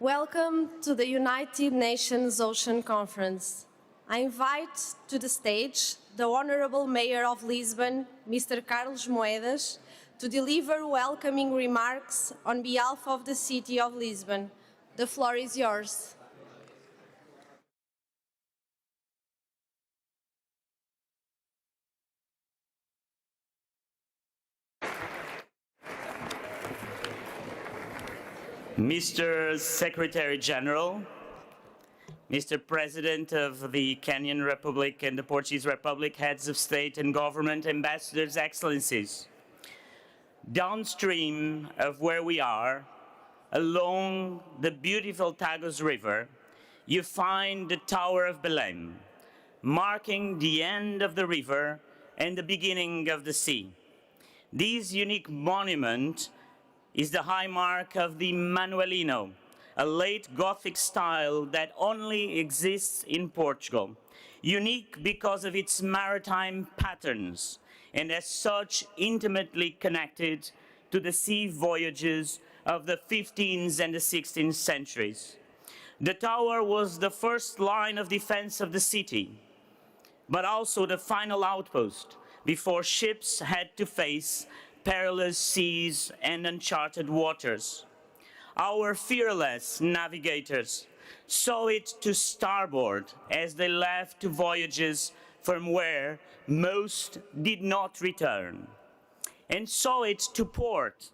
Welcome to the United Nations Ocean Conference. I invite to the stage the Honourable Mayor of Lisbon, Mr. Carlos Moedas, to deliver welcoming remarks on behalf of the City of Lisbon. The floor is yours. Mr. Secretary General, Mr. President of the Kenyan Republic and the Portuguese Republic, heads of state and government, ambassadors, excellencies. Downstream of where we are, along the beautiful Tagus River, you find the Tower of Belém, marking the end of the river and the beginning of the sea. This unique monument is the high mark of the Manuelino, a late Gothic style that only exists in Portugal, unique because of its maritime patterns, and as such intimately connected to the sea voyages of the 15th and the 16th centuries. The tower was the first line of defense of the city, but also the final outpost before ships had to face perilous seas and uncharted waters. Our fearless navigators saw it to starboard as they left to voyages from where most did not return, and saw it to port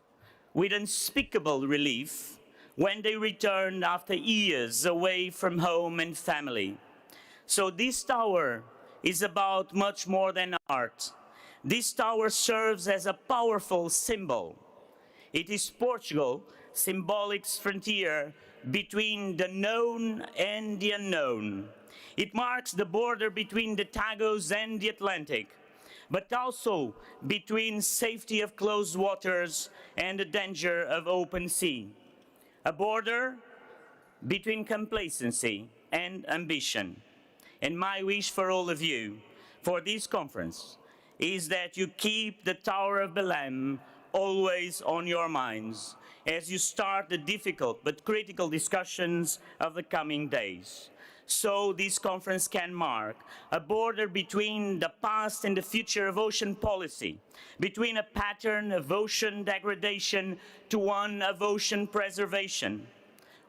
with unspeakable relief when they returned after years away from home and family. So this tower is about much more than art. This tower serves as a powerful symbol. It is Portugal's symbolic frontier between the known and the unknown. It marks the border between the Tagus and the Atlantic, but also between safety of closed waters and the danger of open sea. A border between complacency and ambition. And my wish for all of you, for this conference, is that you keep the Tower of Belém always on your minds as you start the difficult but critical discussions of the coming days. So this conference can mark a border between the past and the future of ocean policy, between a pattern of ocean degradation to one of ocean preservation.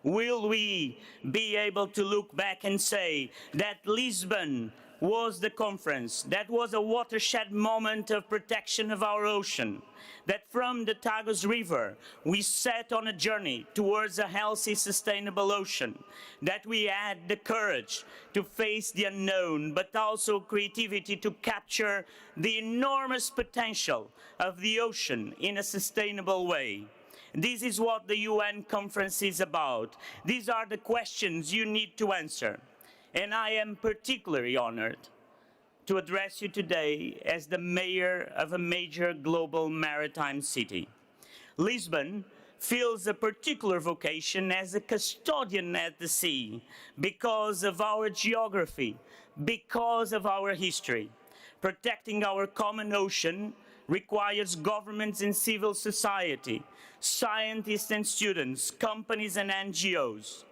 Will we be able to look back and say that Lisbon was the conference, that was a watershed moment of protection of our ocean, that from the Tagus River we set on a journey towards a healthy, sustainable ocean, that we had the courage to face the unknown, but also creativity to capture the enormous potential of the ocean in a sustainable way. This is what the UN conference is about. These are the questions you need to answer. And I am particularly honored to address you today as the mayor of a major global maritime city. Lisbon feels a particular vocation as a custodian at the sea because of our geography, because of our history. Protecting our common ocean requires governments and civil society, scientists and students, companies and NGOs.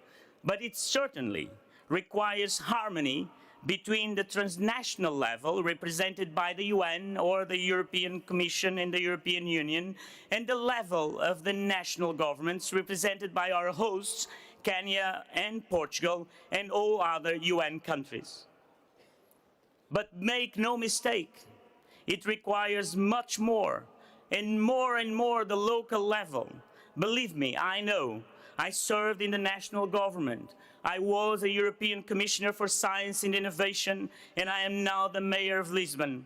But it certainly requires harmony between the transnational level, represented by the UN or the European Commission and the European Union, and the level of the national governments, represented by our hosts, Kenya and Portugal, and all other UN countries. But make no mistake, it requires much more and more the local level. Believe me, I know. I served in the national government. I was a European Commissioner for Science and Innovation, and I am now the Mayor of Lisbon.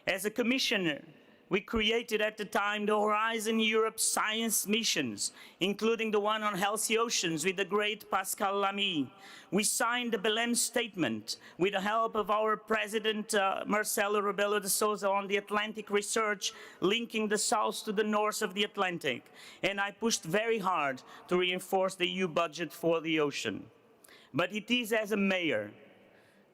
As a Commissioner, we created at the time the Horizon Europe science missions, including the one on healthy oceans with the great Pascal Lamy. We signed the Belém Statement with the help of our President Marcelo Rebelo de Sousa on the Atlantic research, linking the south to the north of the Atlantic. And I pushed very hard to reinforce the EU budget for the ocean. But it is as a mayor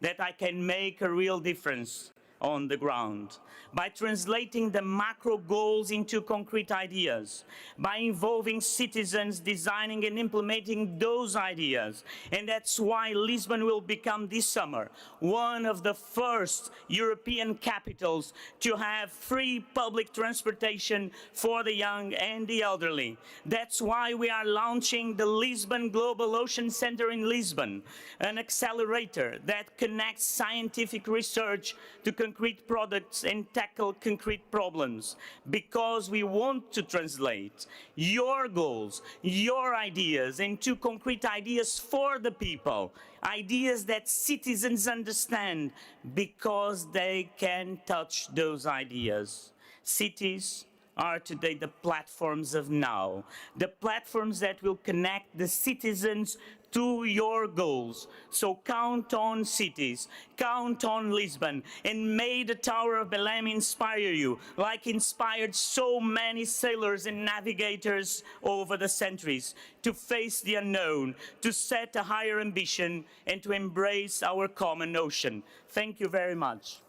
that I can make a real difference on the ground, by translating the macro goals into concrete ideas, by involving citizens designing and implementing those ideas. And that's why Lisbon will become this summer one of the first European capitals to have free public transportation for the young and the elderly. That's why we are launching the Lisbon Global Ocean Center in Lisbon, an accelerator that connects scientific research to concrete products and tackle concrete problems, because we want to translate your goals, your ideas into concrete ideas for the people, ideas that citizens understand because they can touch those ideas. Cities are today the platforms of now, the platforms that will connect the citizens to your goals. So count on cities, count on Lisbon, and may the Tower of Belém inspire you, like inspired so many sailors and navigators over the centuries, to face the unknown, to set a higher ambition, and to embrace our common ocean. Thank you very much.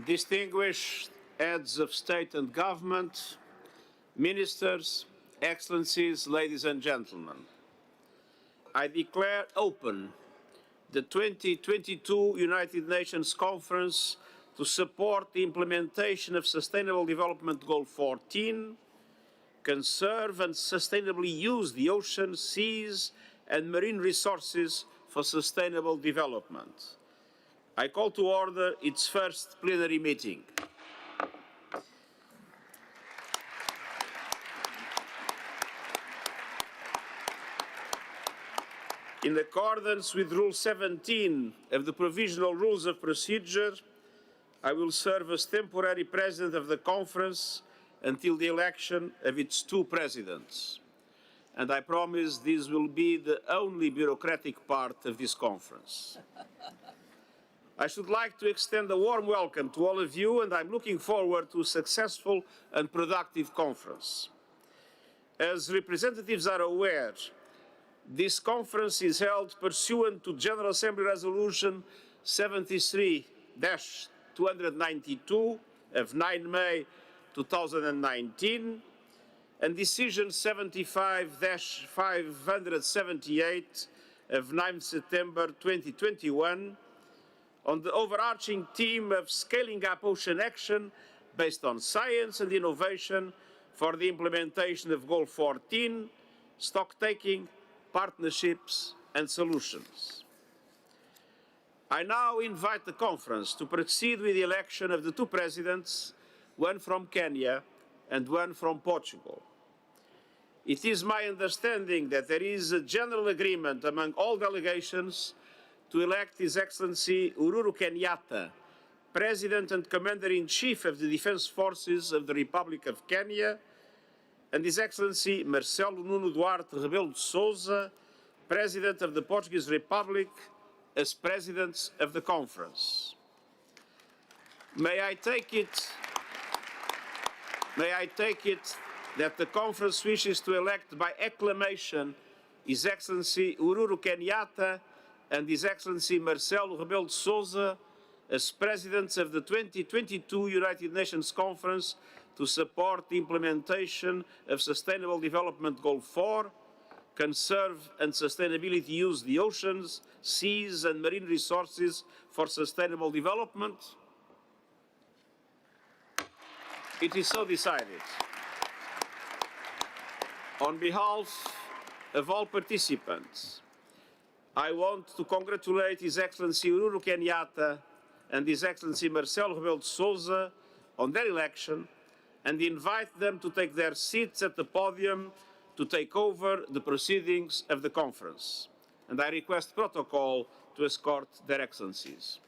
Distinguished heads of state and government, ministers, excellencies, ladies and gentlemen, I declare open the 2022 United Nations Conference to support the implementation of Sustainable Development Goal 14, conserve and sustainably use the ocean, seas and marine resources for sustainable development. I call to order its first plenary meeting. In accordance with Rule 17 of the Provisional Rules of Procedure, I will serve as temporary President of the Conference until the election of its two presidents. And I promise this will be the only bureaucratic part of this conference. I should like to extend a warm welcome to all of you, and I'm looking forward to a successful and productive conference. As representatives are aware, this conference is held pursuant to General Assembly Resolution 73-292 of 9 May 2019 and Decision 75-578 of 9 September 2021 on the overarching theme of scaling up ocean action based on science and innovation for the implementation of Goal 14, stock-taking, partnerships and solutions. I now invite the conference to proceed with the election of the two presidents, one from Kenya and one from Portugal. It is my understanding that there is a general agreement among all delegations to elect His Excellency Uhuru Kenyatta, President and Commander-in-Chief of the Defence Forces of the Republic of Kenya, and His Excellency Marcelo Nuno Duarte Rebelo de Sousa, President of the Portuguese Republic, as Presidents of the Conference. May I take it that the Conference wishes to elect by acclamation His Excellency Uhuru Kenyatta and His Excellency Marcelo Rebelo de Sousa as Presidents of the 2022 United Nations Conference to support the implementation of Sustainable Development Goal 4, conserve and sustainably use the oceans, seas and marine resources for sustainable development? It is so decided. On behalf of all participants, I want to congratulate His Excellency Uhuru Kenyatta and His Excellency Marcelo Rebelo de Sousa on their election and invite them to take their seats at the podium to take over the proceedings of the conference. And I request protocol to escort their Excellencies.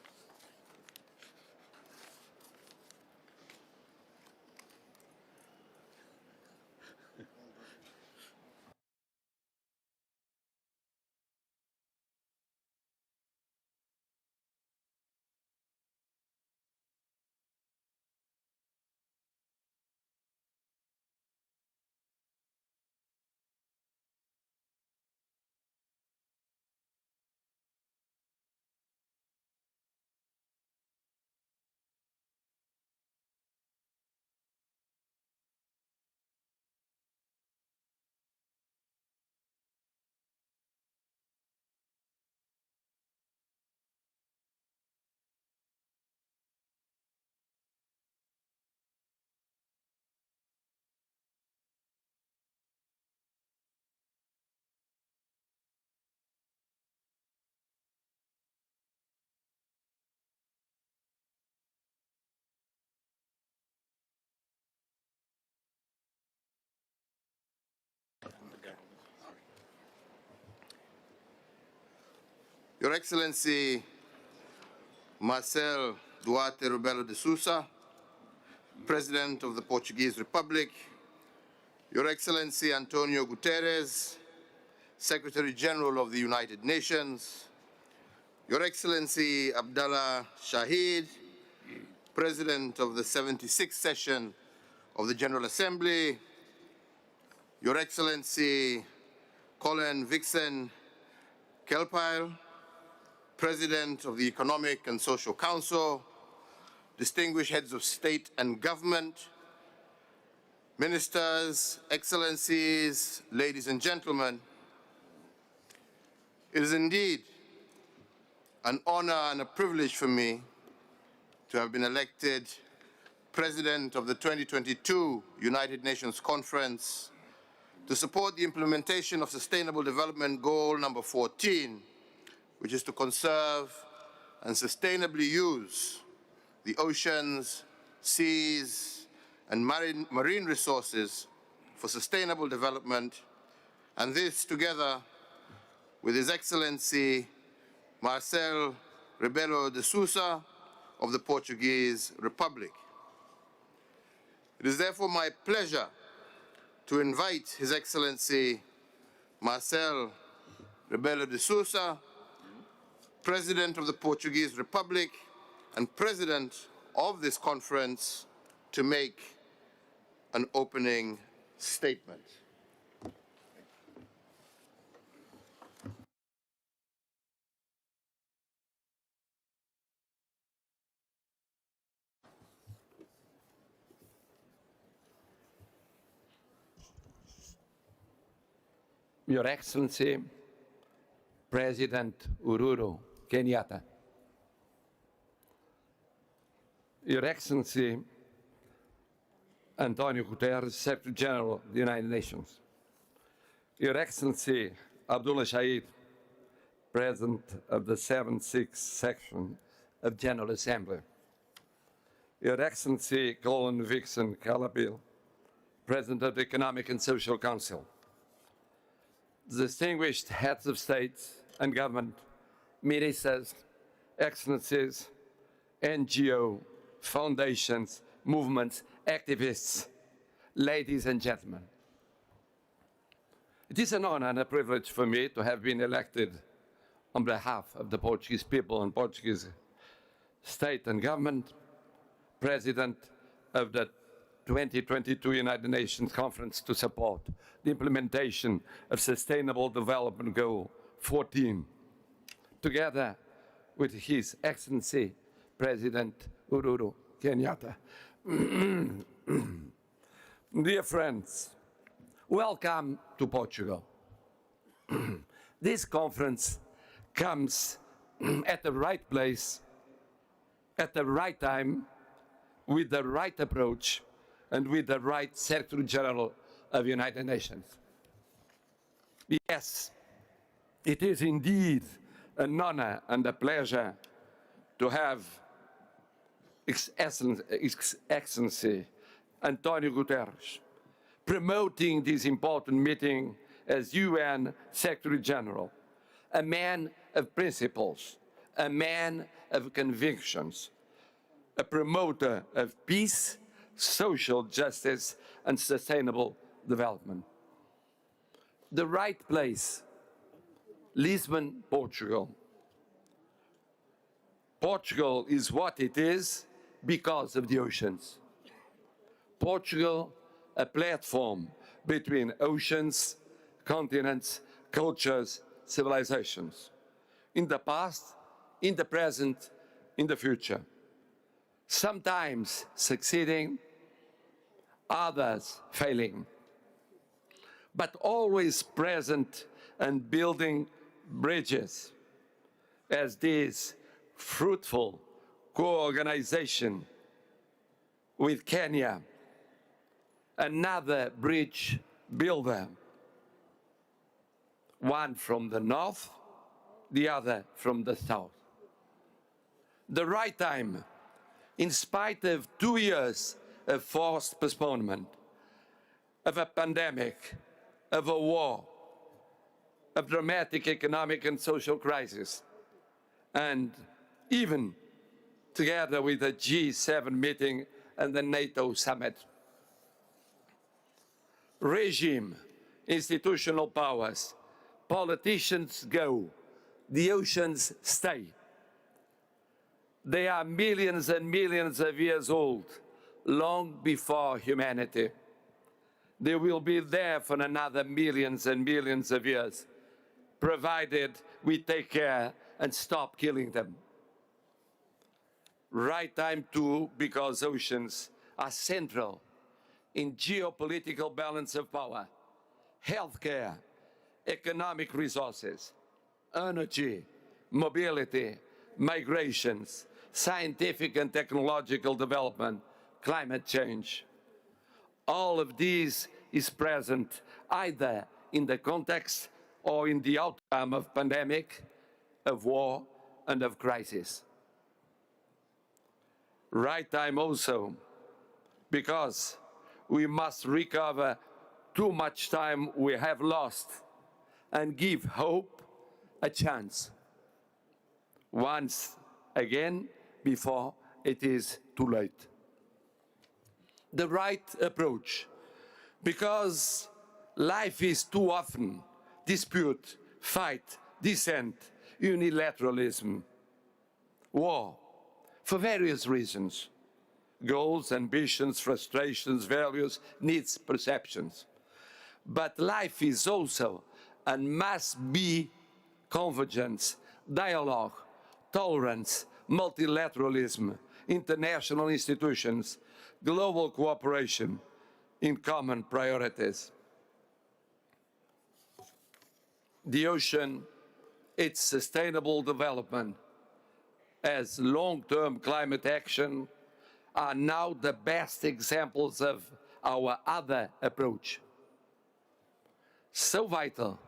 Your Excellency Marcel Duarte Rebelo de Sousa, President of the Portuguese Republic, Your Excellency Antonio Guterres, Secretary General of the United Nations, Your Excellency Abdallah Shahid, President of the 76th session of the General Assembly, Your Excellency Colin Vixen Kelpile, President of the Economic and Social Council, distinguished heads of state and government, ministers, excellencies, ladies and gentlemen, it is indeed an honor and a privilege for me to have been elected President of the 2022 United Nations Conference to support the implementation of Sustainable Development Goal number 14, which is to conserve and sustainably use the oceans, seas, and marine resources for sustainable development, and this together with His Excellency Marcel Rebelo de Sousa of the Portuguese Republic. It is therefore my pleasure to invite His Excellency Marcel Rebelo de Sousa, President of the Portuguese Republic and President of this conference, to make an opening statement. Your Excellency, President Uhuru Kenyatta, Your Excellency Antonio Guterres, Secretary General of the United Nations, Your Excellency Abdullah Shahid, President of the 76th Section of General Assembly, Your Excellency Colin Vixen Calapil, President of the Economic and Social Council, distinguished heads of state and government, ministers, excellencies, NGO, foundations, movements, activists, ladies and gentlemen. It is an honor and a privilege for me to have been elected on behalf of the Portuguese people and Portuguese state and government, President of the 2022 United Nations Conference to support the implementation of Sustainable Development Goal 14, together with His Excellency President Uhuru Kenyatta. Dear friends, welcome to Portugal. This conference comes at the right place, at the right time, with the right approach, and with the right Secretary General of the United Nations. Yes, it is indeed an honor and a pleasure to have His Excellency Antonio Guterres promoting this important meeting as UN Secretary General, a man of principles, a man of convictions, a promoter of peace, social justice, and sustainable development. The right place, Lisbon, Portugal. Portugal is what it is because of the oceans. Portugal, a platform between oceans, continents, cultures, civilizations. In the past, in the present, in the future. Sometimes succeeding, others failing, but always present and building bridges as this fruitful co-organization with Kenya, another bridge builder, one from the north, the other from the south. The right time, in spite of 2 years of forced postponement, of a pandemic, of a war, of dramatic economic and social crisis, and even together with the G7 meeting and the NATO summit. Regime, institutional powers, politicians go, the oceans stay. They are millions and millions of years old, long before humanity. They will be there for another millions and millions of years, provided we take care and stop killing them. Right time too, because oceans are central in geopolitical balance of power, healthcare, economic resources, energy, mobility, migrations, scientific and technological development, climate change. All of these is present either in the context or in the outcome of pandemic, of war, and of crisis. Right time also, because we must recover too much time we have lost and give hope a chance. Once again, before it is too late. The right approach, because life is too often dispute, fight, dissent, unilateralism, war, for various reasons. Goals, ambitions, frustrations, values, needs, perceptions. But life is also and must be convergence, dialogue, tolerance, multilateralism, international institutions, global cooperation in common priorities. The ocean, its sustainable development as long-term climate action are now the best examples of our other approach. So vital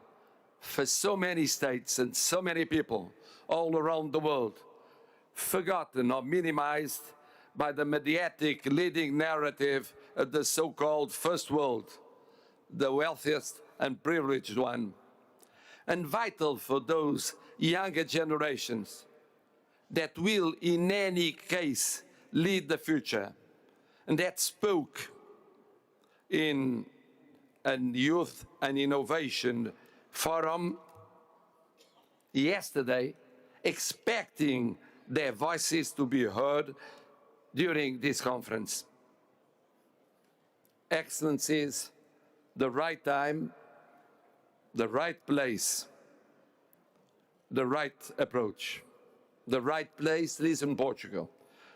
for so many states and so many people all around the world, forgotten or minimized by the mediatic leading narrative of the so-called first world, the wealthiest and privileged one, and vital for those younger generations that will in any case lead the future, and that spoke in a youth and innovation forum yesterday, expecting their voices to be heard during this conference. Excellencies, the right time, the right place, the right approach. The right place, Lisbon, Portugal.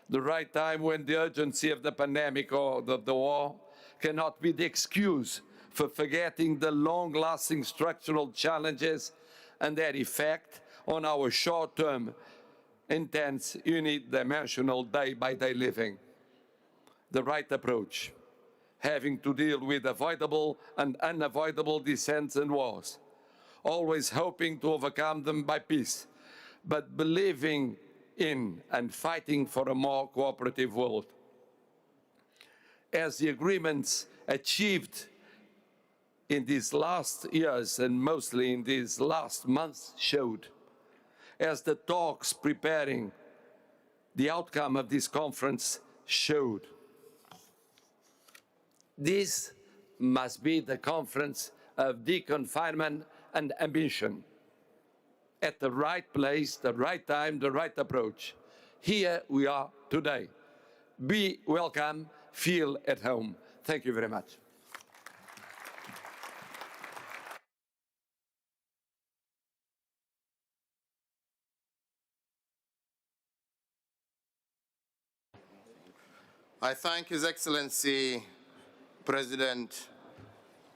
The right time when the urgency of the pandemic or the war cannot be the excuse for forgetting the long-lasting structural challenges and their effect on our short-term, intense, unidimensional day-by-day living. The right approach, having to deal with avoidable and unavoidable dissents and wars, always hoping to overcome them by peace, but believing in and fighting for a more cooperative world. As the agreements achieved in these last years and mostly in these last months showed, as the talks preparing the outcome of this conference showed, this must be the conference of deconfinement and ambition. At the right place, the right time, the right approach. Here we are today. Be welcome, feel at home. Thank you very much. I thank His Excellency President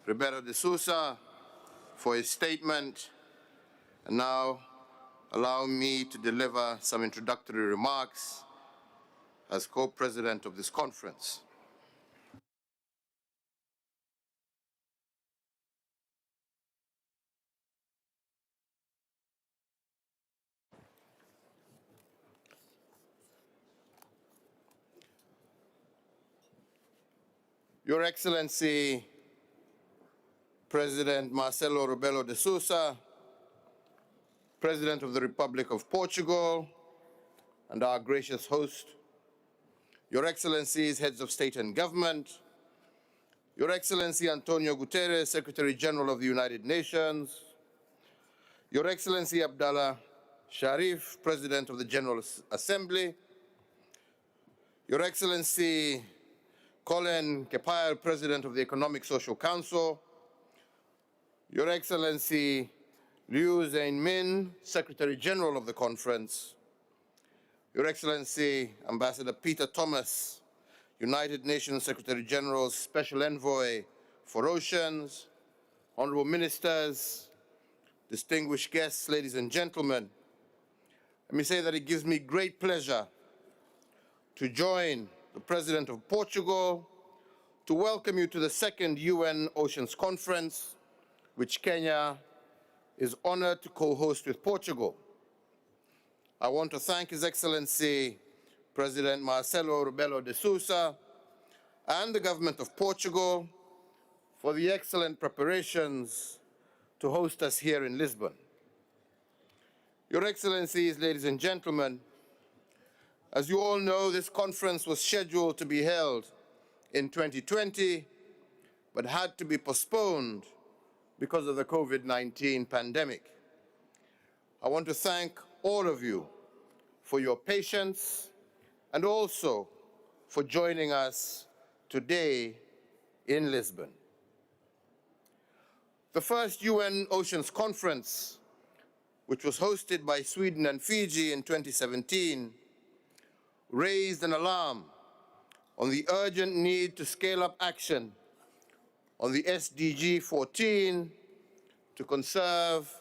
Ribeiro de Sousa for his statement. And now, allow me to deliver some introductory remarks as co-president of this conference. Your Excellency, President Marcelo Rebelo de Sousa, President of the Republic of Portugal, and our gracious host, Your Excellencies, Heads of State and Government, Your Excellency Antonio Guterres, Secretary General of the United Nations, Your Excellency Abdallah Sharif, President of the General Assembly, Your Excellency Colin Kepael, President of the Economic Social Council, Your Excellency Liu Zhengmin, Secretary General of the Conference, Your Excellency Ambassador Peter Thomas, United Nations Secretary General's Special Envoy for Oceans, Honorable Ministers, distinguished guests, ladies and gentlemen, let me say that it gives me great pleasure to join the President of Portugal to welcome you to the second UN Oceans Conference, which Kenya is honored to co-host with Portugal. I want to thank His Excellency President Marcelo Rebelo de Sousa and the government of Portugal for the excellent preparations to host us here in Lisbon. Your Excellencies, ladies and gentlemen, as you all know, this conference was scheduled to be held in 2020, but had to be postponed because of the COVID-19 pandemic. I want to thank all of you for your patience and also for joining us today in Lisbon. The first UN Oceans Conference, which was hosted by Sweden and Fiji in 2017, raised an alarm on the urgent need to scale up action on the SDG 14 to conserve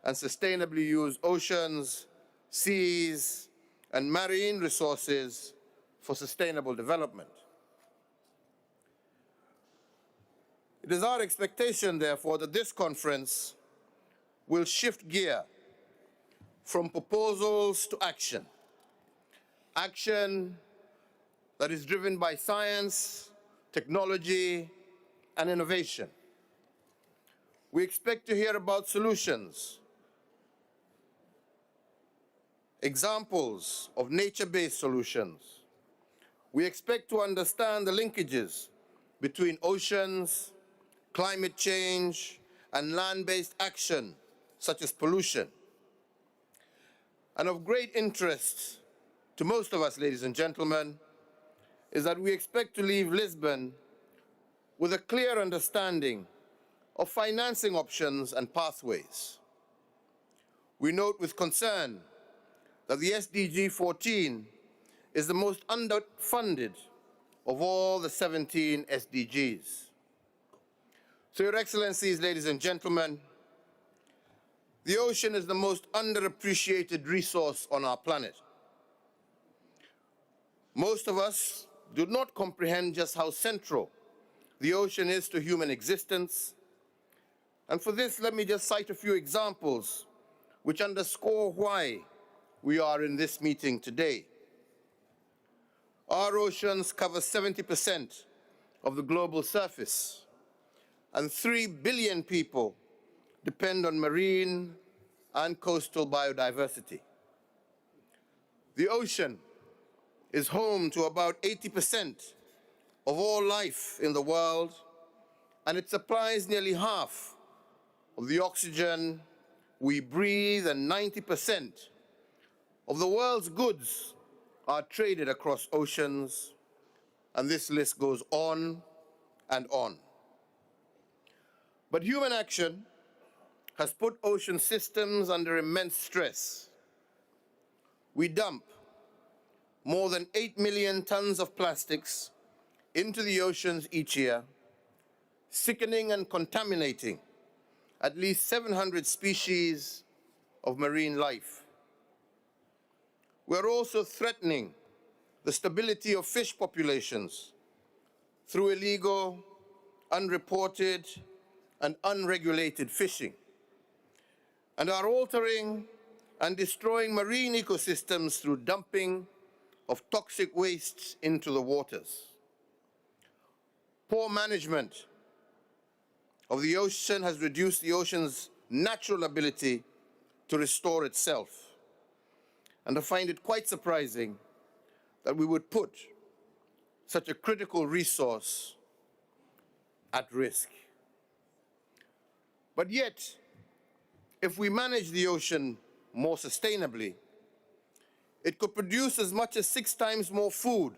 and sustainably use oceans, seas, and marine resources for sustainable development. It is our expectation, therefore, that this conference will shift gear from proposals to action. Action that is driven by science, technology, and innovation. We expect to hear about solutions, examples of nature-based solutions. We expect to understand the linkages between oceans, climate change, and land-based action, such as pollution. And of great interest to most of us, ladies and gentlemen, is that we expect to leave Lisbon with a clear understanding of financing options and pathways. We note with concern that the SDG 14 is the most underfunded of all the 17 SDGs. So, Your Excellencies, ladies and gentlemen, the ocean is the most underappreciated resource on our planet. Most of us do not comprehend just how central the ocean is to human existence. And for this, let me just cite a few examples which underscore why we are in this meeting today. Our oceans cover 70% of the global surface, and 3 billion people depend on marine and coastal biodiversity. The ocean is home to about 80% of all life in the world, and it supplies nearly half of the oxygen we breathe, and 90% of the world's goods are traded across oceans, and this list goes on and on. But human action has put ocean systems under immense stress. We dump more than 8 million tons of plastics into the oceans each year, sickening and contaminating at least 700 species of marine life. We're also threatening the stability of fish populations through illegal, unreported, and unregulated fishing, and are altering and destroying marine ecosystems through dumping of toxic wastes into the waters. Poor management of the ocean has reduced the ocean's natural ability to restore itself. And I find it quite surprising that we would put such a critical resource at risk. But yet, if we manage the ocean more sustainably, it could produce as much as 6 times more food,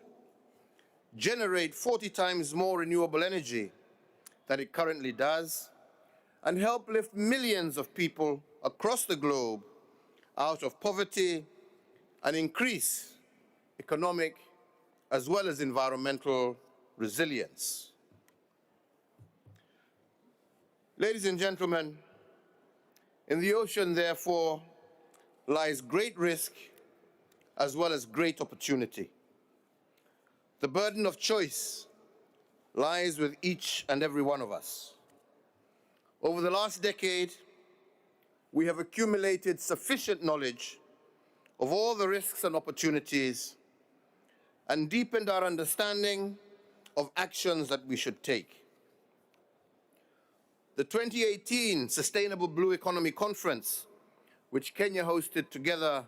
generate 40 times more renewable energy than it currently does, and help lift millions of people across the globe out of poverty and increase economic as well as environmental resilience. Ladies and gentlemen, in the ocean, therefore, lies great risk as well as great opportunity. The burden of choice lies with each and every one of us. Over the last decade, we have accumulated sufficient knowledge of all the risks and opportunities and deepened our understanding of actions that we should take. The 2018 Sustainable Blue Economy Conference, which Kenya hosted together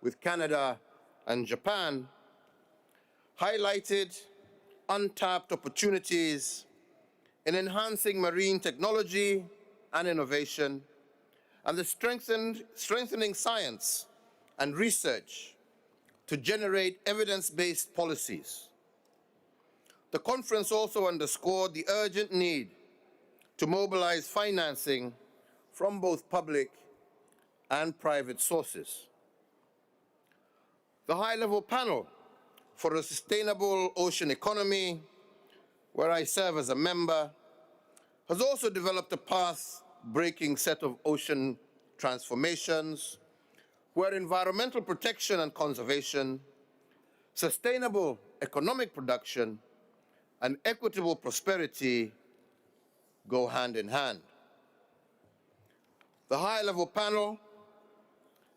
with Canada and Japan, highlighted untapped opportunities in enhancing marine technology and innovation, and the strengthening science and research to generate evidence-based policies. The conference also underscored the urgent need to mobilize financing from both public and private sources. The high-level panel for a sustainable ocean economy, where I serve as a member, has also developed a path-breaking set of ocean transformations, where environmental protection and conservation, sustainable economic production, and equitable prosperity go hand in hand. The high-level panel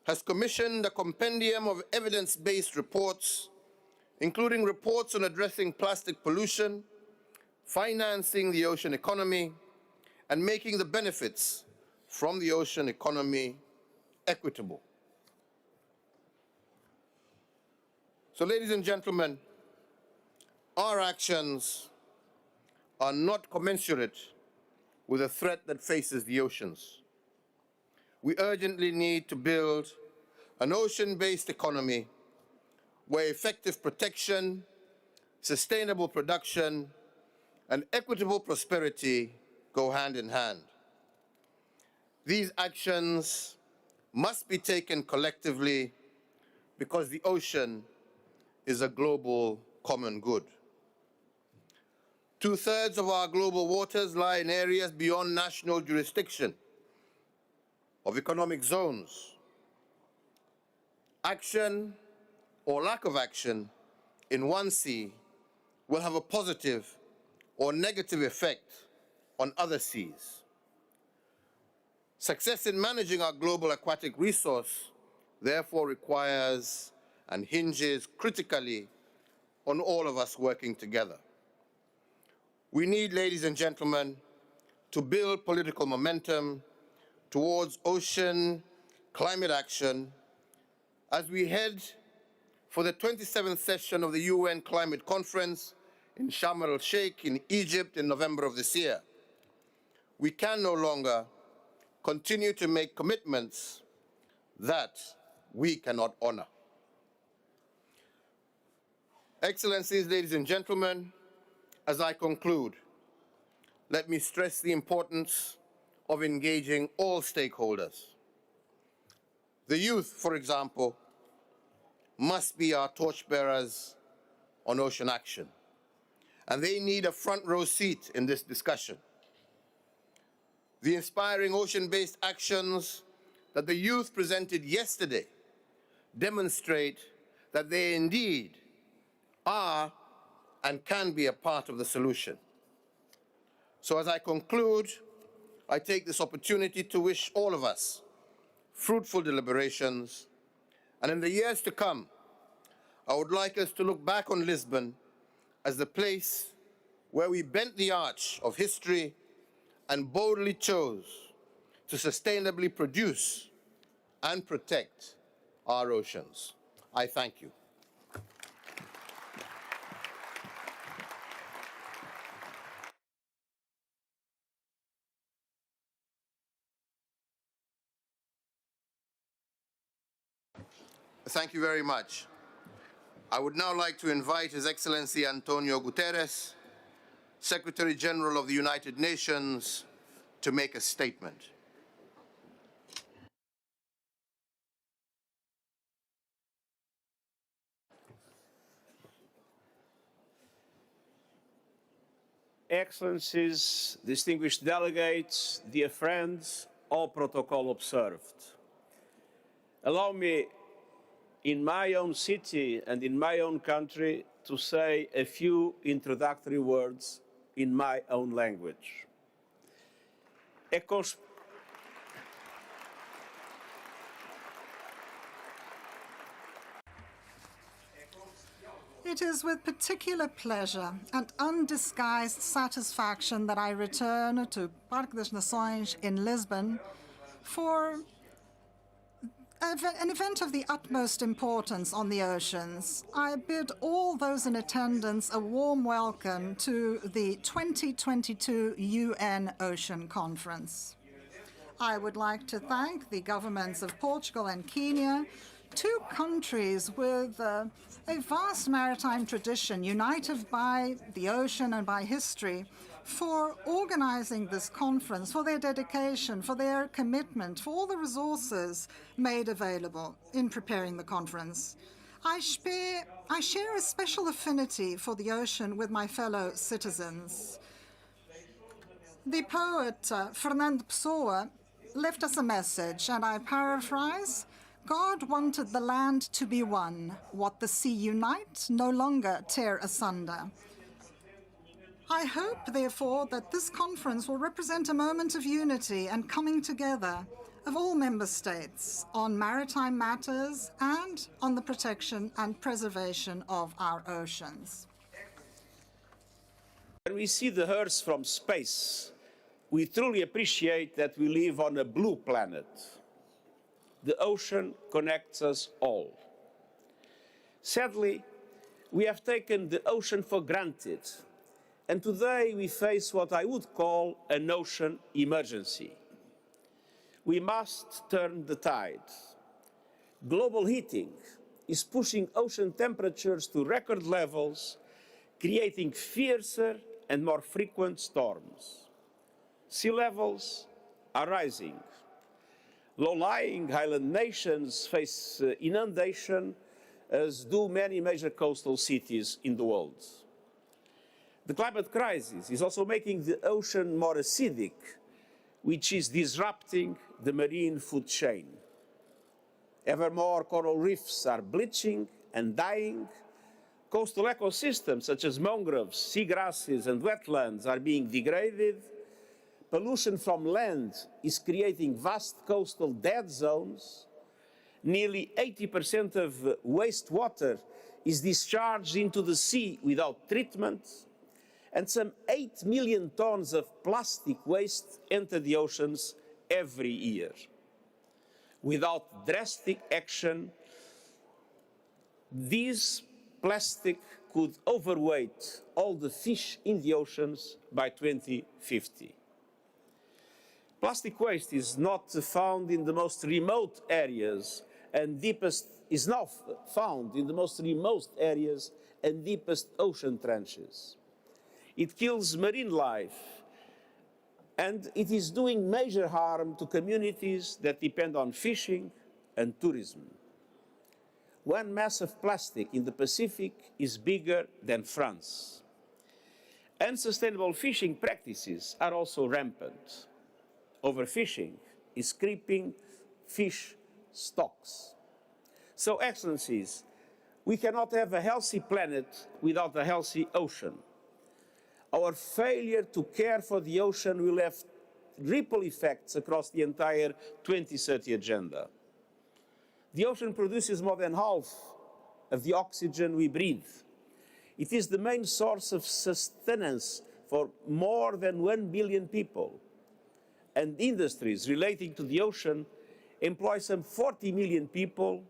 has commissioned a compendium of evidence-based reports, including reports on addressing plastic pollution, financing the ocean economy, and making the benefits from the ocean economy equitable. So, ladies and gentlemen, our actions are not commensurate with the threat that faces the oceans. We urgently need to build an ocean-based economy where effective protection, sustainable production, and equitable prosperity go hand in hand. These actions must be taken collectively because the ocean is a global common good. 2/3 of our global waters lie in areas beyond national jurisdiction of economic zones. Action or lack of action in one sea will have a positive or negative effect on other seas. Success in managing our global aquatic resource therefore requires and hinges critically on all of us working together. We need, ladies and gentlemen, to build political momentum towards ocean climate action as we head for the 27th session of the UN Climate Conference in Sharm el-Sheikh in Egypt in November of this year. We can no longer continue to make commitments that we cannot honor. Excellencies, ladies and gentlemen, as I conclude, let me stress the importance of engaging all stakeholders. The youth, for example, must be our torchbearers on ocean action, and they need a front row seat in this discussion. The inspiring ocean-based actions that the youth presented yesterday demonstrate that they indeed are and can be a part of the solution. So as I conclude, I take this opportunity to wish all of us fruitful deliberations, and in the years to come, I would like us to look back on Lisbon as the place where we bent the arch of history and boldly chose to sustainably produce and protect our oceans. I thank you. Thank you very much. I would now like to invite His Excellency Antonio Guterres, Secretary General of the United Nations, to make a statement. Excellencies, distinguished delegates, dear friends, all protocol observed. Allow me, in my own city and in my own country, to say a few introductory words in my own language. It is with particular pleasure and undisguised satisfaction that I return to Parque das Nações in Lisbon for an event of the utmost importance on the oceans. I bid all those in attendance a warm welcome to the 2022 UN Ocean Conference. I would like to thank the governments of Portugal and Kenya, two countries with a vast maritime tradition, united by the ocean and by history, for organizing this conference, for their dedication, for their commitment, for all the resources made available in preparing the conference. I share a special affinity for the ocean with my fellow citizens. The poet Fernando Pessoa left us a message, and I paraphrase: God wanted the land to be one. What the sea unite, no longer tear asunder. I hope, therefore, that this conference will represent a moment of unity and coming together of all member states on maritime matters and on the protection and preservation of our oceans. When we see the Earth from space, we truly appreciate that we live on a blue planet. The ocean connects us all. Sadly, we have taken the ocean for granted, and today we face what I would call an ocean emergency. We must turn the tide. Global heating is pushing ocean temperatures to record levels, creating fiercer and more frequent storms. Sea levels are rising. Low-lying island nations face inundation, as do many major coastal cities in the world. The climate crisis is also making the ocean more acidic, which is disrupting the marine food chain. Ever more coral reefs are bleaching and dying. Coastal ecosystems such as mangroves, seagrasses, and wetlands are being degraded. Pollution from land is creating vast coastal dead zones. Nearly 80% of wastewater is discharged into the sea without treatment, and some 8 million tons of plastic waste enter the oceans every year. Without drastic action, this plastic could overweight all the fish in the oceans by 2050. Plastic waste is not found in the most remote areas and is now found in the most remote areas and deepest ocean trenches. It kills marine life, and it is doing major harm to communities that depend on fishing and tourism. One mass of plastic in the Pacific is bigger than France. Unsustainable fishing practices are also rampant. Overfishing is creeping fish stocks. So, Excellencies, we cannot have a healthy planet without a healthy ocean. Our failure to care for the ocean will have ripple effects across the entire 2030 agenda. The ocean produces more than half of the oxygen we breathe. It is the main source of sustenance for more than 1 billion people. And industries relating to the ocean employ some 40 million people,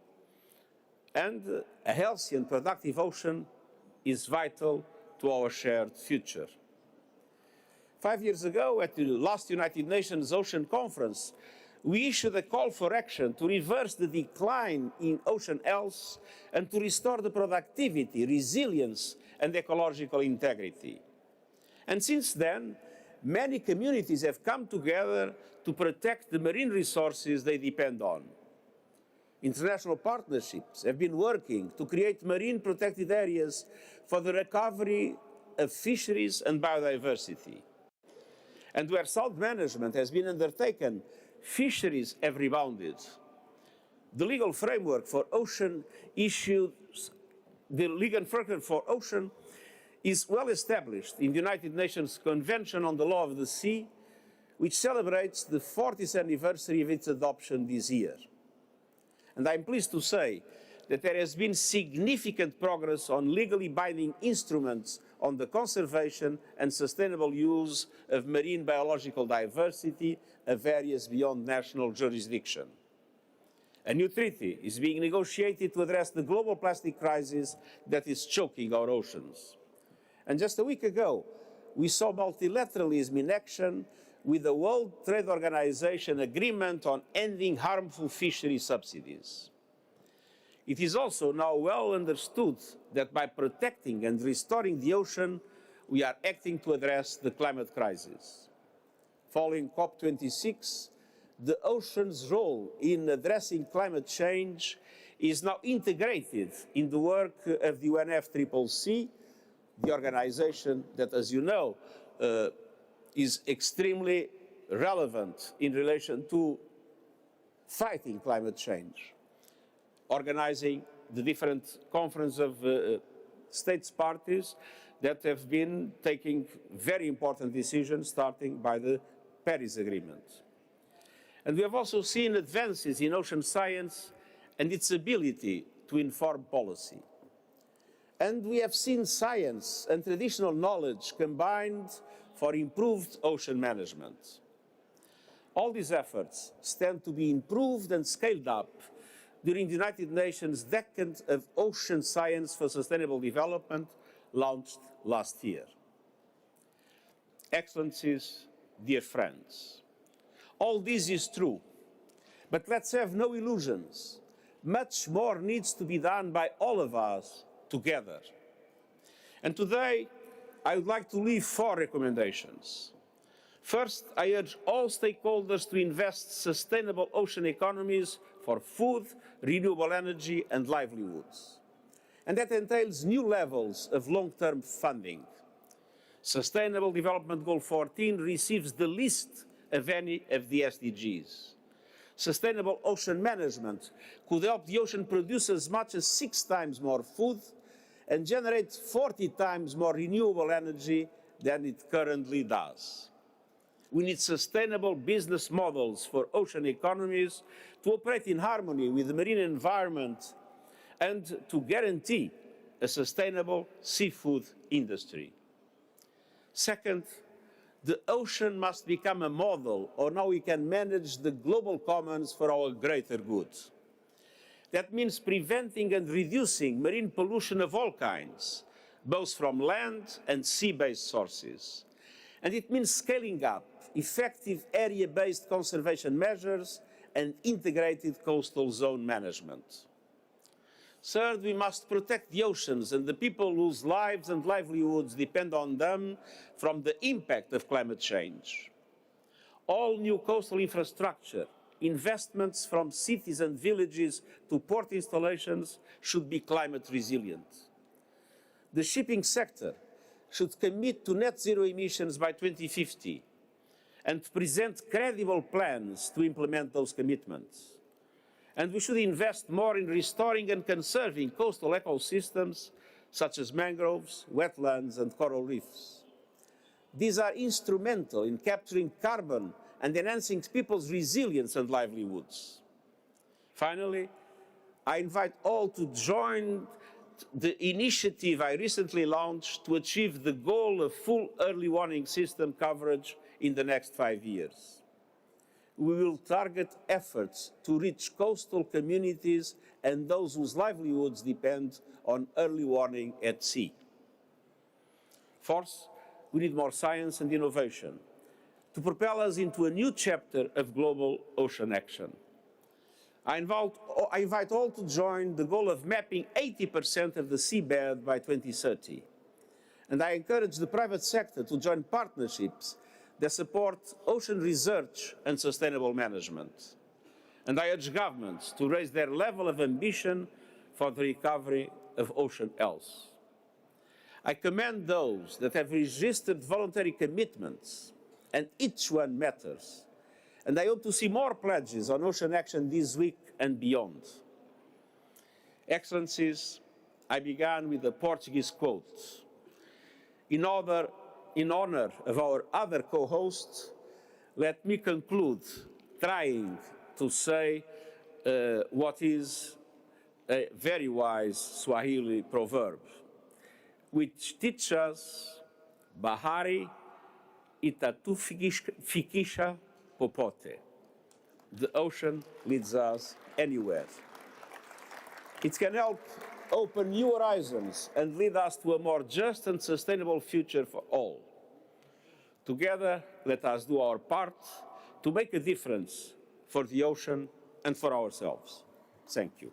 and a healthy and productive ocean is vital to our shared future. 5 years ago, at the last United Nations Ocean Conference, we issued a call for action to reverse the decline in ocean health and to restore the productivity, resilience, and ecological integrity. And since then, many communities have come together to protect the marine resources they depend on. International partnerships have been working to create marine protected areas for the recovery of fisheries and biodiversity. And where sound management has been undertaken, fisheries have rebounded. The legal framework for ocean issues, the legal framework for ocean is well established in the United Nations Convention on the Law of the Sea, which celebrates the 40th anniversary of its adoption this year. And I'm pleased to say that there has been significant progress on legally binding instruments on the conservation and sustainable use of marine biological diversity of areas beyond national jurisdiction. A new treaty is being negotiated to address the global plastic crisis that is choking our oceans. And just a week ago, we saw multilateralism in action with the World Trade Organization agreement on ending harmful fishery subsidies. It is also now well understood that by protecting and restoring the ocean, we are acting to address the climate crisis. Following COP26, the ocean's role in addressing climate change is now integrated in the work of the UNFCCC, the organization that, as you know, is extremely relevant in relation to fighting climate change, organizing the different conference of states parties that have been taking very important decisions, starting by the Paris Agreement. And we have also seen advances in ocean science and its ability to inform policy. And we have seen science and traditional knowledge combined for improved ocean management. All these efforts stand to be improved and scaled up during the United Nations Decade of Ocean Science for Sustainable Development, launched last year. Excellencies, dear friends, all this is true, but let's have no illusions. Much more needs to be done by all of us together. And today, I would like to leave 4 recommendations. First, I urge all stakeholders to invest sustainable ocean economies for food, renewable energy and livelihoods. And that entails new levels of long-term funding. Sustainable Development Goal 14 receives the least of any of the SDGs. Sustainable ocean management could help the ocean produce as much as 6 times more food and generate 40 times more renewable energy than it currently does. We need sustainable business models for ocean economies to operate in harmony with the marine environment and to guarantee a sustainable seafood industry. Second, the ocean must become a model on how we can manage the global commons for our greater good. That means preventing and reducing marine pollution of all kinds, both from land and sea-based sources. And it means scaling up effective area-based conservation measures and integrated coastal zone management. Third, we must protect the oceans and the people whose lives and livelihoods depend on them from the impact of climate change. All new coastal infrastructure, investments from cities and villages to port installations should be climate resilient. The shipping sector should commit to net zero emissions by 2050 and present credible plans to implement those commitments. And we should invest more in restoring and conserving coastal ecosystems such as mangroves, wetlands and coral reefs. These are instrumental in capturing carbon and enhancing people's resilience and livelihoods. Finally, I invite all to join the initiative I recently launched to achieve the goal of full early warning system coverage in the next 5 years. We will target efforts to reach coastal communities and those whose livelihoods depend on early warning at sea. Fourth, we need more science and innovation to propel us into a new chapter of global ocean action. I invite all to join the goal of mapping 80% of the seabed by 2030. And I encourage the private sector to join partnerships that support ocean research and sustainable management. And I urge governments to raise their level of ambition for the recovery of ocean health. I commend those that have registered voluntary commitments, and each one matters. And I hope to see more pledges on ocean action this week and beyond. Excellencies, I began with a Portuguese quote. In honor of our other co-hosts, let me conclude trying to say what is a very wise Swahili proverb, which teaches us, bahari itatufikisha popote. The ocean leads us anywhere. It can help open new horizons and lead us to a more just and sustainable future for all. Together, let us do our part to make a difference for the ocean and for ourselves. Thank you.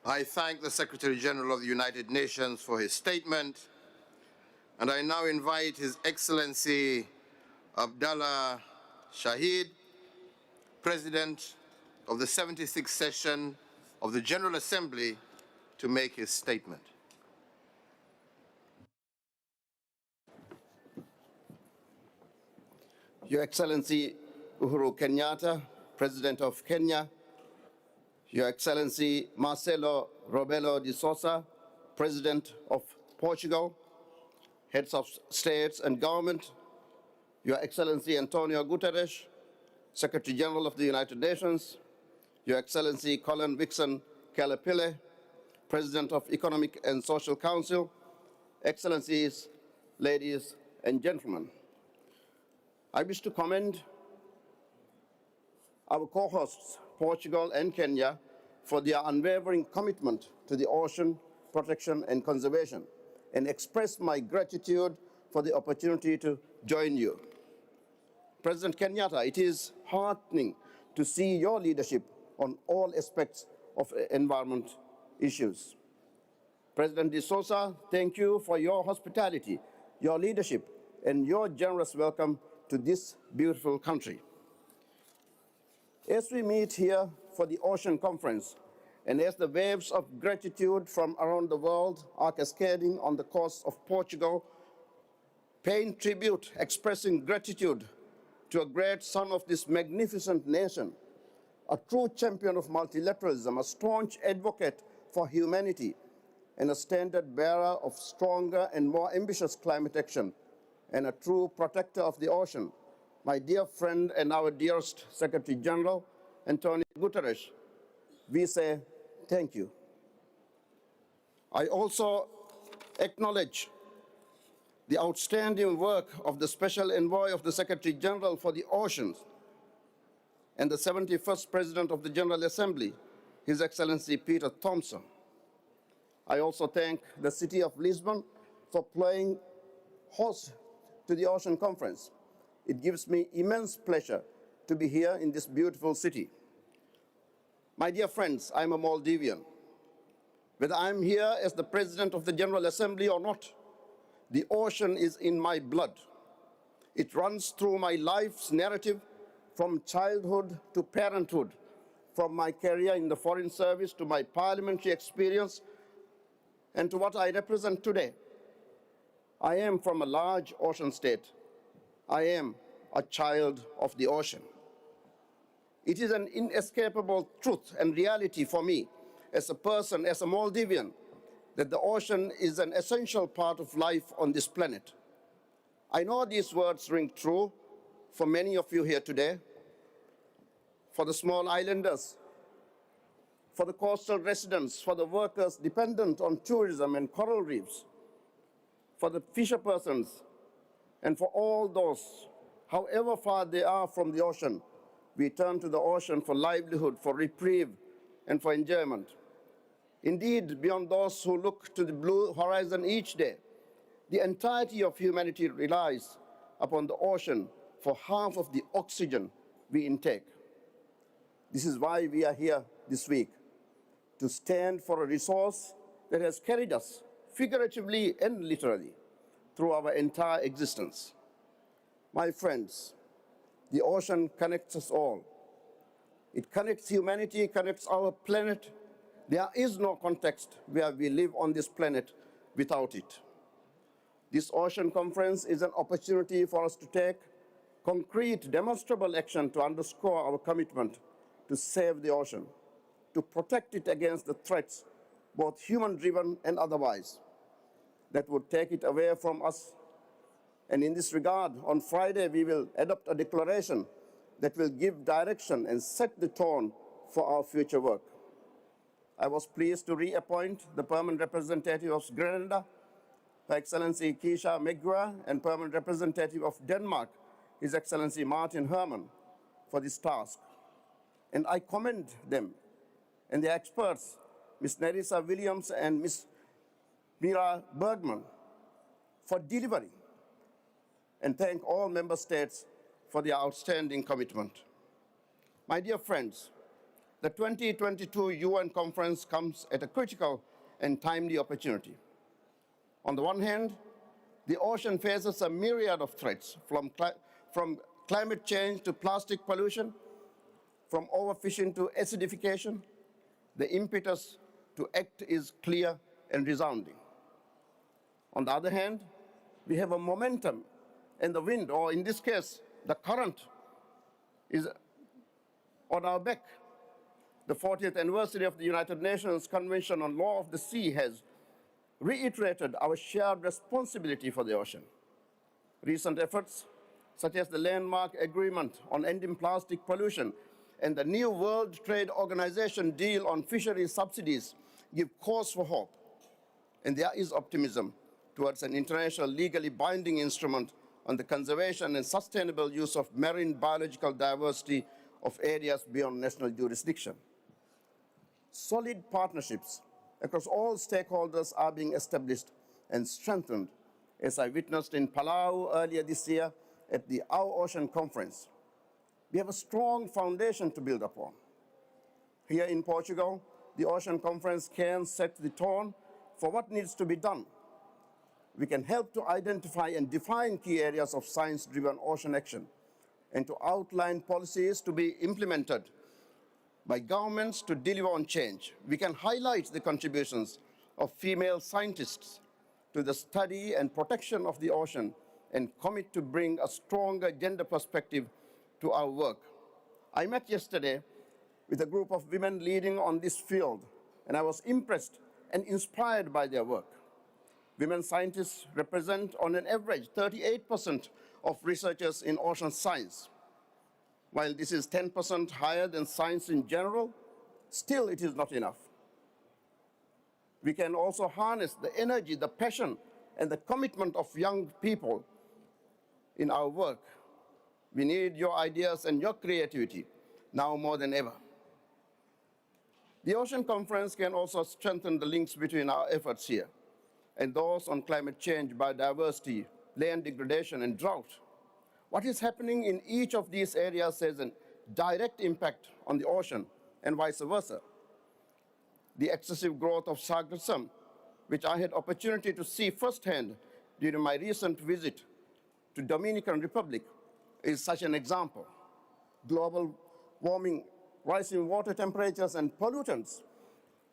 I thank the Secretary General of the United Nations for his statement, and I now invite His Excellency Abdallah Shahid, President of the 76th session of the General Assembly, to make his statement. Your Excellency Uhuru Kenyatta, President of Kenya, Your Excellency Marcelo Rebelo de Sousa, President of Portugal, heads of states and government, Your Excellency Antonio Guterres, Secretary General of the United Nations, Your Excellency Colin Vixen Kalapile, President of Economic and Social Council, Excellencies, ladies and gentlemen. I wish to commend our co-hosts, Portugal and Kenya, for their unwavering commitment to the ocean protection and conservation, and express my gratitude for the opportunity to join you. President Kenyatta, it is heartening to see your leadership on all aspects of environment issues. President de Sousa, thank you for your hospitality, your leadership, and your generous welcome to this beautiful country. As we meet here for the Ocean Conference, and as the waves of gratitude from around the world are cascading on the coast of Portugal, paying tribute, expressing gratitude to a great son of this magnificent nation, a true champion of multilateralism, a staunch advocate for humanity, and a standard bearer of stronger and more ambitious climate action, and a true protector of the ocean, my dear friend and our dearest Secretary General, Antonio Guterres, we say thank you. I also acknowledge the outstanding work of the Special Envoy of the Secretary General for the Oceans and the 71st President of the General Assembly, His Excellency Peter Thompson. I also thank the city of Lisbon for playing host to the Ocean Conference. It gives me immense pleasure to be here in this beautiful city. My dear friends, I'm a Maldivian. Whether I'm here as the President of the General Assembly or not, the ocean is in my blood. It runs through my life's narrative from childhood to parenthood, from my career in the Foreign Service to my parliamentary experience and to what I represent today. I am from a large ocean state. I am a child of the ocean. It is an inescapable truth and reality for me as a person, as a Maldivian, that the ocean is an essential part of life on this planet. I know these words ring true for many of you here today. for the small islanders, for the coastal residents, for the workers dependent on tourism and coral reefs, for the fisher persons, and for all those, however far they are from the ocean, we turn to the ocean for livelihood, for reprieve, and for enjoyment. Indeed, beyond those who look to the blue horizon each day, the entirety of humanity relies upon the ocean for half of the oxygen we intake. This is why we are here this week, to stand for a resource that has carried us, figuratively and literally, through our entire existence. My friends, the ocean connects us all. It connects humanity, connects our planet. There is no context where we live on this planet without it. This ocean conference is an opportunity for us to take concrete, demonstrable action to underscore our commitment to save the ocean, to protect it against the threats, both human-driven and otherwise, that would take it away from us. And in this regard, on Friday, we will adopt a declaration that will give direction and set the tone for our future work. I was pleased to reappoint the permanent representative of Grenada, Her Excellency Keisha Megura, and permanent representative of Denmark, His Excellency Martin Herman, for this task. And I commend them and the experts, Ms. Nerissa Williams and Ms. Mira Bergman, for delivering, and thank all member states for their outstanding commitment. My dear friends, the 2022 UN conference comes at a critical and timely opportunity. On the one hand, the ocean faces a myriad of threats, from climate change to plastic pollution, from overfishing to acidification. The impetus to act is clear and resounding. On the other hand, we have a momentum, and the wind, or in this case, the current, is on our back. The 40th anniversary of the United Nations Convention on Law of the Sea has reiterated our shared responsibility for the ocean. Recent efforts, such as the landmark agreement on ending plastic pollution and the new World Trade Organization deal on fisheries subsidies, give cause for hope. And there is optimism towards an international legally binding instrument on the conservation and sustainable use of marine biological diversity of areas beyond national jurisdiction. Solid partnerships across all stakeholders are being established and strengthened, as I witnessed in Palau earlier this year at the Our Ocean Conference. We have a strong foundation to build upon. Here in Portugal, the Ocean Conference can set the tone for what needs to be done. We can help to identify and define key areas of science-driven ocean action and to outline policies to be implemented by governments to deliver on change. We can highlight the contributions of female scientists to the study and protection of the ocean and commit to bring a stronger gender perspective to our work. I met yesterday with a group of women leading on this field, and I was impressed and inspired by their work. Women scientists represent, on an average, 38% of researchers in ocean science. While this is 10% higher than science in general, still it is not enough. We can also harness the energy, the passion, and the commitment of young people in our work. We need your ideas and your creativity now more than ever. The Ocean Conference can also strengthen the links between our efforts here and those on climate change, biodiversity, land degradation, and drought. What is happening in each of these areas has a direct impact on the ocean and vice versa. The excessive growth of sargassum, which I had opportunity to see firsthand during my recent visit to Dominican Republic, is such an example. Global warming, rising water temperatures, and pollutants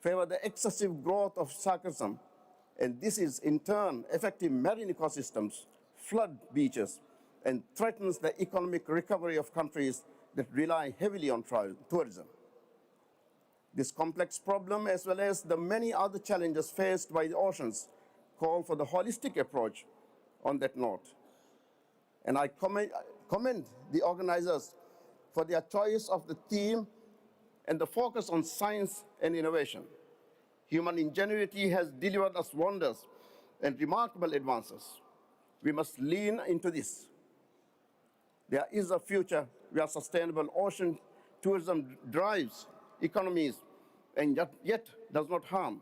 favor the excessive growth of sargassum, and this is in turn affecting marine ecosystems, flood beaches, and threatens the economic recovery of countries that rely heavily on tourism. This complex problem, as well as the many other challenges faced by the oceans, call for the holistic approach on that note. And I commend the organizers for their choice of the theme and the focus on science and innovation. Human ingenuity has delivered us wonders and remarkable advances. We must lean into this. There is a future where sustainable ocean tourism drives economies and yet does not harm,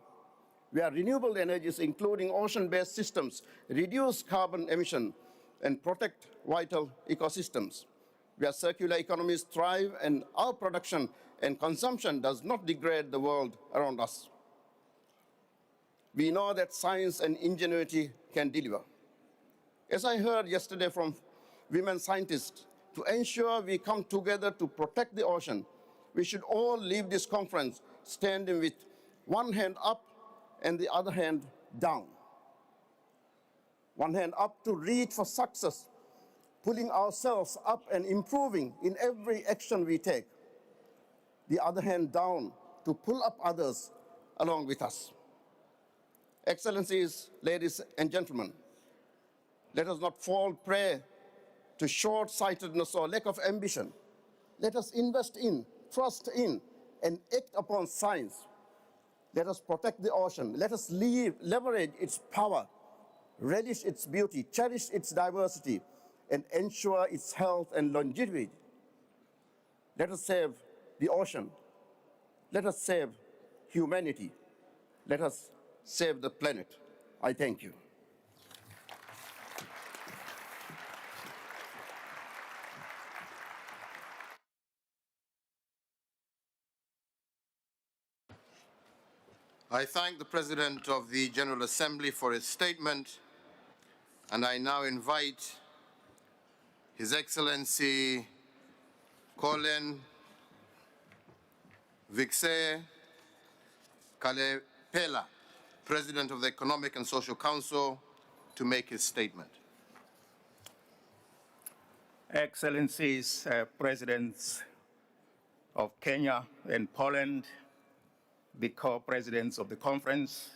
where renewable energies, including ocean-based systems, reduce carbon emission and protect vital ecosystems, where circular economies thrive and our production and consumption does not degrade the world around us. We know that science and ingenuity can deliver. As I heard yesterday from women scientists, to ensure we come together to protect the ocean, we should all leave this conference standing with one hand up and the other hand down. One hand up to reach for success, pulling ourselves up and improving in every action we take. The other hand down to pull up others along with us. Excellencies, ladies and gentlemen, let us not fall prey to short-sightedness or lack of ambition. Let us invest in, trust in, and act upon science. Let us protect the ocean. Let us leverage its power, relish its beauty, cherish its diversity, and ensure its health and longevity. Let us save the ocean. Let us save humanity. Let us save the planet. I thank you. I thank the President of the General Assembly for his statement, and I now invite His Excellency Colin Vixe Kalepela, President of the Economic and Social Council, to make his statement. Excellencies, Presidents of Kenya and Poland, the co-presidents of the conference,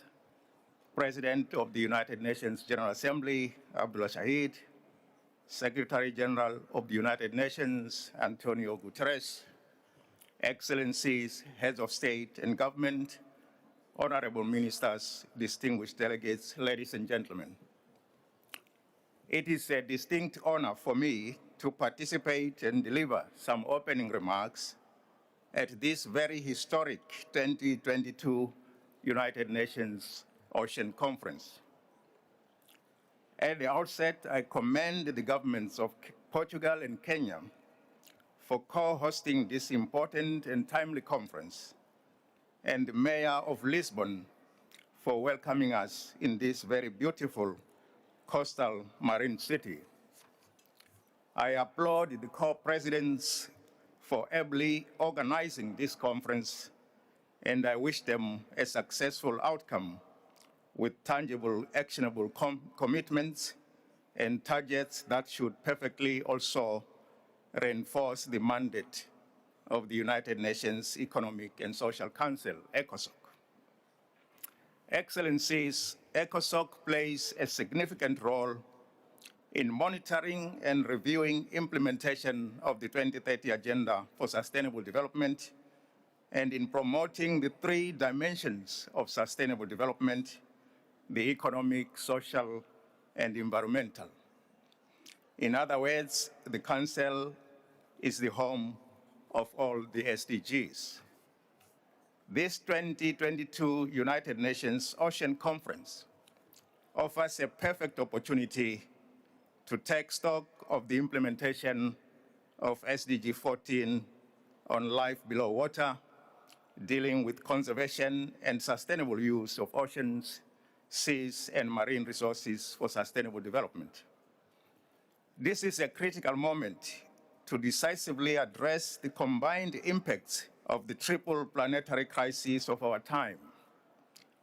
President of the United Nations General Assembly, Abdullah Shahid, Secretary General of the United Nations, Antonio Guterres, Excellencies, Heads of State and Government, Honorable Ministers, distinguished delegates, ladies and gentlemen. It is a distinct honor for me to participate and deliver some opening remarks at this very historic 2022 United Nations Ocean Conference. At the outset, I commend the governments of Portugal and Kenya for co-hosting this important and timely conference, and the Mayor of Lisbon for welcoming us in this very beautiful coastal marine city. I applaud the co-presidents for ably organizing this conference, and I wish them a successful outcome with tangible, actionable commitments and targets that should perfectly also reinforce the mandate of the United Nations Economic and Social Council, ECOSOC. Excellencies, ECOSOC plays a significant role in monitoring and reviewing implementation of the 2030 Agenda for Sustainable Development and in promoting the three dimensions of sustainable development: the economic, social, and environmental. In other words, the Council is the home of all the SDGs. This 2022 United Nations Ocean Conference offers a perfect opportunity to take stock of the implementation of SDG 14 on life below water, dealing with conservation and sustainable use of oceans, seas, and marine resources for sustainable development. This is a critical moment to decisively address the combined impacts of the triple planetary crises of our time: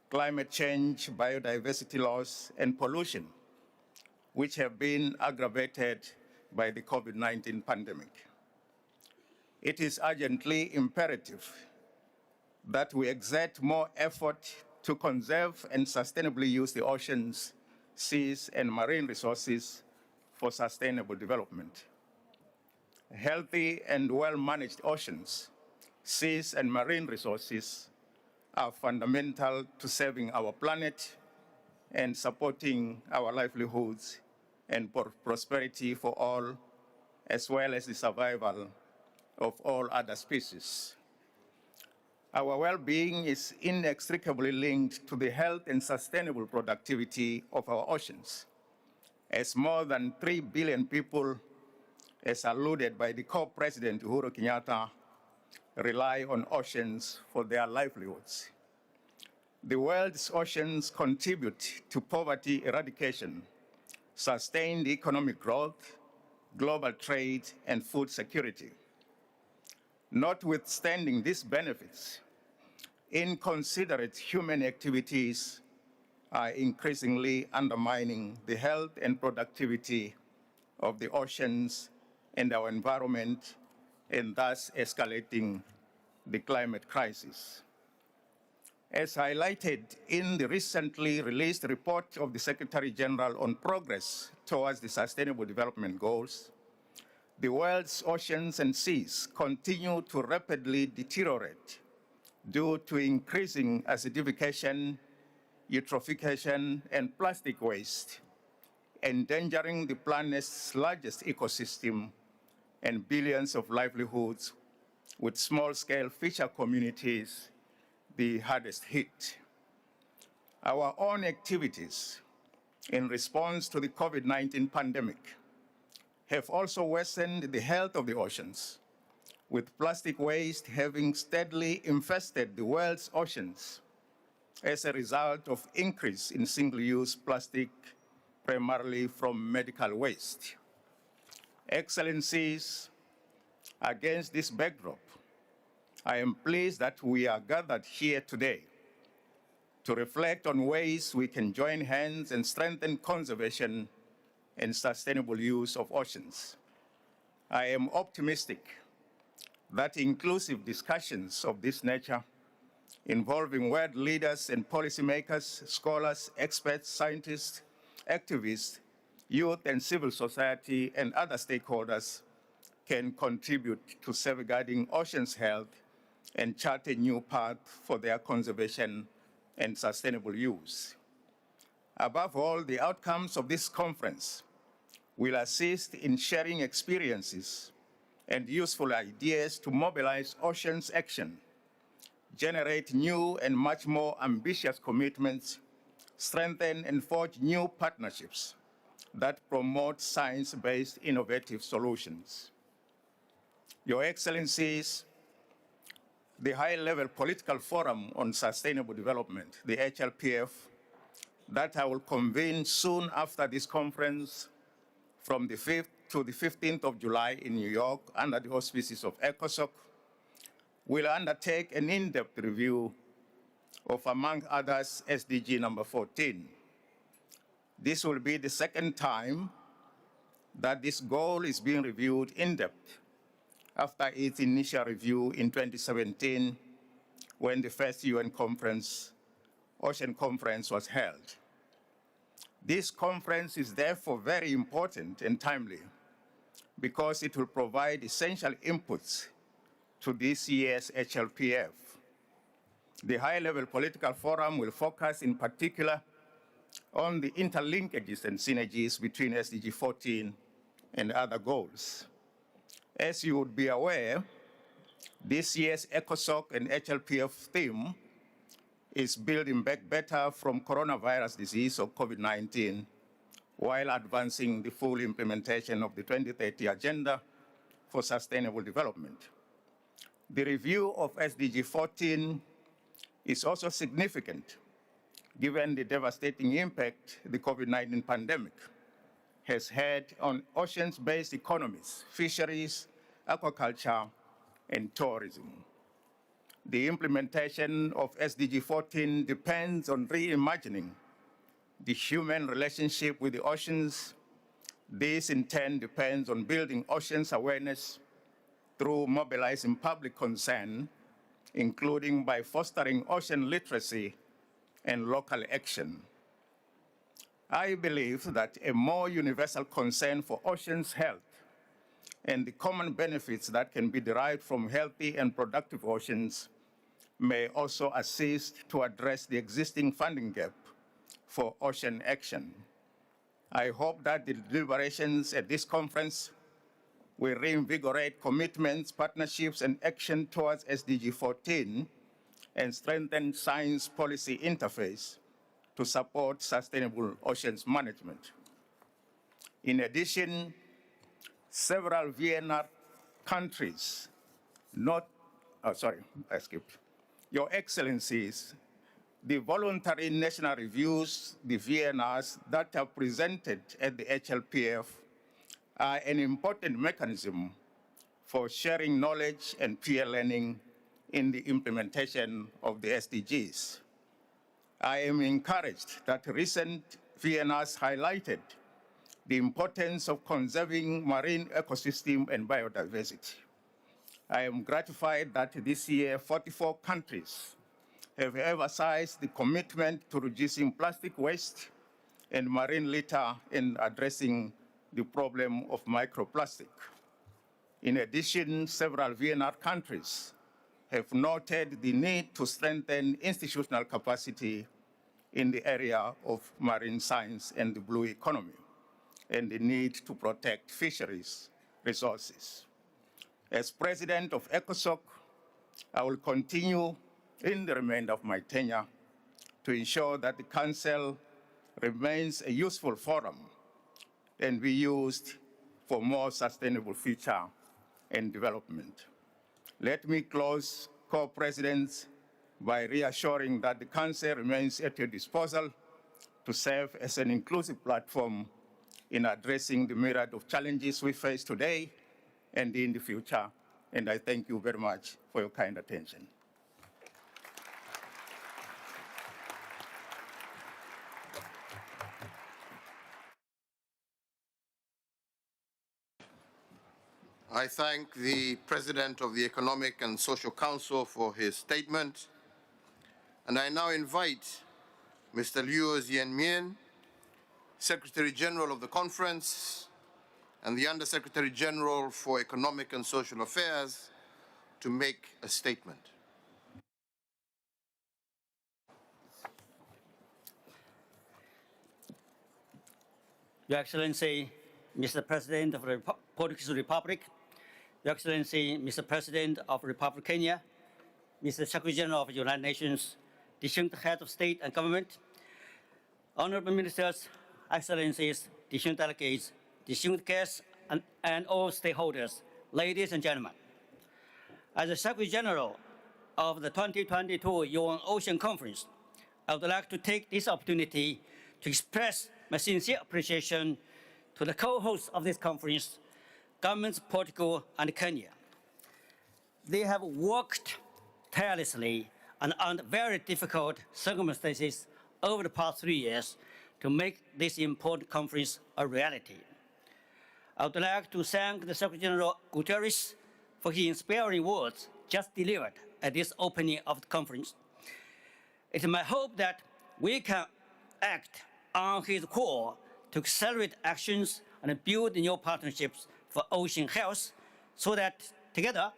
climate change, biodiversity loss, and pollution, which have been aggravated by the COVID-19 pandemic. It is urgently imperative that we exert more effort to conserve and sustainably use the oceans, seas, and marine resources for sustainable development. Healthy and well-managed oceans, seas, and marine resources are fundamental to saving our planet and supporting our livelihoods and prosperity for all, as well as the survival of all other species. Our well-being is inextricably linked to the health and sustainable productivity of our oceans, as more than 3 billion people, as alluded by the co-president Uhuru Kenyatta, rely on oceans for their livelihoods. The world's oceans contribute to poverty eradication, sustained economic growth, global trade, and food security. Notwithstanding these benefits, inconsiderate human activities are increasingly undermining the health and productivity of the oceans and our environment, and thus escalating the climate crisis. As highlighted in the recently released report of the Secretary General on progress towards the Sustainable Development Goals, the world's oceans and seas continue to rapidly deteriorate due to increasing acidification, eutrophication, and plastic waste, endangering the planet's largest ecosystem and billions of livelihoods, with small-scale fisher communities the hardest hit. Our own activities in response to the COVID-19 pandemic have also worsened the health of the oceans, with plastic waste having steadily infested the world's oceans as a result of increase in single-use plastic, primarily from medical waste. Excellencies, against this backdrop, I am pleased that we are gathered here today to reflect on ways we can join hands and strengthen conservation and sustainable use of oceans. I am optimistic that inclusive discussions of this nature, involving world leaders and policymakers, scholars, experts, scientists, activists, youth and civil society, and other stakeholders, can contribute to safeguarding oceans' health and chart a new path for their conservation and sustainable use. Above all, the outcomes of this conference will assist in sharing experiences and useful ideas to mobilize oceans action, generate new and much more ambitious commitments, strengthen and forge new partnerships that promote science-based innovative solutions. Your Excellencies, the High-Level Political Forum on Sustainable Development, the HLPF, that I will convene soon after this conference from the 5th to the 15th of July in New York under the auspices of ECOSOC, will undertake an in-depth review of, among others, SDG number 14. This will be the second time that this goal is being reviewed in depth after its initial review in 2017, when the first UN Ocean Conference was held. This conference is therefore very important and timely because it will provide essential inputs to this year's HLPF. The High-Level Political Forum will focus in particular on the interlinkages and synergies between SDG 14 and other goals. As you would be aware, this year's ECOSOC and HLPF theme is Building Back Better from Coronavirus Disease or COVID-19, while advancing the full implementation of the 2030 Agenda for Sustainable Development. The review of SDG 14 is also significant, given the devastating impact the COVID-19 pandemic has had on oceans-based economies, fisheries, aquaculture, and tourism. The implementation of SDG 14 depends on reimagining the human relationship with the oceans. This, in turn, depends on building oceans awareness through mobilizing public concern, including by fostering ocean literacy and local action. I believe that a more universal concern for oceans' health and the common benefits that can be derived from healthy and productive oceans may also assist to address the existing funding gap for ocean action. I hope that the deliberations at this conference will reinvigorate commitments, partnerships, and action towards SDG 14 and strengthen science policy interface to support sustainable oceans management. In addition, several VNR countries, I skipped. Your Excellencies, the voluntary national reviews, the VNRs that are presented at the HLPF are an important mechanism for sharing knowledge and peer learning in the implementation of the SDGs. I am encouraged that recent VNRs highlighted the importance of conserving marine ecosystem and biodiversity. I am gratified that this year 44 countries have emphasized the commitment to reducing plastic waste and marine litter in addressing the problem of microplastic. In addition, several VNR countries have noted the need to strengthen institutional capacity in the area of marine science and the blue economy, and the need to protect fisheries resources. As President of ECOSOC, I will continue in the remainder of my tenure to ensure that the Council remains a useful forum and be used for more sustainable future and development. Let me close, co-presidents, by reassuring that the Council remains at your disposal to serve as an inclusive platform in addressing the myriad of challenges we face today and in the future. And I thank you very much for your kind attention. I thank the President of the Economic and Social Council for his statement. And I now invite Mr. Liu Zhianmian, Secretary General of the Conference, and the Undersecretary General for Economic and Social Affairs to make a statement. Your Excellency, Mr. President of the Portuguese Republic, Your Excellency, Mr. President of the Republic of Kenya, Mr. Secretary General of the United Nations, distinguished heads of state and government, honorable ministers, excellencies, distinguished delegates, distinguished guests, and all stakeholders, ladies and gentlemen. As the Secretary General of the 2022 UN Ocean Conference, I would like to take this opportunity to express my sincere appreciation to the co-hosts of this conference, governments of Portugal and Kenya. They have worked tirelessly and under very difficult circumstances over the past 3 years to make this important conference a reality. I would like to thank the Secretary General Guterres for his inspiring words just delivered at this opening of the conference. It is my hope that we can act on his call to accelerate actions and build new partnerships for ocean health so that together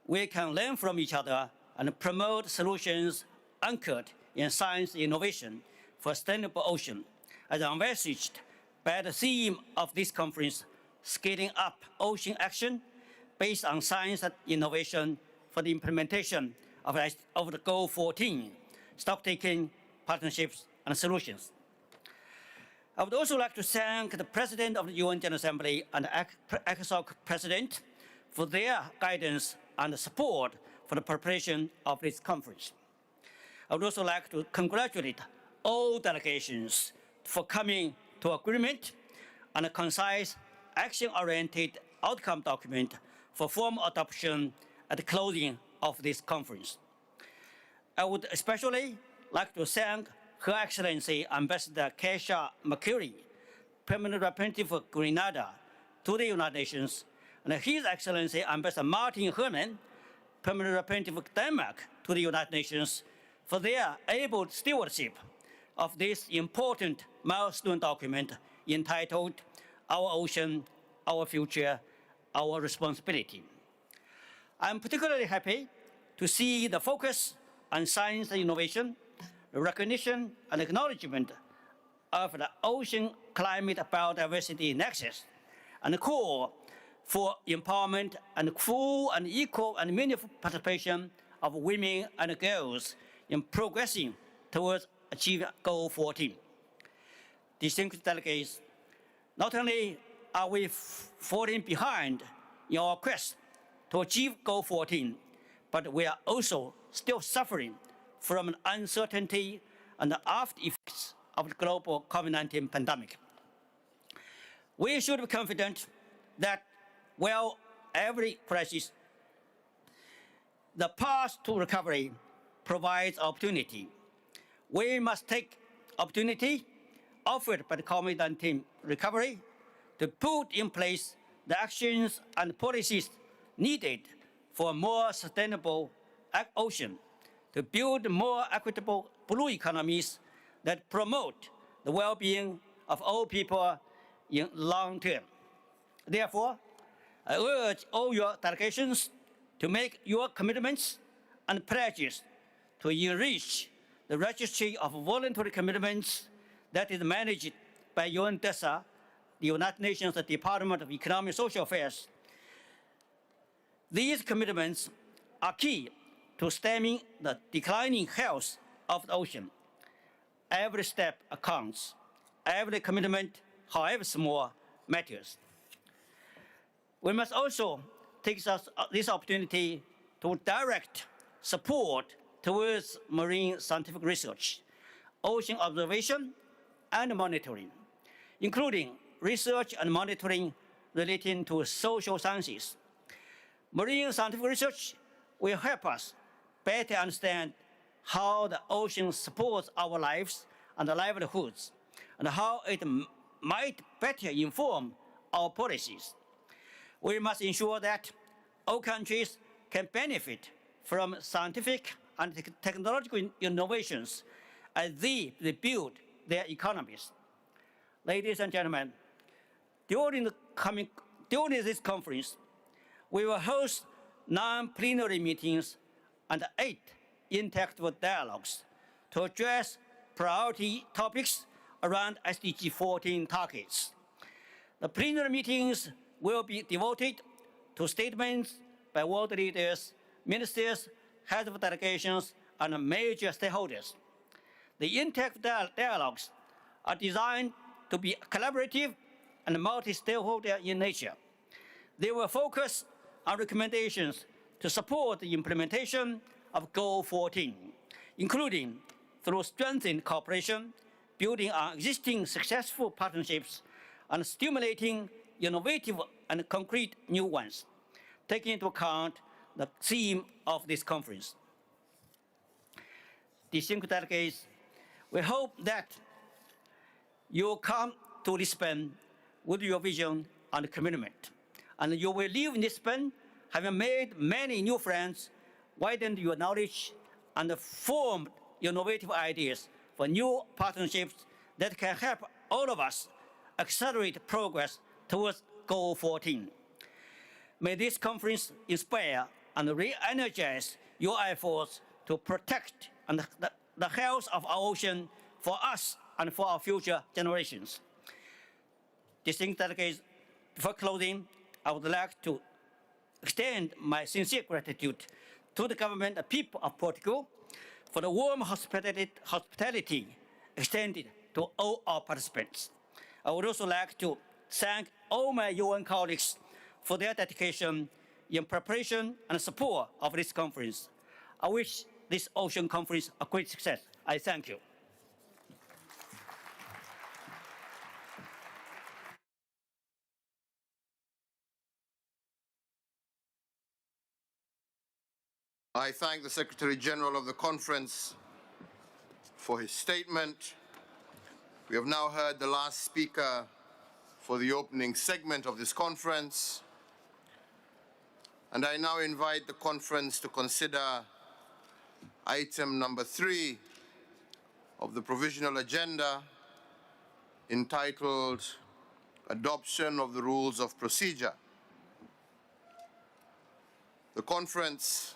we can learn from each other and promote solutions anchored in science innovation for sustainable ocean, as envisaged by the theme of this conference, scaling up ocean action based on science and innovation for the implementation of the Goal 14, stock-taking, partnerships, and solutions. I would also like to thank the President of the UN General Assembly and the ECOSOC President for their guidance and support for the preparation of this conference. I would also like to congratulate all delegations for coming to agreement on a concise, action-oriented outcome document for formal adoption at the closing of this conference. I would especially like to thank Her Excellency Ambassador Keisha McCurry, Permanent Representative for Grenada to the United Nations, and His Excellency Ambassador Martin Herman, Permanent Representative of Denmark to the United Nations, for their able stewardship of this important milestone document entitled Our Ocean, Our Future, our responsibility. I'm particularly happy to see the focus on science and innovation, the recognition and acknowledgement of the ocean climate biodiversity nexus, and the call for empowerment and full and equal and meaningful participation of women and girls in progressing towards achieving Goal 14. Distinguished delegates, not only are we falling behind in our quest to achieve Goal 14, but we are also still suffering from an uncertainty and the after effects of the global COVID-19 pandemic. We should be confident that while every crisis, the path to recovery provides opportunity. We must take opportunity offered by the COVID-19 recovery to put in place the actions and policies needed for a more sustainable ocean, to build more equitable blue economies that promote the well-being of all people in long term. Therefore, I urge all your delegations to make your commitments and pledges to enrich the registry of voluntary commitments that is managed by UNDESA, the United Nations Department of Economic and Social Affairs. These commitments are key to stemming the declining health of the ocean. Every step counts. Every commitment, however small, matters. We must also take this opportunity to direct support towards marine scientific research, ocean observation and monitoring, including research and monitoring relating to social sciences. Marine scientific research will help us better understand how the ocean supports our lives and livelihoods, and how it might better inform our policies. We must ensure that all countries can benefit from scientific and technological innovations as they rebuild their economies. Ladies and gentlemen, during this conference, we will host 9 plenary meetings and 8 interactive dialogues to address priority topics around SDG 14 targets. The plenary meetings will be devoted to statements by world leaders, ministers, heads of delegations, and major stakeholders. The interactive dialogues are designed to be collaborative and multi-stakeholder in nature. They will focus on recommendations to support the implementation of Goal 14, including through strengthened cooperation, building on existing successful partnerships, and stimulating innovative and concrete new ones, taking into account the theme of this conference. Distinguished delegates, we hope that you will come to Lisbon with your vision and commitment, and you will leave Lisbon having made many new friends, widened your knowledge, and formed innovative ideas for new partnerships that can help all of us accelerate progress towards Goal 14. May this conference inspire and re-energize your efforts to protect the health of our ocean for us and for our future generations. Distinguished delegates, before closing, I would like to extend my sincere gratitude to the government and people of Portugal for the warm hospitality extended to all our participants. I would also like to thank all my UN colleagues for their dedication in preparation and support of this conference. I wish this Ocean Conference a great success. I thank you. I thank the Secretary General of the Conference for his statement. We have now heard the last speaker for the opening segment of this conference. And I now invite the conference to consider item number 3 of the provisional agenda, entitled Adoption of the Rules of Procedure. The conference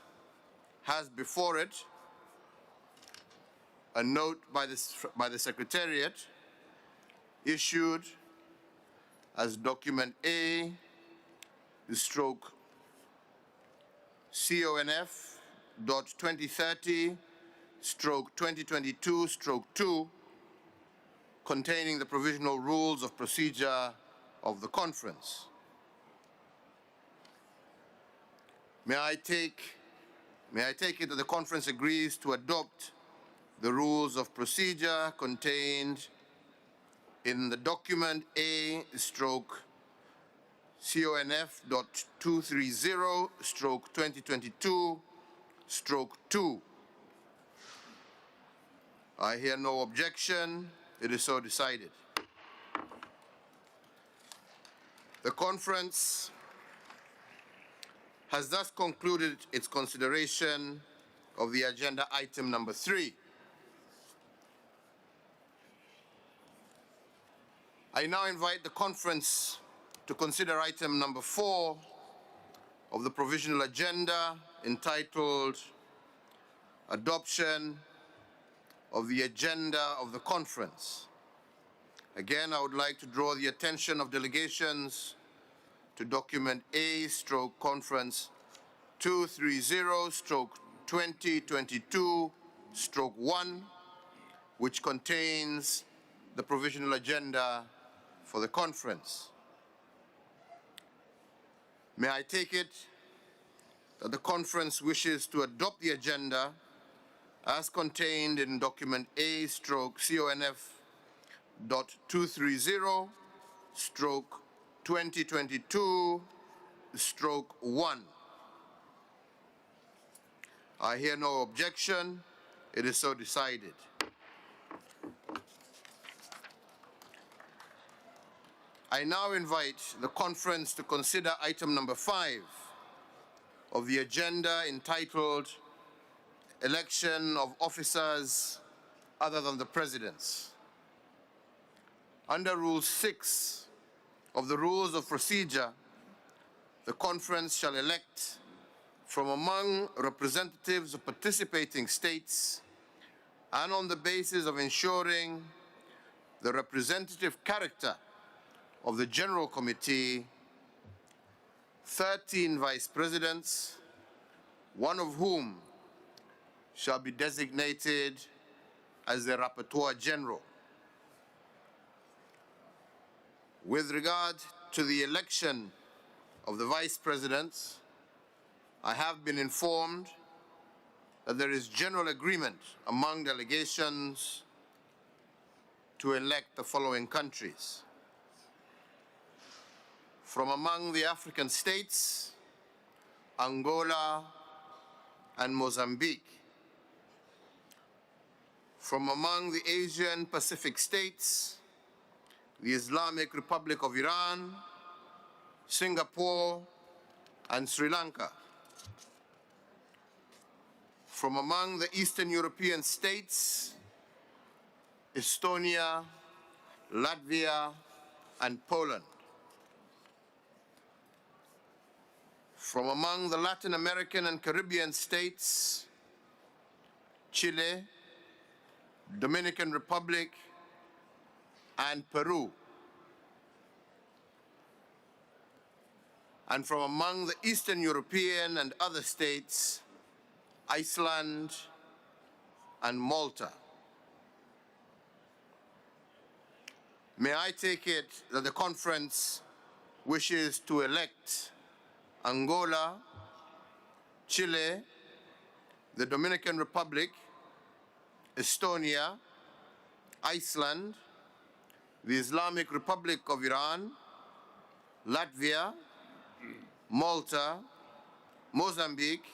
has before it a note by the Secretariat issued as document A, stroke CONF.2030 stroke 2022 stroke 2, containing the provisional rules of procedure of the conference. May I take it that the conference agrees to adopt the rules of procedure contained in the document A stroke CONF.230 stroke 2022 stroke 2. I hear no objection. It is so decided. The conference has thus concluded its consideration of the agenda item number 3. I now invite the conference to consider item number 4 of the provisional agenda, entitled Adoption of the Agenda of the Conference. Again, I would like to draw the attention of delegations to document A stroke conference 230 stroke 2022 stroke 1, which contains the provisional agenda for the conference. May I take it that the conference wishes to adopt the agenda as contained in document A stroke CONF.230 stroke 2022 stroke 1. I hear no objection. It is so decided. I now invite the conference to consider item number 5 of the agenda, entitled Election of Officers Other than the Presidents. Under Rule 6 of the Rules of Procedure, the conference shall elect from among representatives of participating states, and on the basis of ensuring the representative character of the General Committee, 13 vice presidents, one of whom shall be designated as the Rapporteur General. With regard to the election of the vice presidents, I have been informed that there is general agreement among delegations to elect the following countries. From among the African states, Angola and Mozambique. From among the Asian Pacific states, the Islamic Republic of Iran, Singapore, and Sri Lanka. From among the Eastern European states, Estonia, Latvia, and Poland. From among the Latin American and Caribbean states, Chile, Dominican Republic, and Peru. And from among the Eastern European and other states, Iceland and Malta. May I take it that the conference wishes to elect Angola, Chile, the Dominican Republic, Estonia, Iceland, the Islamic Republic of Iran, Latvia, Malta, Mozambique,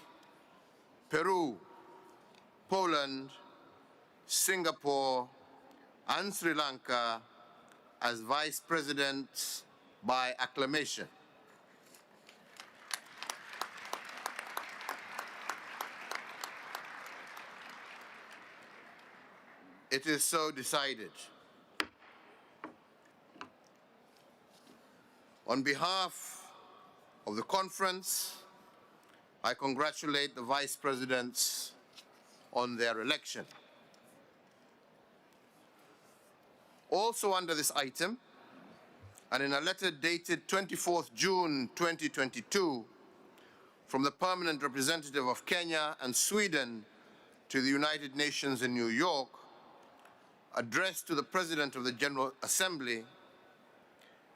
Peru, Poland, Singapore, and Sri Lanka as vice presidents by acclamation. It is so decided. On behalf of the conference, I congratulate the Vice Presidents on their election. Also under this item, and in a letter dated 24th June 2022, from the Permanent Representative of Kenya and Sweden to the United Nations in New York, addressed to the President of the General Assembly,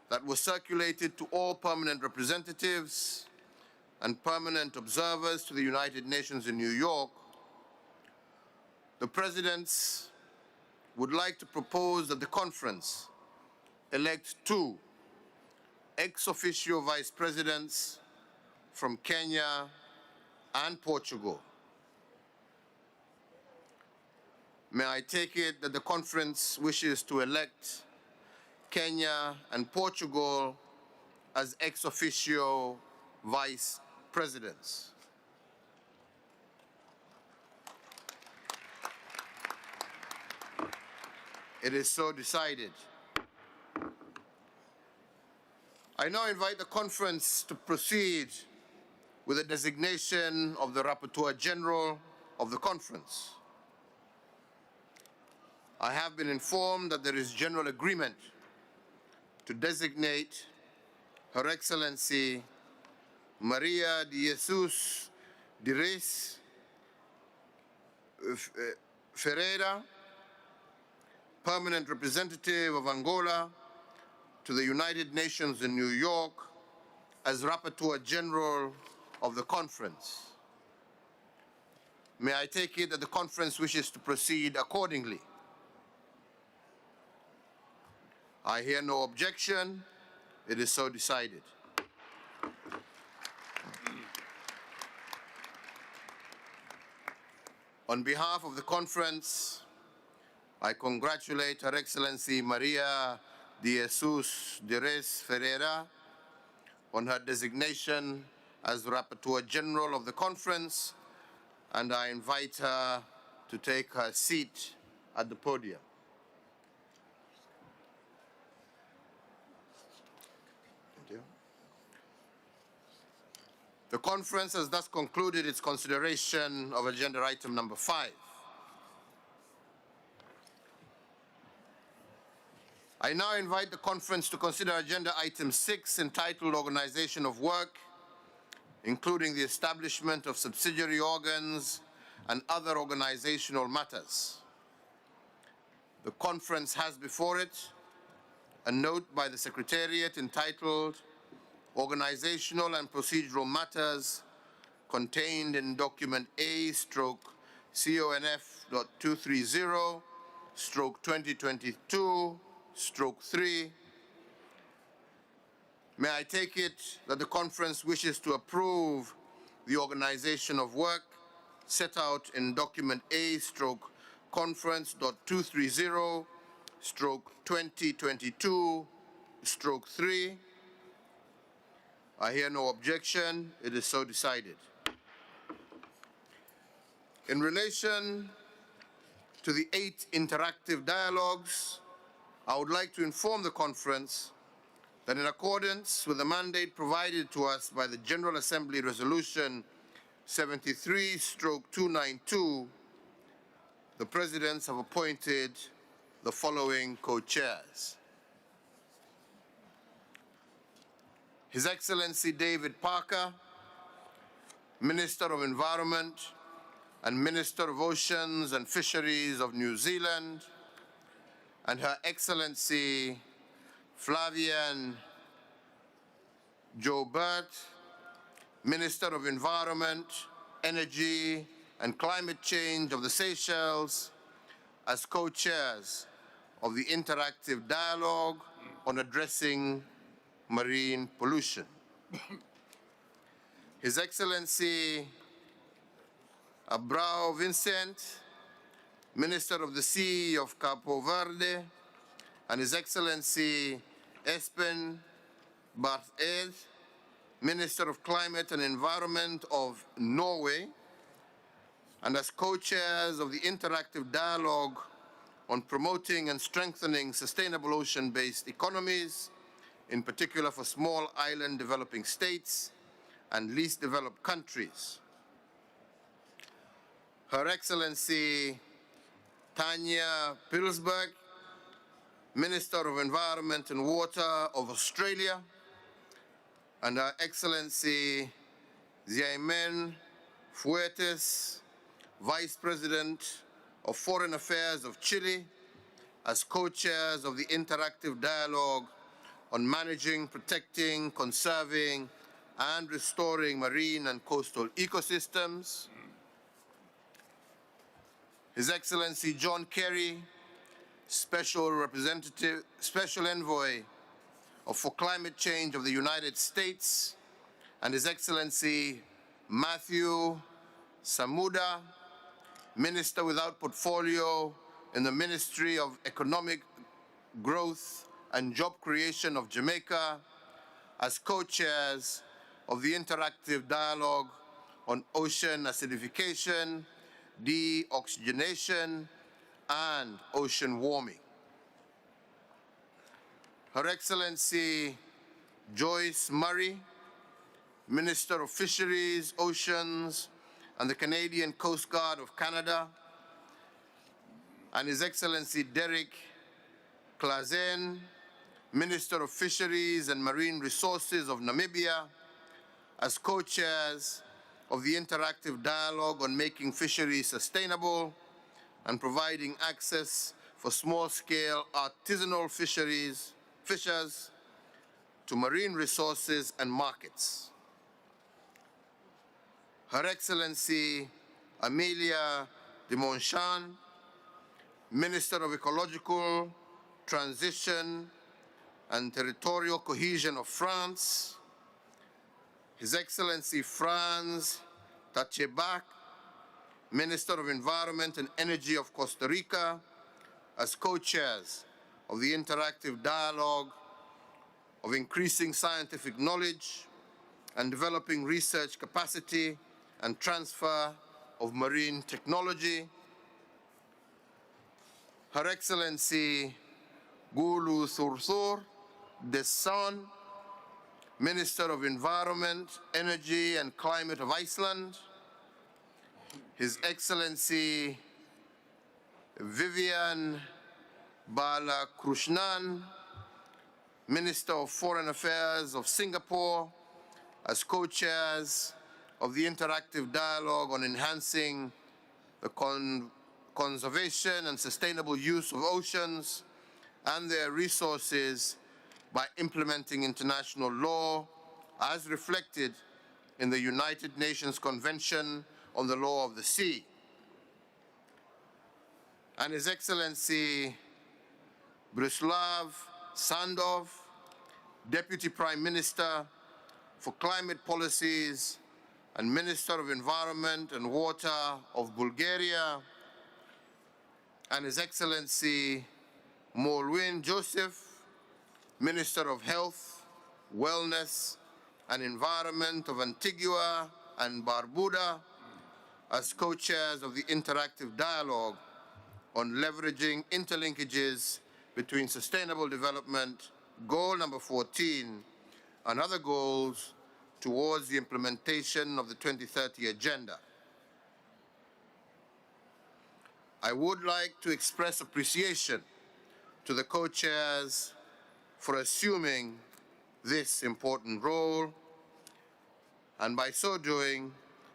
that was circulated to all permanent representatives and permanent observers to the United Nations in New York, the Presidents would like to propose that the conference elect 2 ex officio vice presidents from Kenya and Portugal. May I take it that the conference wishes to elect Kenya and Portugal as ex officio vice presidents? It is so decided. I now invite the conference to proceed with the designation of the Rapporteur General of the conference. I have been informed that there is general agreement to designate Her Excellency Maria de Jesus de Reis Ferreira, Permanent Representative of Angola to the United Nations in New York, as Rapporteur General of the conference. May I take it that the conference wishes to proceed accordingly? I hear no objection. It is so decided. On behalf of the conference, I congratulate Her Excellency Maria de Jesus de Reis Ferreira on her designation as Rapporteur General of the conference, and I invite her to take her seat at the podium. Thank you. The conference has thus concluded its consideration of agenda item number 5. I now invite the conference to consider agenda item 6, entitled Organization of Work, including the establishment of subsidiary organs and other organizational matters. The conference has before it a note by the Secretariat entitled Organizational and Procedural Matters, contained in document A/CONF.230/2022/3. May I take it that the conference wishes to approve the organization of work set out in document A/conference.230/2022/3? I hear no objection. It is so decided. In relation to the 8 interactive dialogues, I would like to inform the conference that in accordance with the mandate provided to us by the General Assembly Resolution 73/292, the Presidents have appointed the following co-chairs. His Excellency David Parker, Minister of Environment and Minister of Oceans and Fisheries of New Zealand, and Her Excellency Flavian Joubert, Minister of Environment, Energy and Climate Change of the Seychelles, as co-chairs of the Interactive Dialogue on Addressing Marine Pollution. His Excellency Abrao Vincent, Minister of the Sea of Capo Verde, and His Excellency Espen Barth Eide, Minister of Climate and Environment of Norway, and as co-chairs of the Interactive Dialogue on Promoting and Strengthening Sustainable Ocean-Based Economies, in particular for small island developing states and least developed countries. Her Excellency Tanya Pilsberg, Minister of Environment and Water of Australia, and Her Excellency Xiamen Fuertes, Vice President of Foreign Affairs of Chile, as co-chairs of the Interactive Dialogue on Managing, Protecting, Conserving, and Restoring Marine and Coastal Ecosystems. His Excellency John Kerry, Special Envoy for Climate Change of the United States, and His Excellency Matthew Samuda, Minister without portfolio in the Ministry of Economic Growth and Job Creation of Jamaica, as co-chairs of the Interactive Dialogue on Ocean Acidification, Deoxygenation, and Ocean Warming. Her Excellency Joyce Murray, Minister of Fisheries, Oceans, and the Canadian Coast Guard of Canada, and His Excellency Derek Claazen, Minister of Fisheries and Marine Resources of Namibia, as co-chairs of the Interactive Dialogue on Making Fisheries Sustainable and Providing Access for Small-Scale Artisanal Fishers to Marine Resources and Markets. Her Excellency Amelia de Montchamp, Minister of Ecological Transition and Territorial Cohesion of France, His Excellency Franz Tachebak, Minister of Environment and Energy of Costa Rica, as co-chairs of the Interactive Dialogue of Increasing Scientific Knowledge and Developing Research Capacity and Transfer of Marine Technology. Her Excellency Gulu Sursur Desan, Minister of Environment, Energy and Climate of Iceland, His Excellency Vivian Balakrishnan, Minister of Foreign Affairs of Singapore, as co-chairs of the Interactive Dialogue on Enhancing the Conservation and Sustainable Use of Oceans and their Resources by implementing international law as reflected in the United Nations Convention on the Law of the Sea. And His Excellency Brislav Sandov, Deputy Prime Minister for Climate Policies and Minister of Environment and Water of Bulgaria, and His Excellency Molwin Joseph, Minister of Health, Wellness and Environment of Antigua and Barbuda, as co-chairs of the Interactive Dialogue on Leveraging Interlinkages between Sustainable Development, Goal number 14, and other goals towards the implementation of the 2030 Agenda. I would like to express appreciation to the co-chairs for assuming this important role, and by so doing,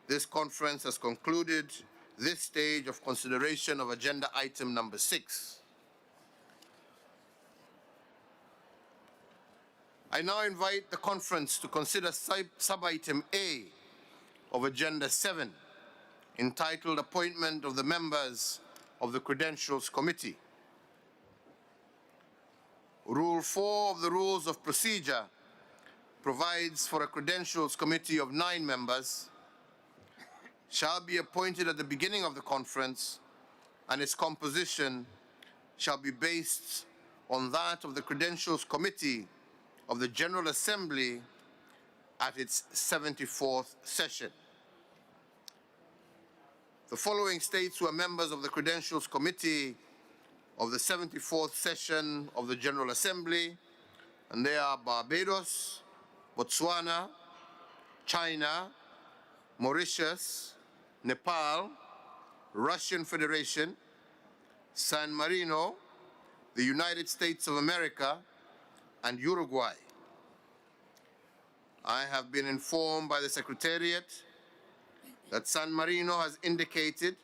this conference has concluded this stage of consideration of agenda item number 6. I now invite the conference to consider sub-item A of agenda 7, entitled Appointment of the Members of the Credentials Committee. Rule 4 of the Rules of Procedure provides for a Credentials Committee of 9 members shall be appointed at the beginning of the conference, and its composition shall be based on that of the Credentials Committee of the General Assembly at its 74th session. The following states were members of the Credentials Committee of the 74th session of the General Assembly, and they are Barbados, Botswana, China, Mauritius, Nepal, Russian Federation, San Marino, the United States of America, and Uruguay. I have been informed by the Secretariat that San Marino has indicated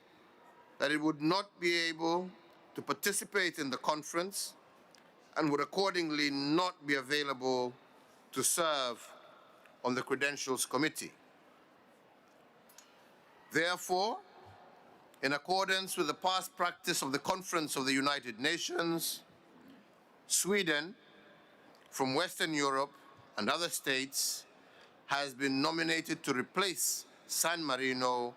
that it would not be able to participate in the conference and would accordingly not be available to serve on the Credentials Committee. Therefore, in accordance with the past practice of the Conference of the United Nations, Sweden, from Western Europe and other states, has been nominated to replace San Marino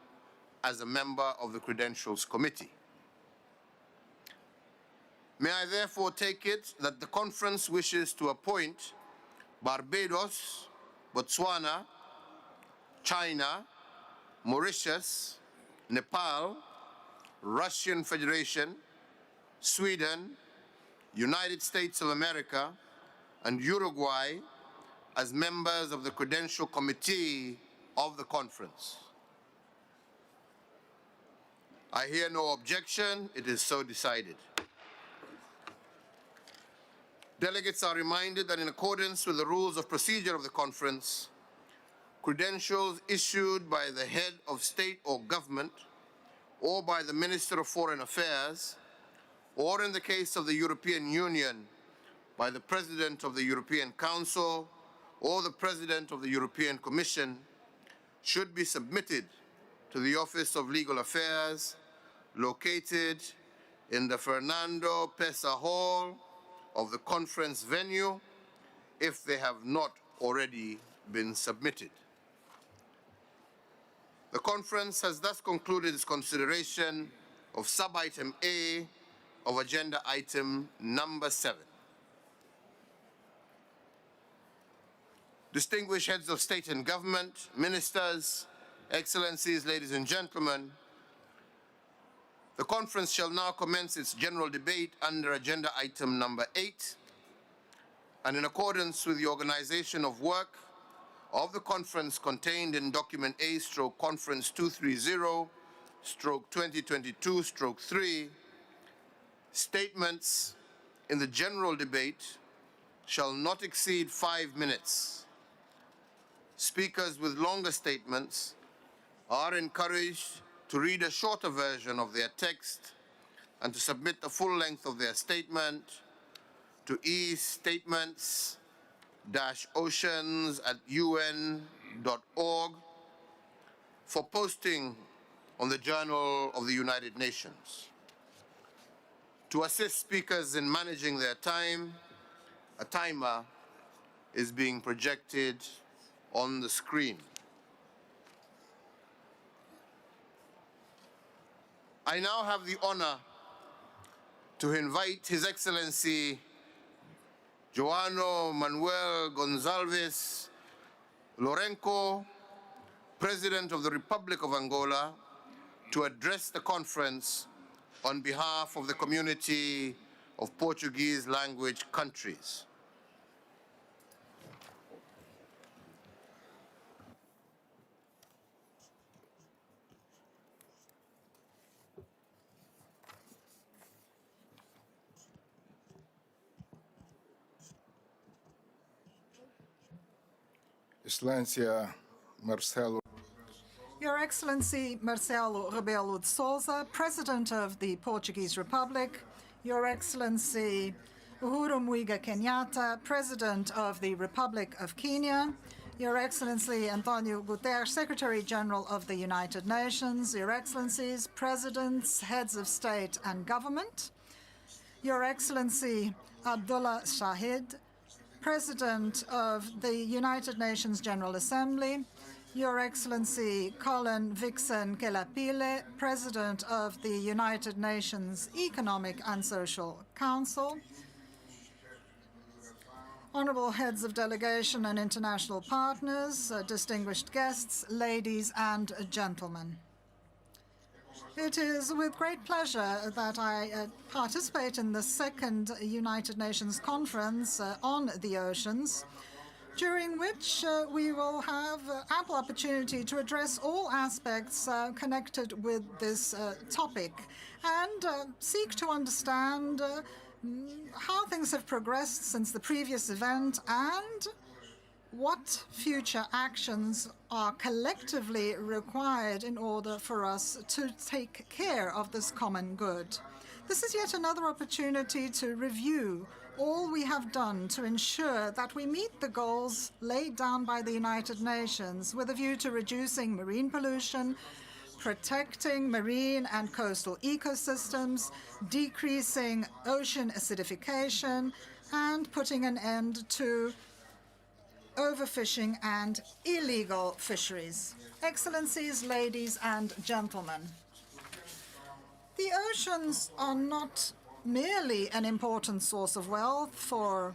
as a member of the Credentials Committee. May I therefore take it that the conference wishes to appoint Barbados, Botswana, China, Mauritius, Nepal, Russian Federation, Sweden, United States of America, and Uruguay as members of the Credential Committee of the conference. I hear no objection. It is so decided. Delegates are reminded that in accordance with the rules of procedure of the conference, credentials issued by the head of state or government or by the Minister of Foreign Affairs, or in the case of the European Union, by the President of the European Council or the President of the European Commission, should be submitted to the Office of Legal Affairs, located in the Fernando Pesa Hall of the conference venue, if they have not already been submitted. The conference has thus concluded its consideration of sub-item A of agenda item number 7. Distinguished heads of state and government, ministers, excellencies, ladies and gentlemen, the conference shall now commence its general debate under agenda item number 8, and in accordance with the organization of work of the conference contained in document A/Conference 230/2022/3, statements in the general debate shall not exceed 5 minutes. Speakers with longer statements are encouraged to read a shorter version of their text and to submit the full length of their statement to e-statements-oceans@un.org for posting on the Journal of the United Nations. To assist speakers in managing their time, a timer is being projected on the screen. I now have the honor to invite His Excellency João Manuel Gonçalves Lourenço, President of the Republic of Angola, to address the conference on behalf of the community of Portuguese language countries. Excelência Marcelo. Your Excellency Marcelo Rebelo de Sousa, President of the Portuguese Republic, Your Excellency Uhuru Muiga Kenyatta, President of the Republic of Kenya, Your Excellency Antonio Guterres, Secretary General of the United Nations, Your Excellencies, Presidents, Heads of State and Government, Your Excellency Abdullah Shahid, President of the United Nations General Assembly, Your Excellency Colin Vixen Kelapile, President of the United Nations Economic and Social Council, honorable heads of delegation and international partners, distinguished guests, ladies and gentlemen. It is with great pleasure that I participate in the second United Nations Conference on the Oceans, during which we will have ample opportunity to address all aspects connected with this topic and seek to understand how things have progressed since the previous event and what future actions are collectively required in order for us to take care of this common good. This is yet another opportunity to review all we have done to ensure that we meet the goals laid down by the United Nations with a view to reducing marine pollution, protecting marine and coastal ecosystems, decreasing ocean acidification, and putting an end to overfishing and illegal fisheries. Excellencies, ladies and gentlemen, the oceans are not merely an important source of wealth for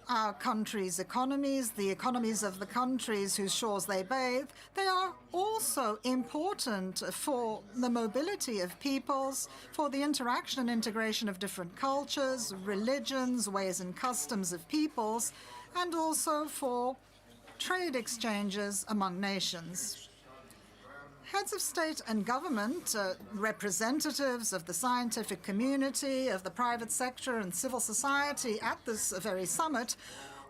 our countries' economies, the economies of the countries whose shores they bathe. They are also important for the mobility of peoples, for the interaction and integration of different cultures, religions, ways and customs of peoples, and also for trade exchanges among nations. Heads of state and government, representatives of the scientific community, of the private sector and civil society at this very summit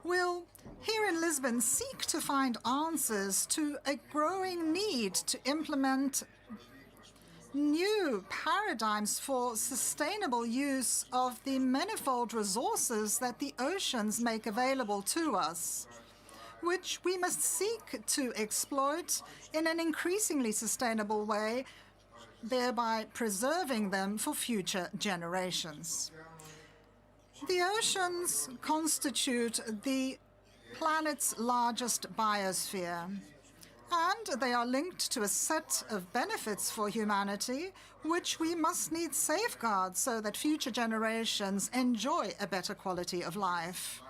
will, here in Lisbon, seek to find answers to a growing need to implement new paradigms for sustainable use of the manifold resources that the oceans make available to us, which we must seek to exploit in an increasingly sustainable way, thereby preserving them for future generations. The oceans constitute the planet's largest biosphere, and they are linked to a set of benefits for humanity which we must needs safeguard so that future generations enjoy a better quality of life.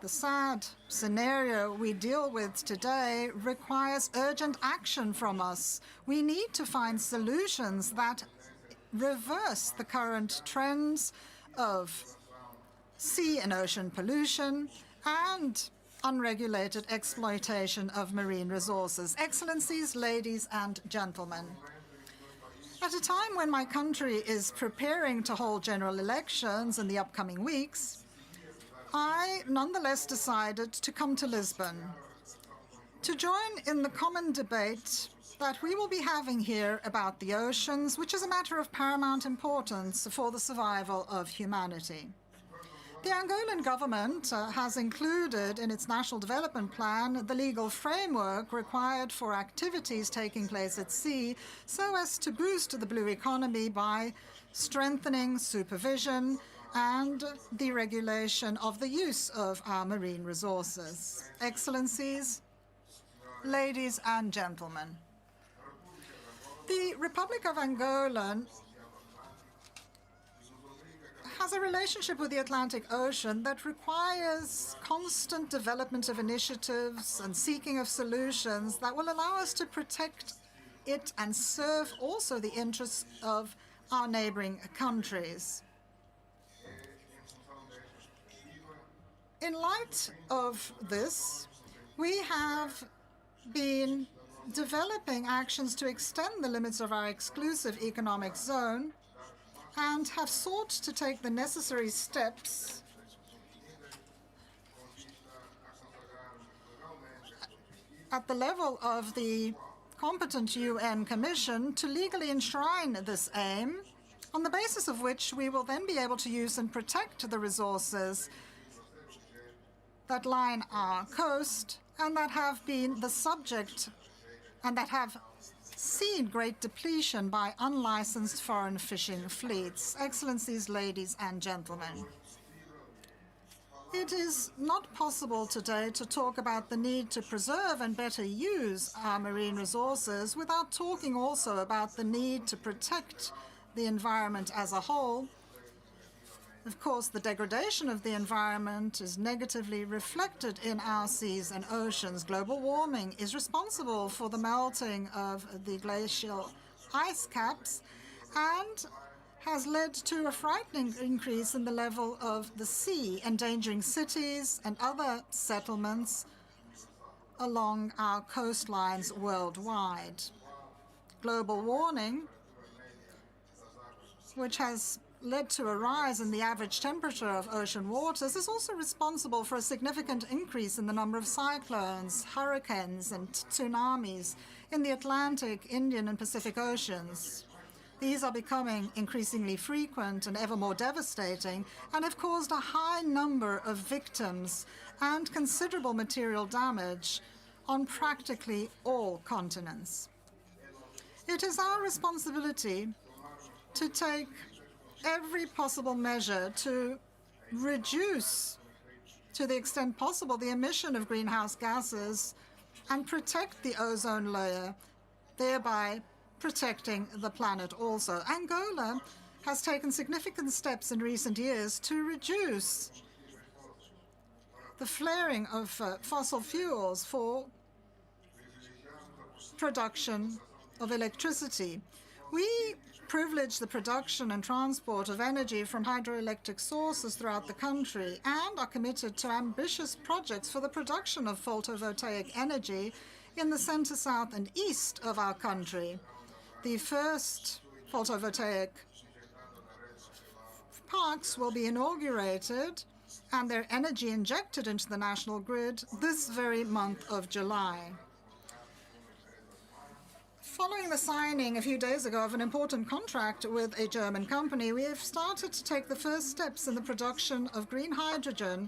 The sad scenario we deal with today requires urgent action from us. We need to find solutions that reverse the current trends of sea and ocean pollution and unregulated exploitation of marine resources. Excellencies, ladies and gentlemen, at a time when my country is preparing to hold general elections in the upcoming weeks, I nonetheless decided to come to Lisbon to join in the common debate that we will be having here about the oceans, which is a matter of paramount importance for the survival of humanity. The Angolan government has included in its national development plan the legal framework required for activities taking place at sea so as to boost the blue economy by strengthening supervision and the regulation of the use of our marine resources. Excellencies, ladies and gentlemen, the Republic of Angola has a relationship with the Atlantic Ocean that requires constant development of initiatives and seeking of solutions that will allow us to protect it and serve also the interests of our neighboring countries. In light of this, we have been developing actions to extend the limits of our exclusive economic zone and have sought to take the necessary steps at the level of the competent UN Commission to legally enshrine this aim, on the basis of which we will then be able to use and protect the resources that line our coast and that have been the subject and that have seen great depletion by unlicensed foreign fishing fleets. Excellencies, ladies and gentlemen, it is not possible today to talk about the need to preserve and better use our marine resources without talking also about the need to protect the environment as a whole. Of course, the degradation of the environment is negatively reflected in our seas and oceans. Global warming is responsible for the melting of the glacial ice caps and has led to a frightening increase in the level of the sea, endangering cities and other settlements along our coastlines worldwide. Global warming, which has led to a rise in the average temperature of ocean waters, is also responsible for a significant increase in the number of cyclones, hurricanes, and tsunamis in the Atlantic, Indian, and Pacific Oceans. These are becoming increasingly frequent and ever more devastating, and have caused a high number of victims and considerable material damage on practically all continents. It is our responsibility to take every possible measure to reduce, to the extent possible, the emission of greenhouse gases and protect the ozone layer, thereby protecting the planet also. Angola has taken significant steps in recent years to reduce the flaring of fossil fuels for production of electricity. We privilege the production and transport of energy from hydroelectric sources throughout the country and are committed to ambitious projects for the production of photovoltaic energy in the center, south, and east of our country. The first photovoltaic parks will be inaugurated and their energy injected into the national grid this very month of July. Following the signing a few days ago of an important contract with a German company, we have started to take the first steps in the production of green hydrogen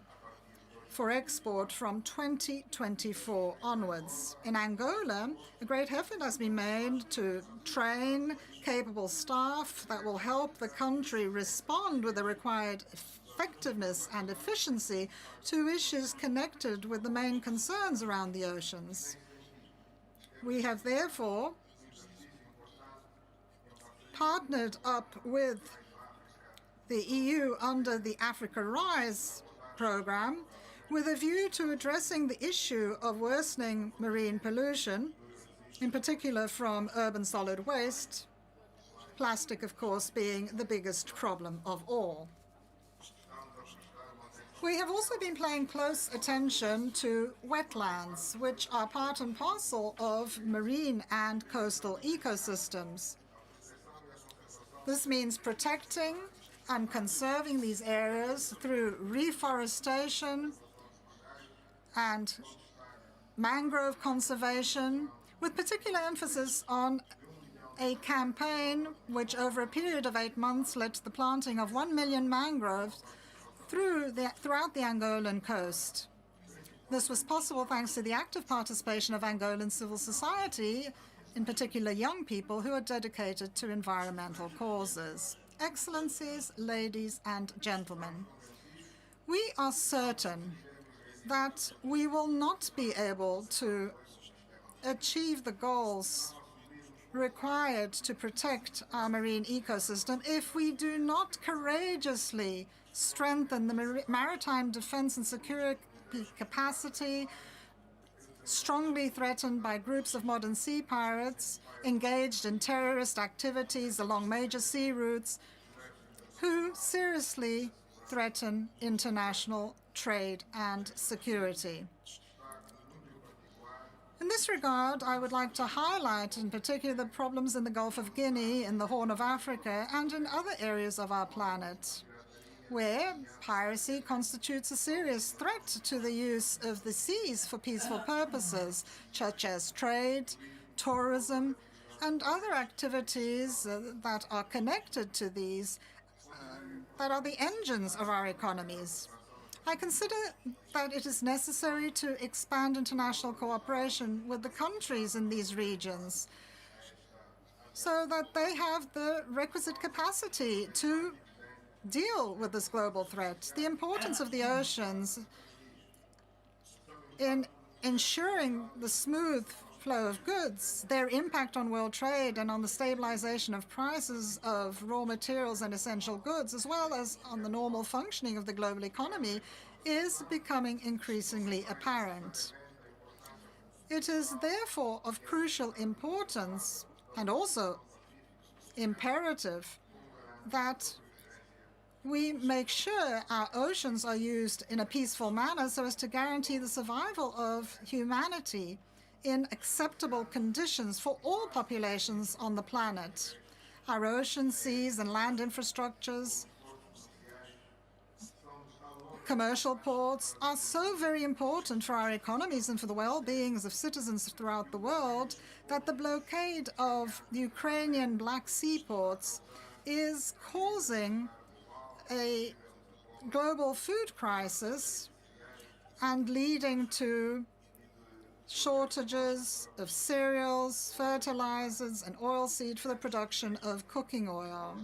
for export from 2024 onwards. In Angola, a great effort has been made to train capable staff that will help the country respond with the required effectiveness and efficiency to issues connected with the main concerns around the oceans. We have therefore partnered up with the EU under the Africa Rise program with a view to addressing the issue of worsening marine pollution, in particular from urban solid waste, plastic, of course, being the biggest problem of all. We have also been paying close attention to wetlands, which are part and parcel of marine and coastal ecosystems. This means protecting and conserving these areas through reforestation and mangrove conservation, with particular emphasis on a campaign which over a period of 8 months led to the planting of 1 million mangroves throughout the Angolan coast. This was possible thanks to the active participation of Angolan civil society, in particular young people who are dedicated to environmental causes. Excellencies, ladies and gentlemen, we are certain that we will not be able to achieve the goals required to protect our marine ecosystem if we do not courageously strengthen the maritime defense and security capacity strongly threatened by groups of modern sea pirates engaged in terrorist activities along major sea routes who seriously threaten international trade and security. In this regard, I would like to highlight in particular the problems in the Gulf of Guinea, in the Horn of Africa, and in other areas of our planet, where piracy constitutes a serious threat to the use of the seas for peaceful purposes, such as trade, tourism, and other activities that are connected to these, that are the engines of our economies. I consider that it is necessary to expand international cooperation with the countries in these regions so that they have the requisite capacity to deal with this global threat. The importance of the oceans in ensuring the smooth flow of goods, their impact on world trade and on the stabilization of prices of raw materials and essential goods, as well as on the normal functioning of the global economy, is becoming increasingly apparent. It is therefore of crucial importance and also imperative that we make sure our oceans are used in a peaceful manner so as to guarantee the survival of humanity in acceptable conditions for all populations on the planet. Our ocean, seas, and land infrastructures, commercial ports are so very important for our economies and for the well-beings of citizens throughout the world that the blockade of the Ukrainian Black Sea ports is causing a global food crisis and leading to shortages of cereals, fertilizers, and oilseed for the production of cooking oil.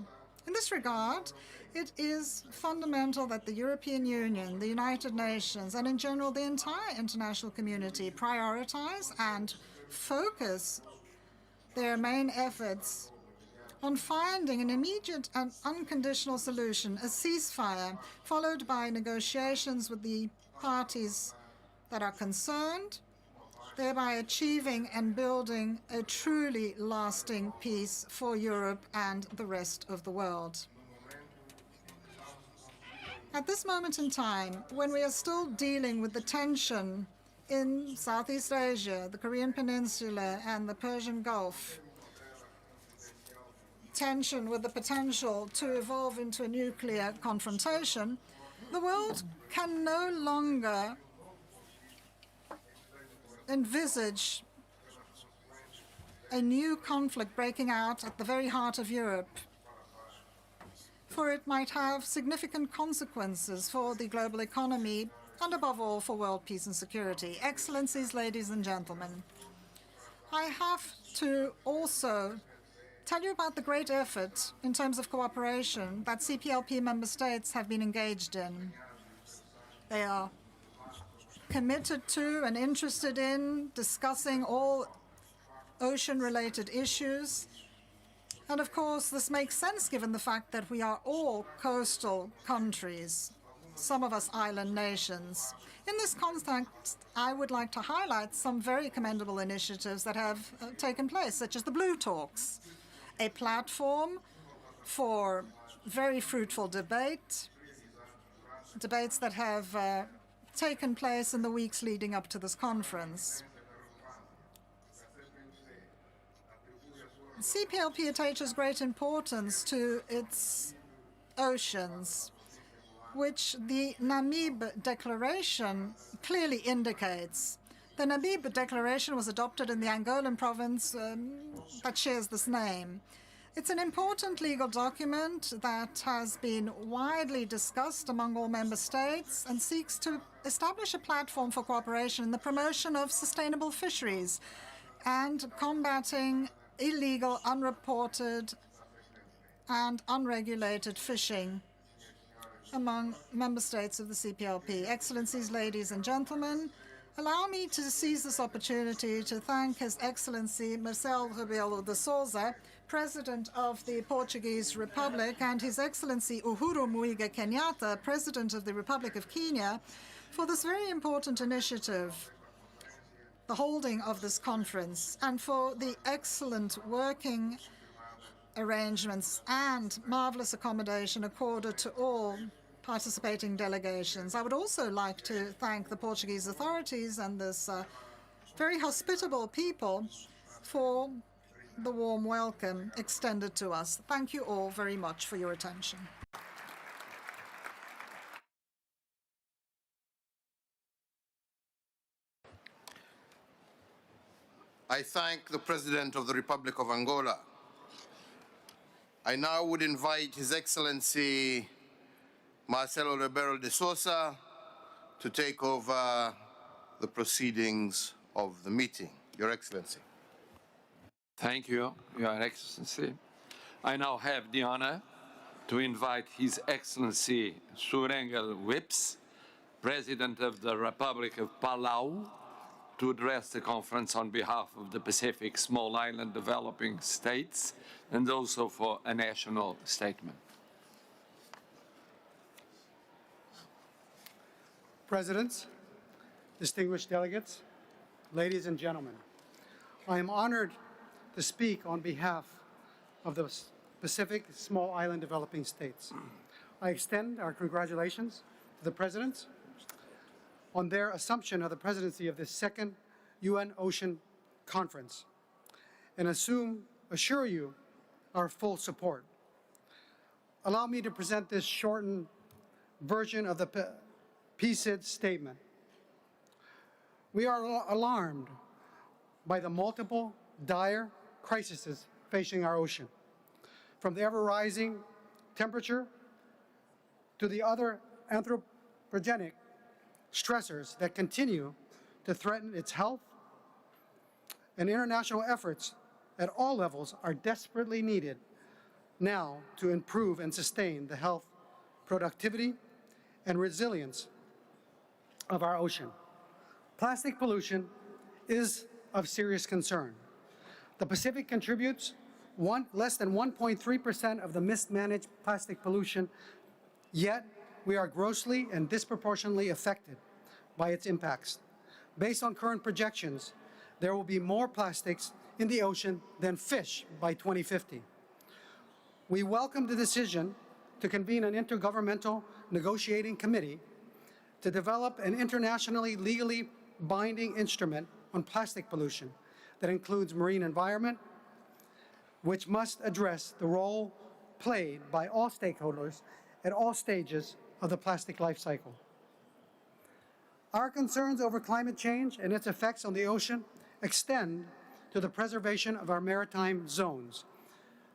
In this regard, it is fundamental that the European Union, the United Nations, and in general the entire international community prioritize and focus their main efforts on finding an immediate and unconditional solution, a ceasefire, followed by negotiations with the parties that are concerned, thereby achieving and building a truly lasting peace for Europe and the rest of the world. At this moment in time, when we are still dealing with the tension in Southeast Asia, the Korean Peninsula, and the Persian Gulf, tension with the potential to evolve into a nuclear confrontation, the world can no longer envisage a new conflict breaking out at the very heart of Europe, for it might have significant consequences for the global economy and above all for world peace and security. Excellencies, ladies and gentlemen, I have to also tell you about the great effort in terms of cooperation that CPLP member states have been engaged in. They are committed to and interested in discussing all ocean-related issues. And of course, this makes sense given the fact that we are all coastal countries, some of us island nations. In this context, I would like to highlight some very commendable initiatives that have taken place, such as the Blue Talks, a platform for very fruitful debates that have taken place in the weeks leading up to this conference. CPLP attaches great importance to its oceans, which the Namib Declaration clearly indicates. The Namib Declaration was adopted in the Angolan province that shares this name. It's an important legal document that has been widely discussed among all member states and seeks to establish a platform for cooperation in the promotion of sustainable fisheries and combating illegal, unreported, and unregulated fishing among member states of the CPLP. Excellencies, ladies and gentlemen, allow me to seize this opportunity to thank His Excellency Marcelo Rebelo de Sousa, President of the Portuguese Republic, and His Excellency Uhuru Muiga Kenyatta, President of the Republic of Kenya, for this very important initiative, the holding of this conference, and for the excellent working arrangements and marvelous accommodation accorded to all participating delegations. I would also like to thank the Portuguese authorities and this very hospitable people for the warm welcome extended to us. Thank you all very much for your attention. I thank the President of the Republic of Angola. I now would invite His Excellency Marcelo Rebelo de Sousa to take over the proceedings of the meeting. Your Excellency. Thank you, Your Excellency. I now have the honor to invite His Excellency Surengel Whips, President of the Republic of Palau, to address the conference on behalf of the Pacific Small Island Developing States and also for a national statement. Presidents, distinguished delegates, ladies and gentlemen, I am honored to speak on behalf of the Pacific small island developing states. I extend our congratulations to the presidents on their assumption of the presidency of this second UN Ocean Conference and assure you our full support. Allow me to present this shortened version of the PCID statement. We are alarmed by the multiple dire crises facing our ocean, from the ever-rising temperature to the other anthropogenic stressors that continue to threaten its health, and international efforts at all levels are desperately needed now to improve and sustain the health, productivity, and resilience of our ocean. Plastic pollution is of serious concern. The Pacific contributes less than 1.3% of the mismanaged plastic pollution, yet we are grossly and disproportionately affected by its impacts. Based on current projections, there will be more plastics in the ocean than fish by 2050. We welcome the decision to convene an intergovernmental negotiating committee to develop an internationally legally binding instrument on plastic pollution that includes marine environment, which must address the role played by all stakeholders at all stages of the plastic life cycle. Our concerns over climate change and its effects on the ocean extend to the preservation of our maritime zones.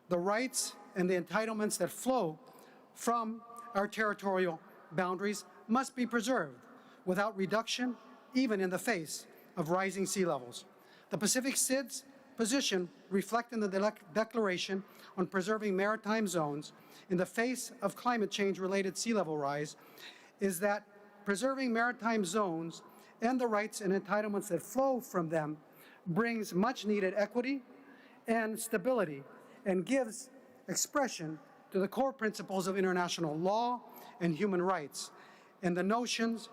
The rights and the entitlements that flow from our territorial boundaries must be preserved without reduction, even in the face of rising sea levels. The Pacific SID's position, reflected in the Declaration on Preserving Maritime Zones in the face of climate change-related sea level rise, is that preserving maritime zones and the rights and entitlements that flow from them brings much-needed equity and stability and gives expression to the core principles of international law and human rights and the notions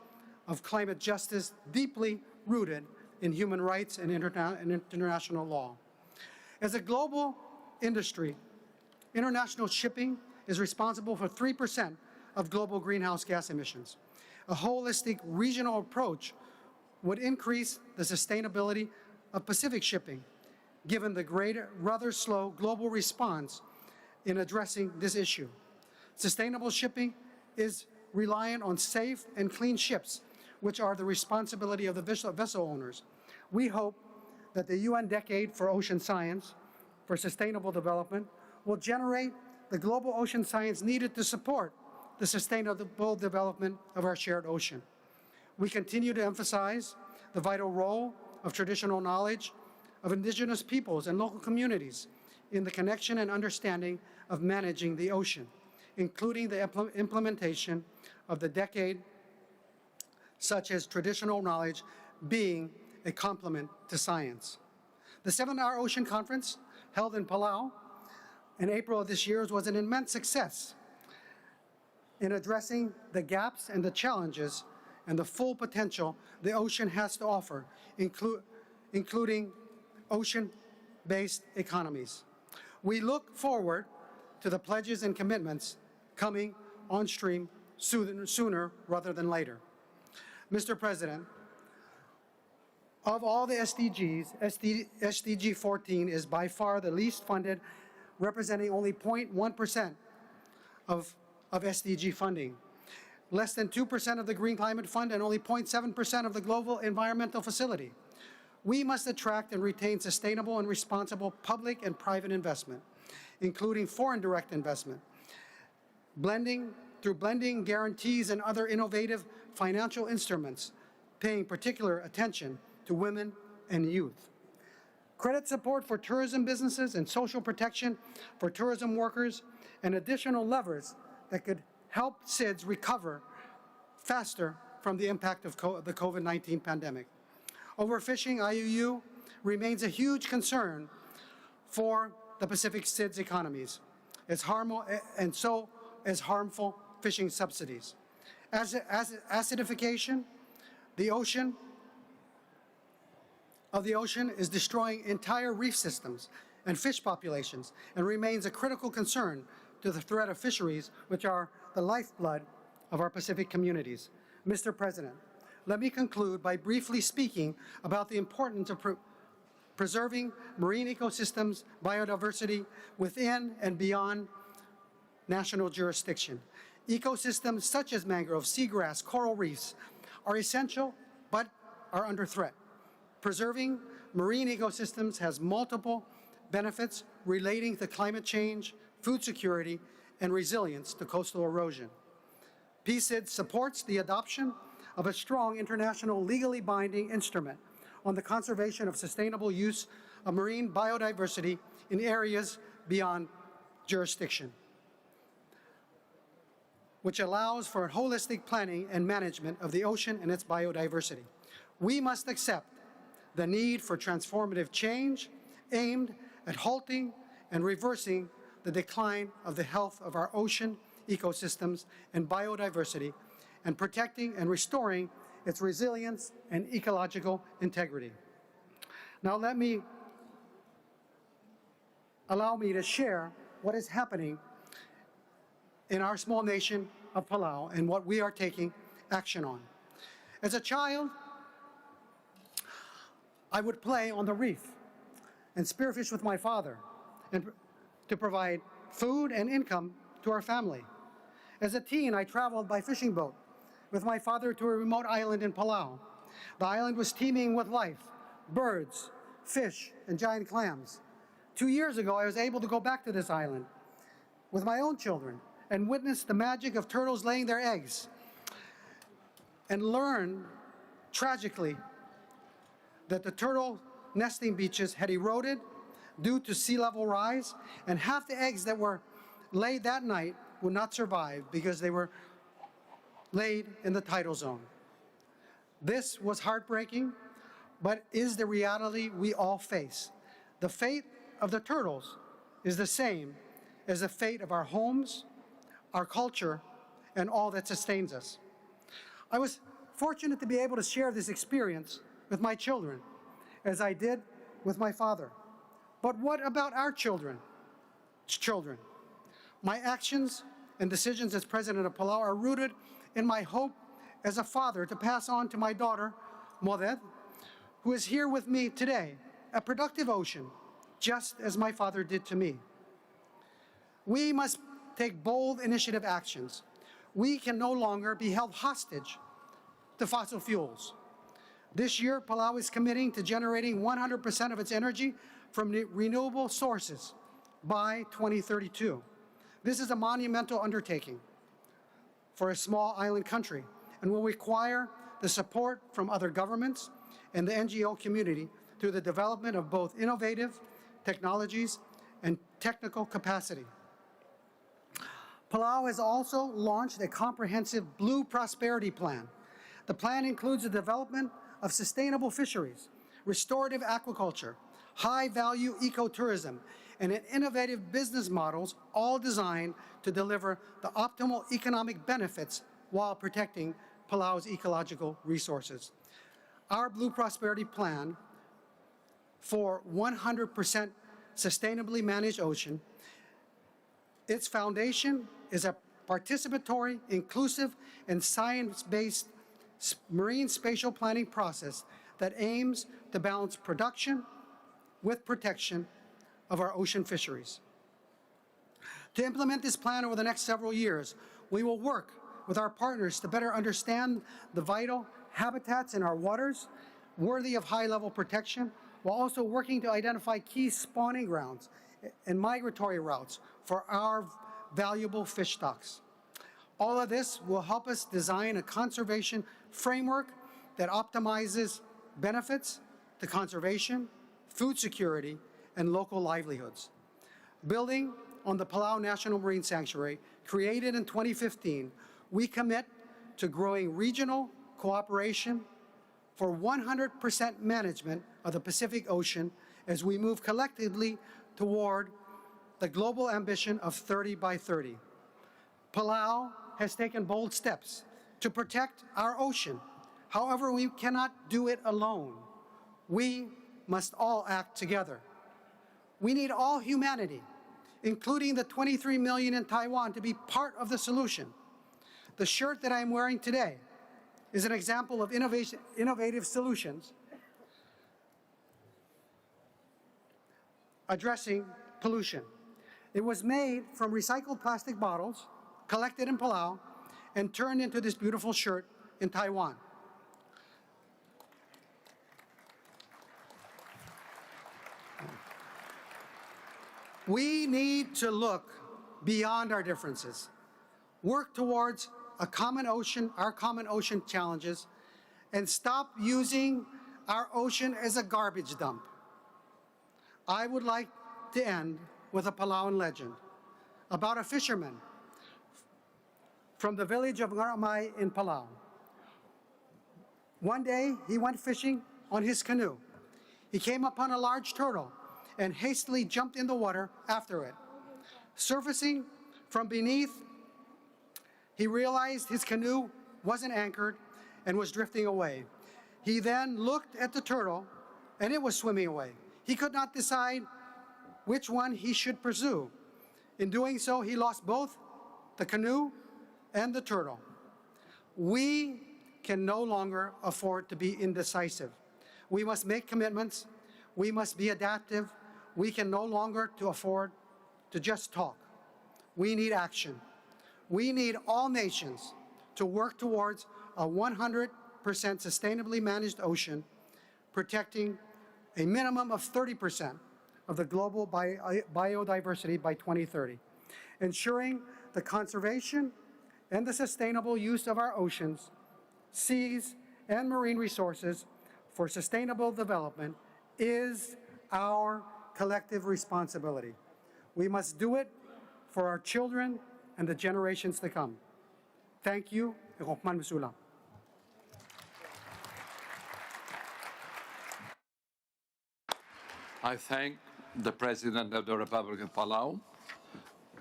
of climate justice deeply rooted in human rights and international law. As a global industry, international shipping is responsible for 3% of global greenhouse gas emissions. A holistic regional approach would increase the sustainability of Pacific shipping, given the rather slow global response in addressing this issue. Sustainable shipping is reliant on safe and clean ships, which are the responsibility of the vessel owners. We hope that the UN Decade for Ocean Science for Sustainable Development will generate the global ocean science needed to support the sustainable development of our shared ocean. We continue to emphasize the vital role of traditional knowledge of indigenous peoples and local communities in the connection and understanding of managing the ocean, including the implementation of the decade, such as traditional knowledge being a complement to science. The 7-hour Ocean Conference, held in Palau in April of this year, was an immense success in addressing the gaps and the challenges and the full potential the ocean has to offer, including ocean-based economies. We look forward to the pledges and commitments coming on stream sooner rather than later. Mr. President, of all the SDGs, SDG 14 is by far the least funded, representing only 0.1% of SDG funding. Less than 2% of the Green Climate Fund and only 0.7% of the Global Environmental Facility. We must attract and retain sustainable and responsible public and private investment, including foreign direct investment, through blending guarantees and other innovative financial instruments, paying particular attention to women and youth. Credit support for tourism businesses and social protection for tourism workers and additional levers that could help SIDS recover faster from the impact of the COVID-19 pandemic. Overfishing, IUU, remains a huge concern for the Pacific SIDS economies, and so as harmful fishing subsidies. Acidification, the ocean is destroying entire reef systems and fish populations, and remains a critical concern to the threat of fisheries, which are the lifeblood of our Pacific communities. Mr. President, let me conclude by briefly speaking about the importance of preserving marine ecosystems, biodiversity within and beyond national jurisdiction. Ecosystems such as mangrove, seagrass, coral reefs are essential but are under threat. Preserving marine ecosystems has multiple benefits relating to climate change, food security, and resilience to coastal erosion. PCID supports the adoption of a strong international legally binding instrument on the conservation of sustainable use of marine biodiversity in areas beyond jurisdiction, which allows for holistic planning and management of the ocean and its biodiversity. We must accept the need for transformative change aimed at halting and reversing the decline of the health of our ocean ecosystems and biodiversity, and protecting and restoring its resilience and ecological integrity. Now allow me to share what is happening in our small nation of Palau and what we are taking action on. As a child, I would play on the reef and spearfish with my father and to provide food and income to our family. As a teen, I traveled by fishing boat with my father to a remote island in Palau. The island was teeming with life, birds, fish, and giant clams. 2 years ago, I was able to go back to this island with my own children and witness the magic of turtles laying their eggs and learn, tragically, that the turtle nesting beaches had eroded due to sea level rise, and half the eggs that were laid that night would not survive because they were laid in the tidal zone. This was heartbreaking, but is the reality we all face. The fate of the turtles is the same as the fate of our homes, our culture, and all that sustains us. I was fortunate to be able to share this experience with my children, as I did with my father. But what about our children? My actions and decisions as president of Palau are rooted in my hope as a father to pass on to my daughter, Moded, who is here with me today, a productive ocean, just as my father did to me. We must take bold initiative actions. We can no longer be held hostage to fossil fuels. This year, Palau is committing to generating 100% of its energy from renewable sources by 2032. This is a monumental undertaking for a small island country and will require the support from other governments and the NGO community through the development of both innovative technologies and technical capacity. Palau has also launched a comprehensive Blue Prosperity Plan. The plan includes the development of sustainable fisheries, restorative aquaculture, high-value ecotourism, and innovative business models, all designed to deliver the optimal economic benefits while protecting Palau's ecological resources. Our Blue Prosperity Plan for 100% sustainably managed ocean, its foundation is a participatory, inclusive, and science-based marine spatial planning process that aims to balance production with protection of our ocean fisheries. To implement this plan over the next several years, we will work with our partners to better understand the vital habitats in our waters worthy of high-level protection, while also working to identify key spawning grounds and migratory routes for our valuable fish stocks. All of this will help us design a conservation framework that optimizes benefits to conservation, food security, and local livelihoods. Building on the Palau National Marine Sanctuary, created in 2015, we commit to growing regional cooperation for 100% management of the Pacific Ocean as we move collectively toward the global ambition of 30 by 30. Palau has taken bold steps to protect our ocean. However, we cannot do it alone. We must all act together. We need all humanity, including the 23 million in Taiwan, to be part of the solution. The shirt that I'm wearing today is an example of innovative solutions addressing pollution. It was made from recycled plastic bottles collected in Palau and turned into this beautiful shirt in Taiwan. We need to look beyond our differences, work towards a common ocean, our common ocean challenges, and stop using our ocean as a garbage dump. I would like to end with a Palauan legend about a fisherman from the village of Ngaramay in Palau. One day, he went fishing on his canoe. He came upon a large turtle and hastily jumped in the water after it. Surfacing from beneath, he realized his canoe wasn't anchored and was drifting away. He then looked at the turtle, and it was swimming away. He could not decide which one he should pursue. In doing so, he lost both the canoe and the turtle. We can no longer afford to be indecisive. We must make commitments. We must be adaptive. We can no longer afford to just talk. We need action. We need all nations to work towards a 100% sustainably managed ocean, protecting a minimum of 30% of the global biodiversity by 2030, ensuring the conservation and the sustainable use of our oceans, seas, and marine resources for sustainable development is our collective responsibility. We must do it for our children and the generations to come. Thank you. I thank the President of the Republic of Palau.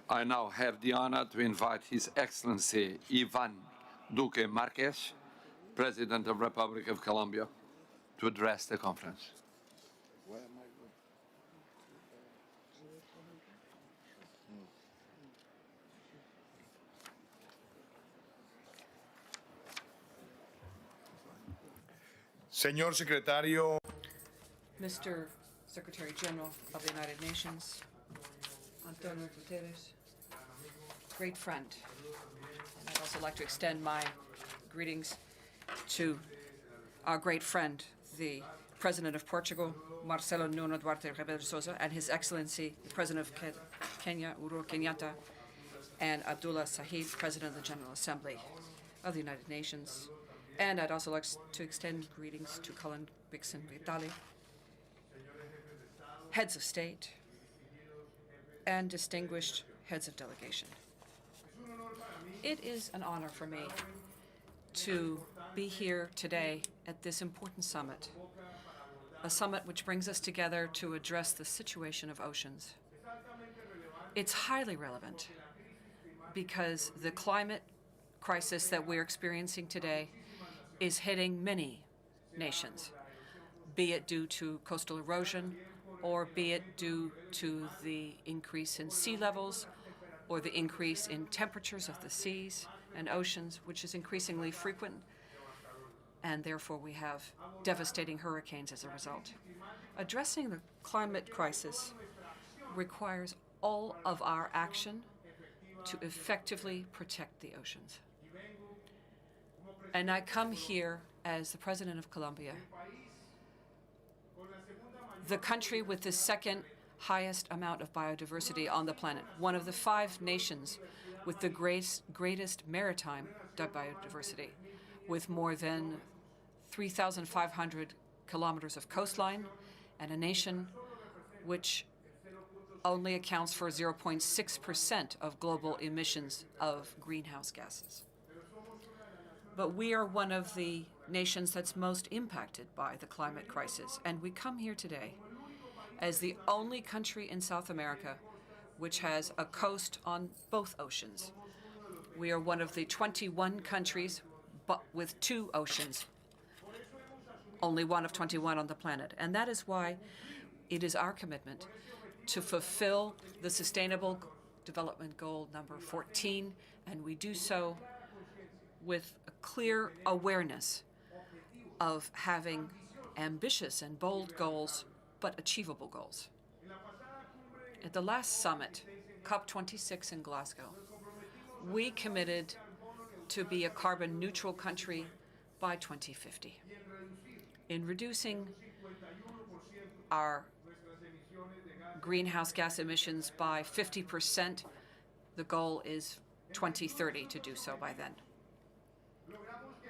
I now have the honor to invite His Excellency Ivan Duque Marques, President of the Republic of Colombia, to address the conference. Señor Secretario. Mr. Secretary General of the United Nations, Antonio Guterres, great friend. And I'd also like to extend my greetings to our great friend, the President of Portugal, Marcelo Nuno Duarte Rebelo de Sousa, and His Excellency, the President of Kenya, Uhuru Kenyatta, and Abdullah Sahid, President of the General Assembly of the United Nations. And I'd also like to extend greetings to Cullen Bixen Vitali, heads of state, and distinguished heads of delegation. It is an honor for me to be here today at this important summit, a summit which brings us together to address the situation of oceans. It's highly relevant because the climate crisis that we're experiencing today is hitting many nations, be it due to coastal erosion, or be it due to the increase in sea levels, or the increase in temperatures of the seas and oceans, which is increasingly frequent, and therefore we have devastating hurricanes as a result. Addressing the climate crisis requires all of our action to effectively protect the oceans. And I come here as the President of Colombia, the country with the second highest amount of biodiversity on the planet, one of the 5 nations with the greatest maritime biodiversity, with more than 3,500 kilometers of coastline, and a nation which only accounts for 0.6% of global emissions of greenhouse gases. But we are one of the nations that's most impacted by the climate crisis, and we come here today as the only country in South America which has a coast on both oceans. We are one of the 21 countries but with 2 oceans, only one of 21 on the planet. And that is why it is our commitment to fulfill the Sustainable Development Goal number 14, and we do so with a clear awareness of having ambitious and bold goals, but achievable goals. At the last summit, COP26 in Glasgow, we committed to be a carbon neutral country by 2050. In reducing our greenhouse gas emissions by 50%, the goal is 2030 to do so by then.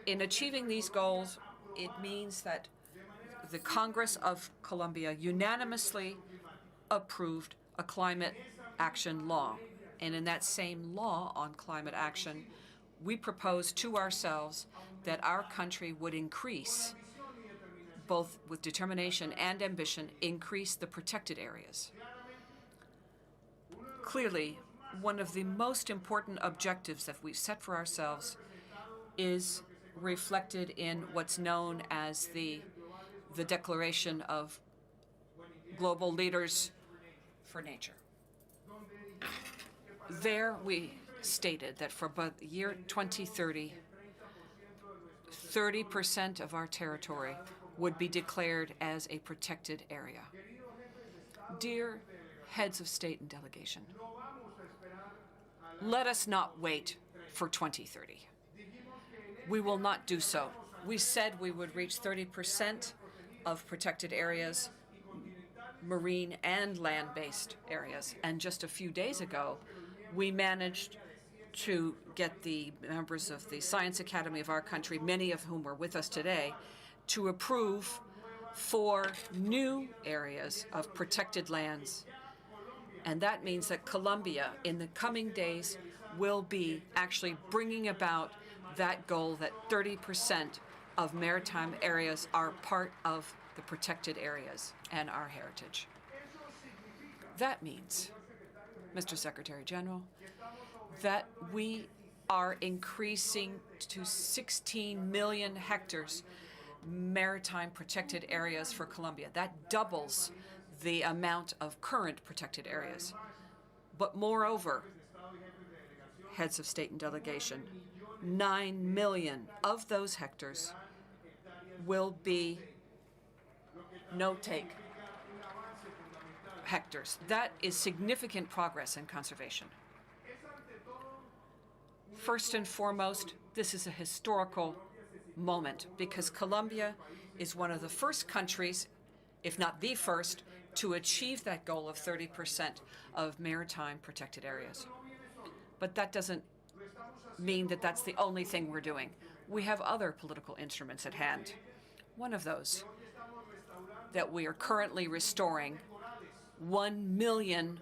In achieving these goals, it means that the Congress of Colombia unanimously approved a climate action law. And in that same law on climate action, we proposed to ourselves that our country would increase, both with determination and ambition, increase the protected areas. Clearly, one of the most important objectives that we've set for ourselves is reflected in what's known as the Declaration of Global Leaders for Nature. There we stated that for by the year 2030, 30% of our territory would be declared as a protected area. Dear heads of state and delegation, let us not wait for 2030. We will not do so. We said we would reach 30% of protected areas, marine and land-based areas. And just a few days ago, we managed to get the members of the Science Academy of our country, many of whom are with us today, to approve 4 new areas of protected lands. And that means that Colombia, in the coming days, will be actually bringing about that goal that 30% of maritime areas are part of the protected areas and our heritage. That means, Mr. Secretary General, that we are increasing to 16 million hectares maritime protected areas for Colombia. That doubles the amount of current protected areas. But moreover, heads of state and delegation, 9 million of those hectares will be no-take hectares. That is significant progress in conservation. First and foremost, this is a historical moment because Colombia is one of the first countries, if not the first, to achieve that goal of 30% of maritime protected areas. But that doesn't mean that that's the only thing we're doing. We have other political instruments at hand. One of those that we are currently restoring 1 million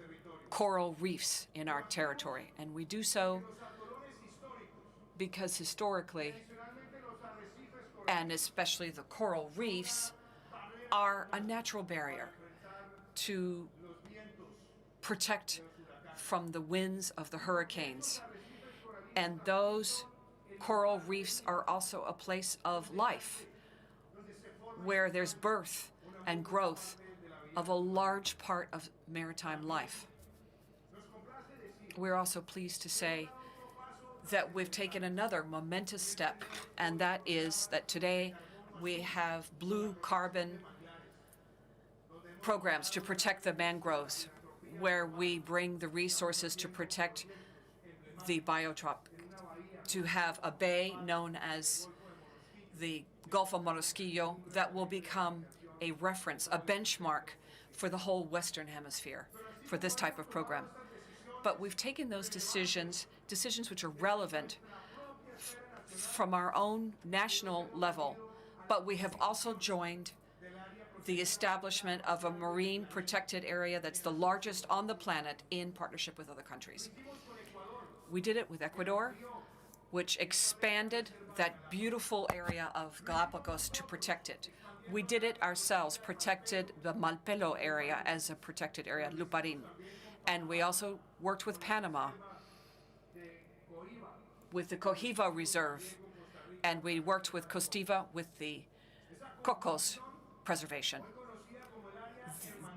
coral reefs in our territory, and we do so because historically, and especially the coral reefs, are a natural barrier to protect from the winds of the hurricanes. And those coral reefs are also a place of life, where there's birth and growth of a large part of maritime life. We're also pleased to say that we've taken another momentous step, and that is that today we have blue carbon programs to protect the mangroves, where we bring the resources to protect the biotope, to have a bay known as the Gulf of Morrosquillo that will become a reference, a benchmark for the whole Western Hemisphere for this type of program. But we've taken those decisions which are relevant from our own national level, but we have also joined the establishment of a marine protected area that's the largest on the planet in partnership with other countries. We did it with Ecuador, which expanded that beautiful area of Galapagos to protect it. We did it ourselves, protected the Malpelo area as a protected area, Luparin. And we also worked with Panama, with the Cohiba Reserve, and we worked with Costiva with the Cocos preservation.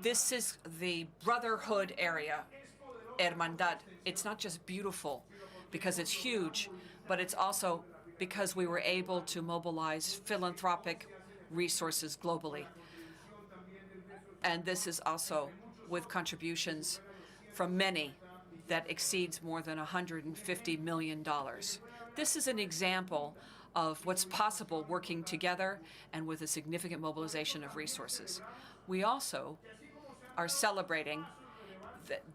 This is the brotherhood area, Hermandad. It's not just beautiful because it's huge, but it's also because we were able to mobilize philanthropic resources globally. And this is also with contributions from many that exceeds more than $150 million. This is an example of what's possible working together and with a significant mobilization of resources. We also are celebrating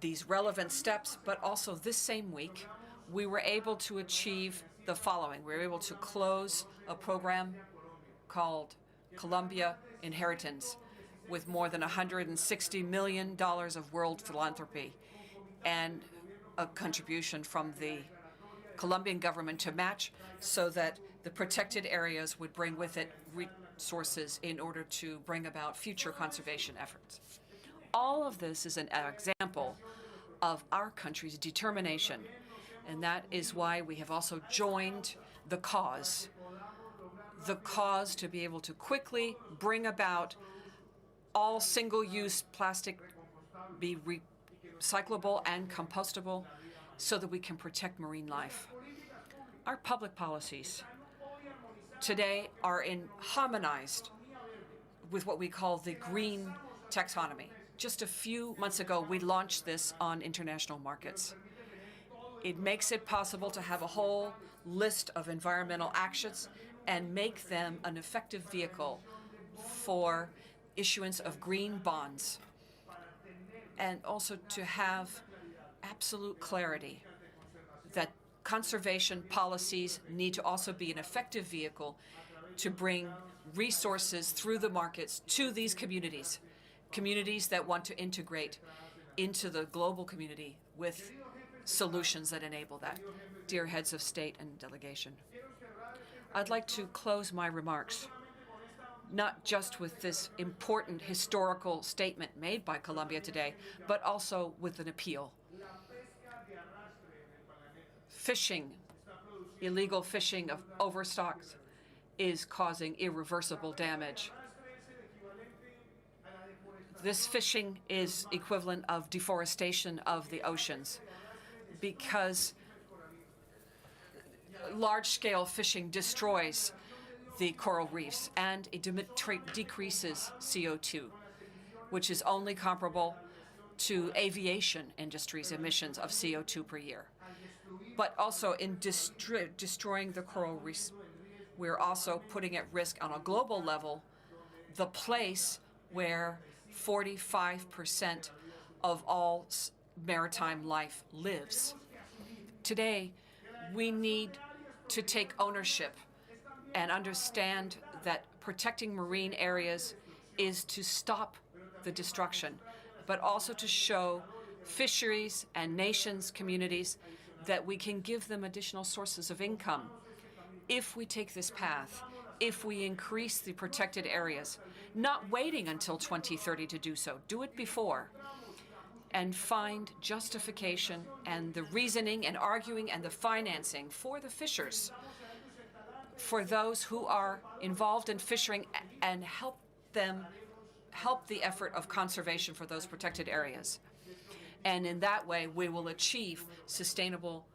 these relevant steps, but also this same week, we were able to achieve the following. We were able to close a program called Colombia Inheritance with more than $160 million of world philanthropy and a contribution from the Colombian government to match so that the protected areas would bring with it resources in order to bring about future conservation efforts. All of this is an example of our country's determination, and that is why we have also joined the cause to be able to quickly bring about all single-use plastic be recyclable and compostable so that we can protect marine life. Our public policies today are harmonized with what we call the green taxonomy. Just a few months ago, we launched this on international markets. It makes it possible to have a whole list of environmental actions and make them an effective vehicle for issuance of green bonds, and also to have absolute clarity that conservation policies need to also be an effective vehicle to bring resources through the markets to these communities, communities that want to integrate into the global community with solutions that enable that. Dear heads of state and delegation, I'd like to close my remarks not just with this important historical statement made by Colombia today, but also with an appeal. Fishing, illegal fishing of overstocks, is causing irreversible damage. This fishing is equivalent of deforestation of the oceans because large-scale fishing destroys the coral reefs and it decreases CO2, which is only comparable to aviation industry's emissions of CO2 per year. But also in destroying the coral reefs, we're also putting at risk on a global level the place where 45% of all maritime life lives. Today, we need to take ownership and understand that protecting marine areas is to stop the destruction, but also to show fisheries and nations, communities, that we can give them additional sources of income. If we take this path, if we increase the protected areas, not waiting until 2030 to do so, do it before, and find justification and the reasoning and arguing and the financing for the fishers, for those who are involved in fishing, and help the effort of conservation for those protected areas. And in that way, we will achieve Sustainable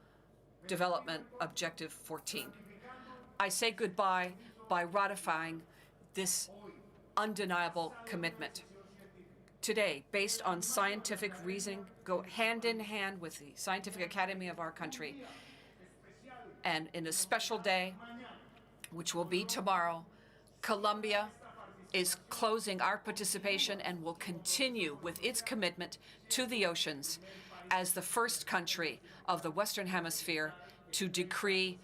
Development Objective 14. I say goodbye by ratifying this undeniable commitment. Today, based on scientific reasoning, go hand in hand with the Scientific Academy of our country, and in a special day, which will be tomorrow, Colombia is closing our participation and will continue with its commitment to the oceans as the first country of the Western Hemisphere to decree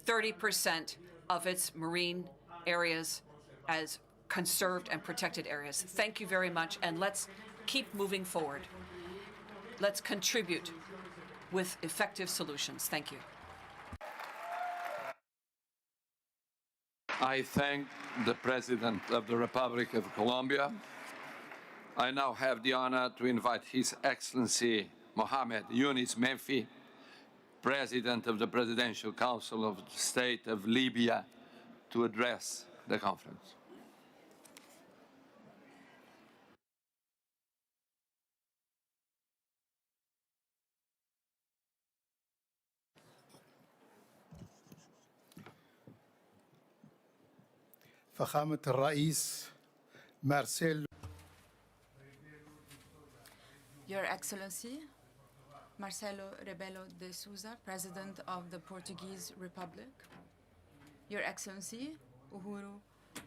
30% of its marine areas as conserved and protected areas. Thank you very much, and let's keep moving forward. Let's contribute with effective solutions. Thank you. I thank the President of the Republic of Colombia. I now have the honor to invite His Excellency Mohamed Yunis Menfi, President of the Presidential Council of the State of Libya, to address the conference. فخامة الرئيس مارسيل Your Excellency, Marcelo Rebelo de Sousa, President of the Portuguese Republic. Your Excellency, Uhuru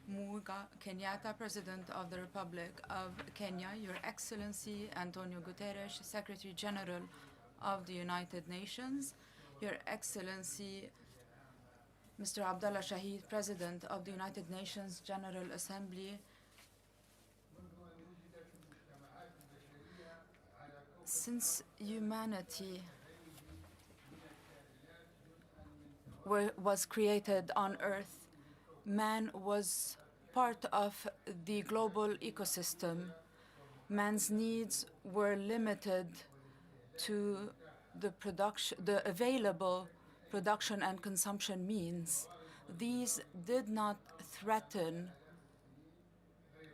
Muigai Kenyatta, President of the Republic of Kenya. Your Excellency, Antonio Guterres, Secretary General of the United Nations. Your Excellency, Mr. Abdullah Shahid, President of the United Nations General Assembly. Since humanity was created on Earth, man was part of the global ecosystem. Man's needs were limited to the available production and consumption means. These did not threaten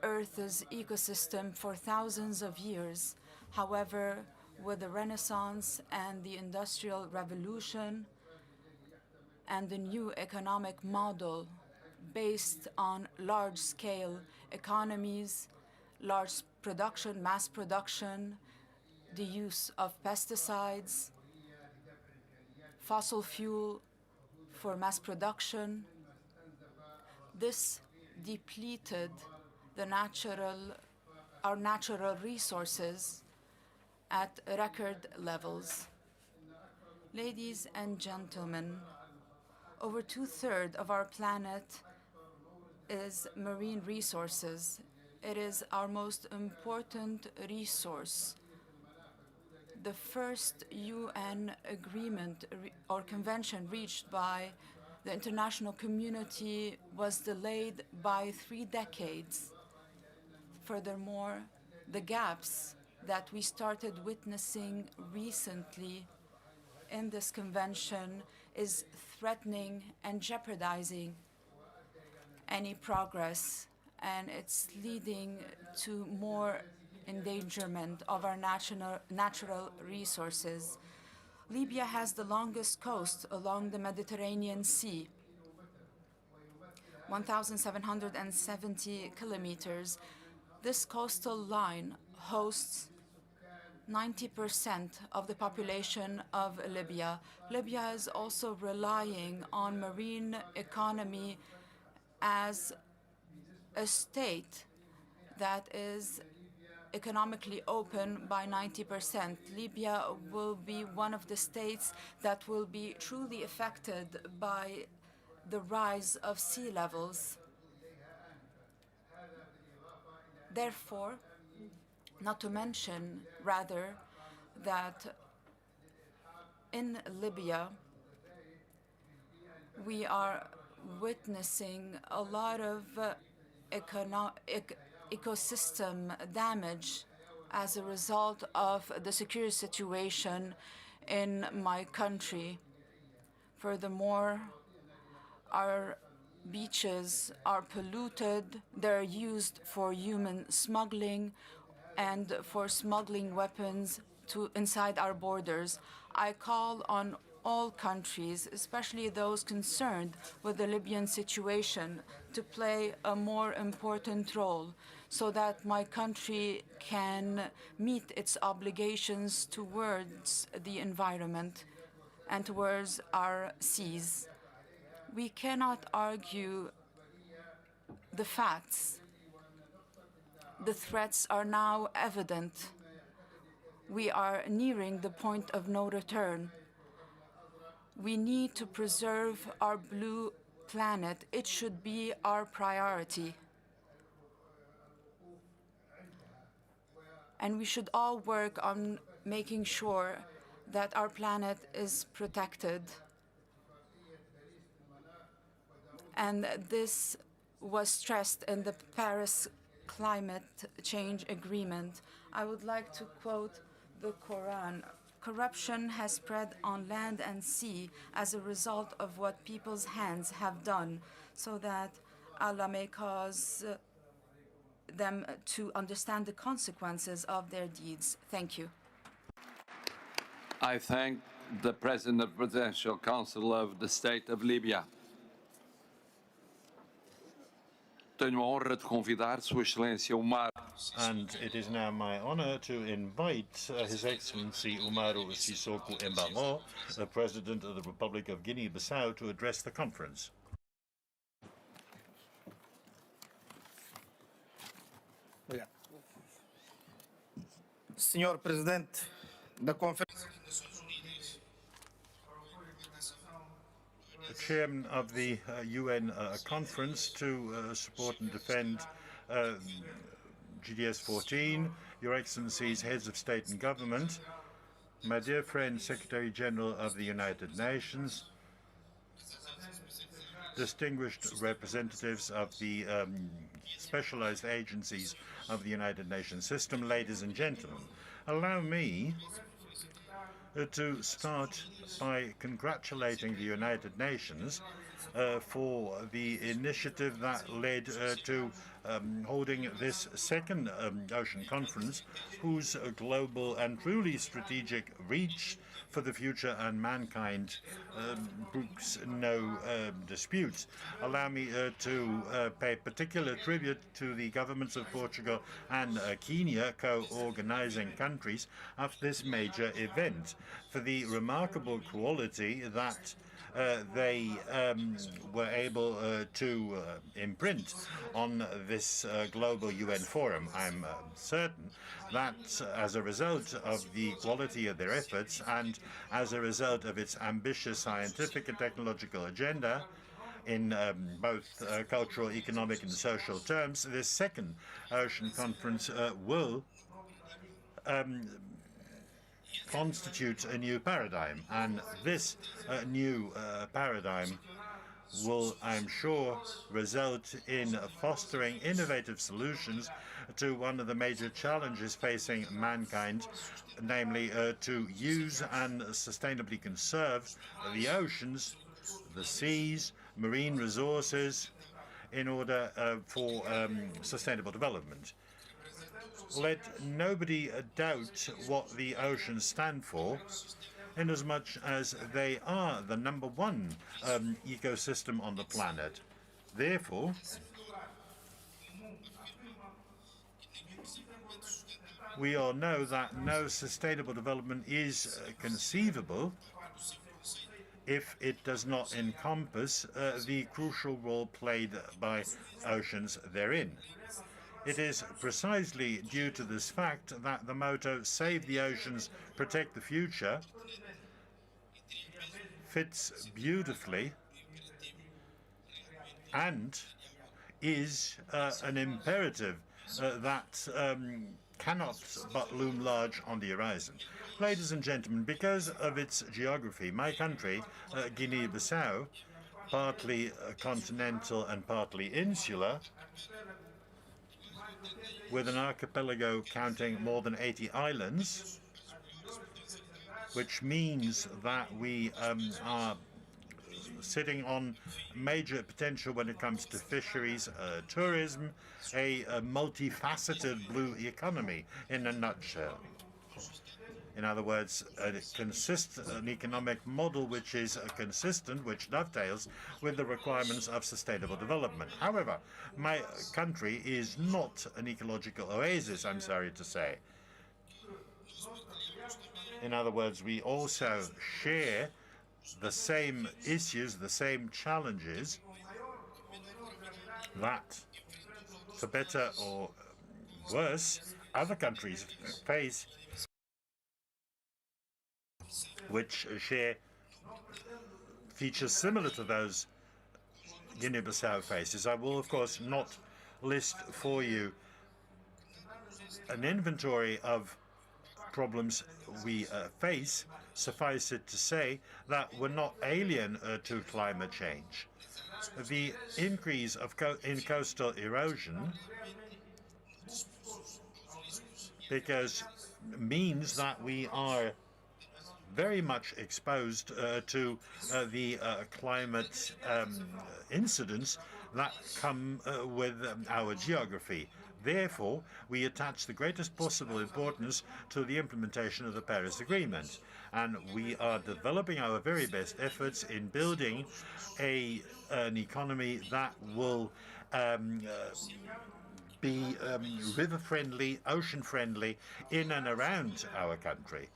Earth's ecosystem for thousands of years. However, with the Renaissance and the Industrial Revolution and the new economic model based on large-scale economies, large production, mass production, the use of pesticides, fossil fuel for mass production, this depleted our natural resources at record levels. Ladies and gentlemen, over 2/3 of our planet is marine resources. It is our most important resource. The first UN agreement or convention reached by the international community was delayed by 3 decades. Furthermore, the gaps that we started witnessing recently in this convention is threatening and jeopardizing any progress, and it's leading to more endangerment of our natural resources. Libya has the longest coast along the Mediterranean Sea, 1,770 kilometers. This coastal line hosts 90% of the population of Libya. Libya is also relying on marine economy as a state that is economically open by 90%. Libya will be one of the states that will be truly affected by the rise of sea levels. Therefore, not to mention, rather, that in Libya, we are witnessing a lot of ecosystem damage as a result of the security situation in my country. Furthermore, our beaches are polluted. They're used for human smuggling and for smuggling weapons inside our borders. I call on all countries, especially those concerned with the Libyan situation, to play a more important role so that my country can meet its obligations towards the environment and towards our seas. We cannot argue the facts. The threats are now evident. We are nearing the point of no return. We need to preserve our blue planet. It should be our priority. And we should all work on making sure that our planet is protected. And this was stressed in the Paris Climate Change Agreement. I would like to quote the Quran. Corruption has spread on land and sea as a result of what people's hands have done, so that Allah may cause them to understand the consequences of their deeds. Thank you. I thank the President of the Presidential Council of the State of Libya. tenho a honra de convidar Sua Excelência Umar. And it is now my honor to invite His Excellency Umaru Sissoco Embalo, the President of the Republic of Guinea-Bissau, to address the conference. Senhor Presidente da Conferência. The Chairman of the UN conference to support and defend GDS 14, Your Excellencies, Heads of State and Government, my dear friend Secretary General of the United Nations, distinguished representatives of the specialized agencies of the United Nations system, ladies and gentlemen, allow me to start by congratulating the United Nations for the initiative that led to holding this second ocean conference, whose global and truly strategic reach for the future and mankind brooks no disputes. Allow me to pay particular tribute to the governments of Portugal and Kenya, co-organizing countries of this major event, for the remarkable quality that they were able to imprint on this global UN forum. I'm certain that as a result of the quality of their efforts and as a result of its ambitious scientific and technological agenda, in both cultural, economic and social terms, this second ocean conference will constitute a new paradigm, and this new paradigm will, I'm sure, result in fostering innovative solutions to one of the major challenges facing mankind, namely to use and sustainably conserve the oceans, the seas, marine resources in order for sustainable development. Let nobody doubt what the oceans stand for, inasmuch as they are the #1 ecosystem on the planet. Therefore, we all know that no sustainable development is conceivable if it does not encompass the crucial role played by oceans therein. It is precisely due to this fact that the motto "Save the Oceans, Protect the Future" fits beautifully and is an imperative that cannot but loom large on the horizon. Ladies and gentlemen, because of its geography, my country, Guinea-Bissau, partly continental and partly insular, with an archipelago counting more than 80 islands, which means that we are sitting on major potential when it comes to fisheries, tourism, a multifaceted blue economy in a nutshell. In other words, an economic model which is consistent, which dovetails with the requirements of sustainable development. However, my country is not an ecological oasis, I'm sorry to say. In other words, we also share the same issues, the same challenges that, for better or worse, other countries face, which share features similar to those Guinea-Bissau faces. I will, of course, not list for you an inventory of problems we face. Suffice it to say that we're not alien to climate change. The increase of in coastal erosion means that we are very much exposed to the climate incidents that come with our geography. Therefore, we attach the greatest possible importance to the implementation of the Paris Agreement, and we are developing our very best efforts in building an economy that will be river-friendly, ocean-friendly in and around our country.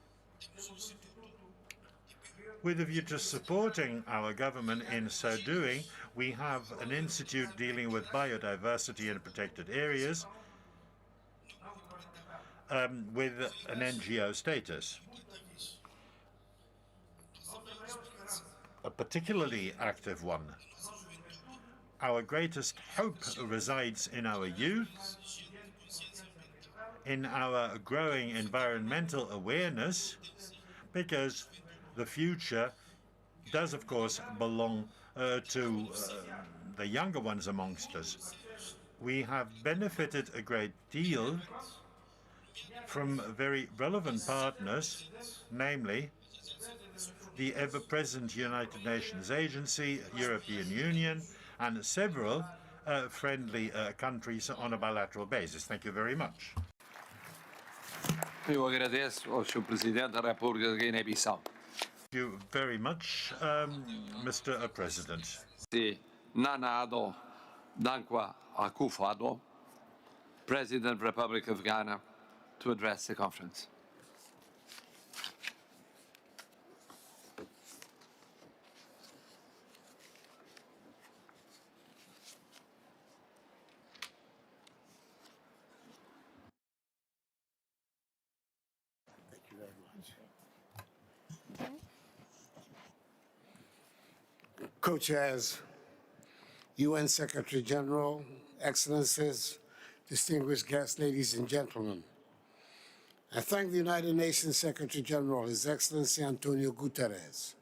With a view to supporting our government in so doing, we have an institute dealing with biodiversity in protected areas with an NGO status. A particularly active one. Our greatest hope resides in our youth, in our growing environmental awareness, because the future does, of course, belong to the younger ones amongst us. We have benefited a great deal from very relevant partners, namely the ever-present United Nations Agency, European Union, and several friendly countries on a bilateral basis. Thank you very much. Eu agradeço ao Sr. Presidente da República de Guiné-Bissau. Thank you very much, Mr. President. Nana Addo Dankwa Akufo-Addo, President of the Republic of Ghana, to address the conference. Co-chairs, UN Secretary General, Excellencies, distinguished guests, ladies and gentlemen. I thank the United Nations Secretary General, His Excellency Antonio Guterres,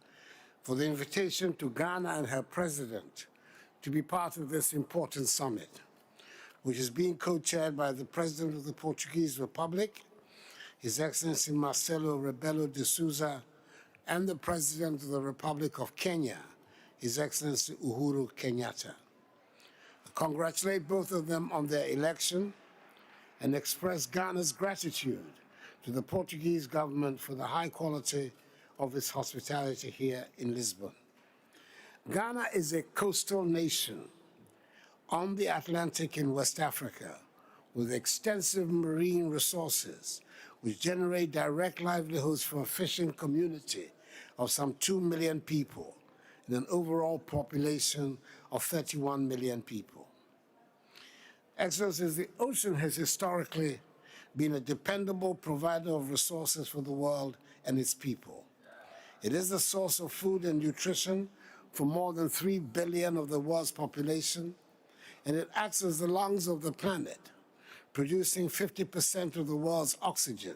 for the invitation to Ghana and her president to be part of this important summit, which is being co-chaired by the President of the Portuguese Republic, His Excellency Marcelo Rebelo de Sousa, and the President of the Republic of Kenya, His Excellency Uhuru Kenyatta. I congratulate both of them on their election and express Ghana's gratitude to the Portuguese government for the high quality of its hospitality here in Lisbon. Ghana is a coastal nation on the Atlantic in West Africa with extensive marine resources which generate direct livelihoods for a fishing community of some 2 million people and an overall population of 31 million people. Excellencies, the ocean has historically been a dependable provider of resources for the world and its people. It is the source of food and nutrition for more than 3 billion of the world's population, and it acts as the lungs of the planet, producing 50% of the world's oxygen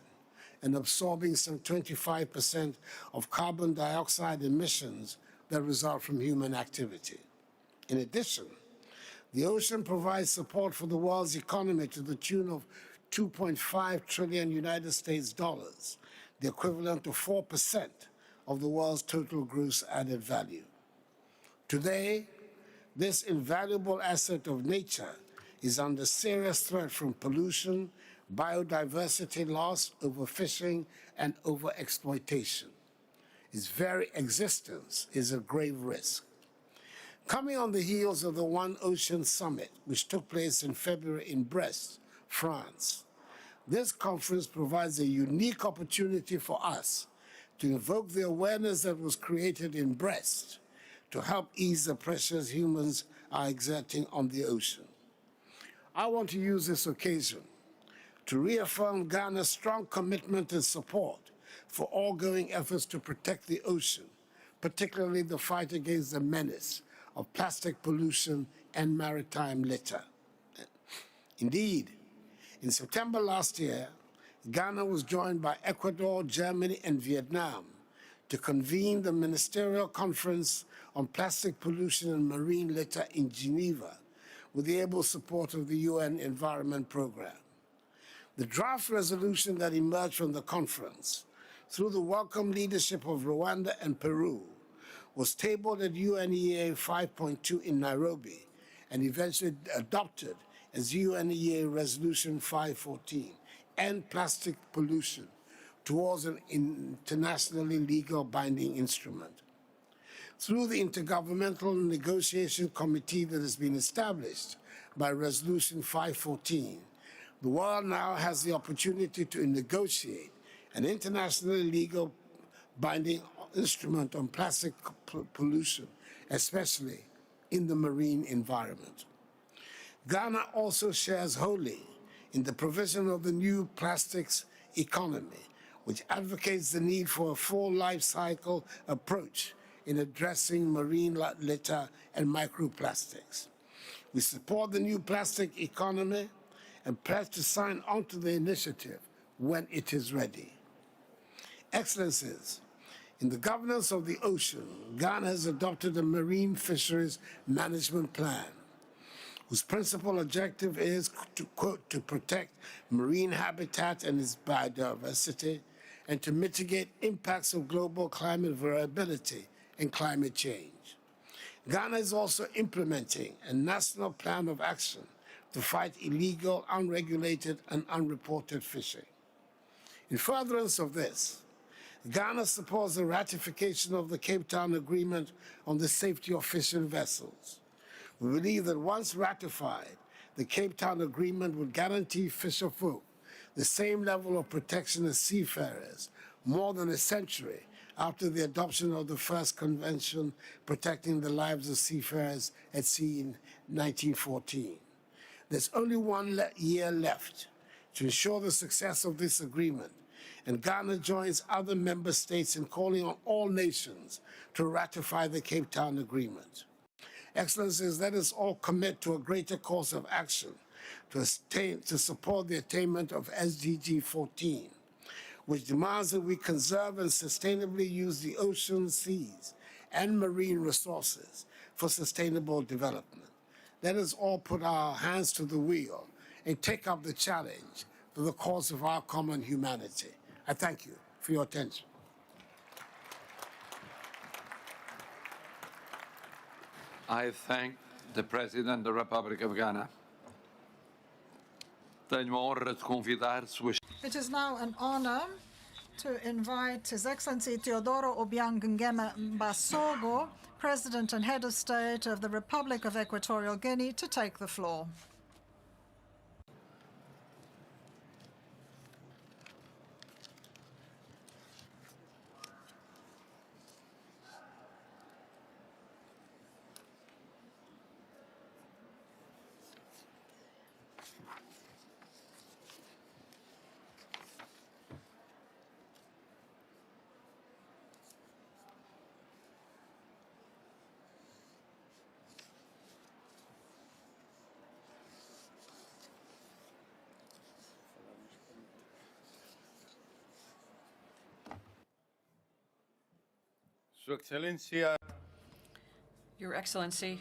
and absorbing some 25% of carbon dioxide emissions that result from human activity. In addition, the ocean provides support for the world's economy to the tune of 2.5 trillion United States dollars, the equivalent to 4% of the world's total gross added value. Today, this invaluable asset of nature is under serious threat from pollution, biodiversity loss, overfishing, and overexploitation. Its very existence is a grave risk. Coming on the heels of the One Ocean Summit, which took place in February in Brest, France, this conference provides a unique opportunity for us to invoke the awareness that was created in Brest to help ease the pressures humans are exerting on the ocean. I want to use this occasion to reaffirm Ghana's strong commitment and support for ongoing efforts to protect the ocean, particularly the fight against the menace of plastic pollution and maritime litter. Indeed, in September last year, Ghana was joined by Ecuador, Germany, and Vietnam to convene the Ministerial Conference on Plastic Pollution and Marine Litter in Geneva with the able support of the UN Environment Programme. The draft resolution that emerged from the conference, through the welcome leadership of Rwanda and Peru, was tabled at UNEA 5.2 in Nairobi and eventually adopted as UNEA Resolution 514, End Plastic Pollution, towards an internationally legal binding instrument. Through the Intergovernmental Negotiation Committee that has been established by Resolution 514, the world now has the opportunity to negotiate an internationally legal binding instrument on plastic pollution, especially in the marine environment. Ghana also shares wholly in the provision of the new plastics economy, which advocates the need for a full life cycle approach in addressing marine litter and microplastics. We support the new plastic economy and pledge to sign onto the initiative when it is ready. Excellencies, in the governance of the ocean, Ghana has adopted a marine fisheries management plan, whose principal objective is to, quote, to protect marine habitat and its biodiversity, and to mitigate impacts of global climate variability and climate change. Ghana is also implementing a national plan of action to fight illegal, unregulated, and unreported fishing. In furtherance of this, Ghana supports the ratification of the Cape Town Agreement on the Safety of Fishing Vessels. We believe that once ratified, the Cape Town Agreement would guarantee fisherfolk the same level of protection as seafarers more than a century after the adoption of the first convention protecting the lives of seafarers at sea in 1914. There's only 1 year left to ensure the success of this agreement, and Ghana joins other member states in calling on all nations to ratify the Cape Town Agreement. Excellencies, let us all commit to a greater course of action to support the attainment of SDG 14, which demands that we conserve and sustainably use the oceans, seas, and marine resources for sustainable development. Let us all put our hands to the wheel and take up the challenge for the cause of our common humanity. I thank you for your attention. I thank the President of the Republic of Ghana. Tenho a honra de convidar Sua... It is now an honor to invite His Excellency Teodoro Obiang Nguema Mbasogo, President and Head of State of the Republic of Equatorial Guinea, to take the floor. Sua Excelência, Your Excellency,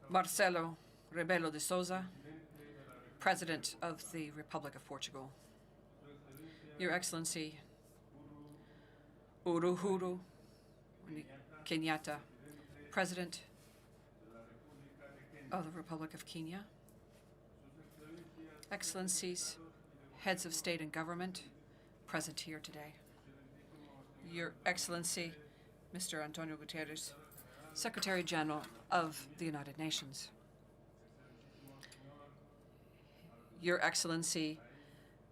Marcelo Rebelo de Sousa, President of the Republic of Portugal. Your Excellency, Uhuru Kenyatta, President of the Republic of Kenya. Excellencies, heads of state and government present here today. Your Excellency, Mr. Antonio Guterres, Secretary General of the United Nations. Your Excellency,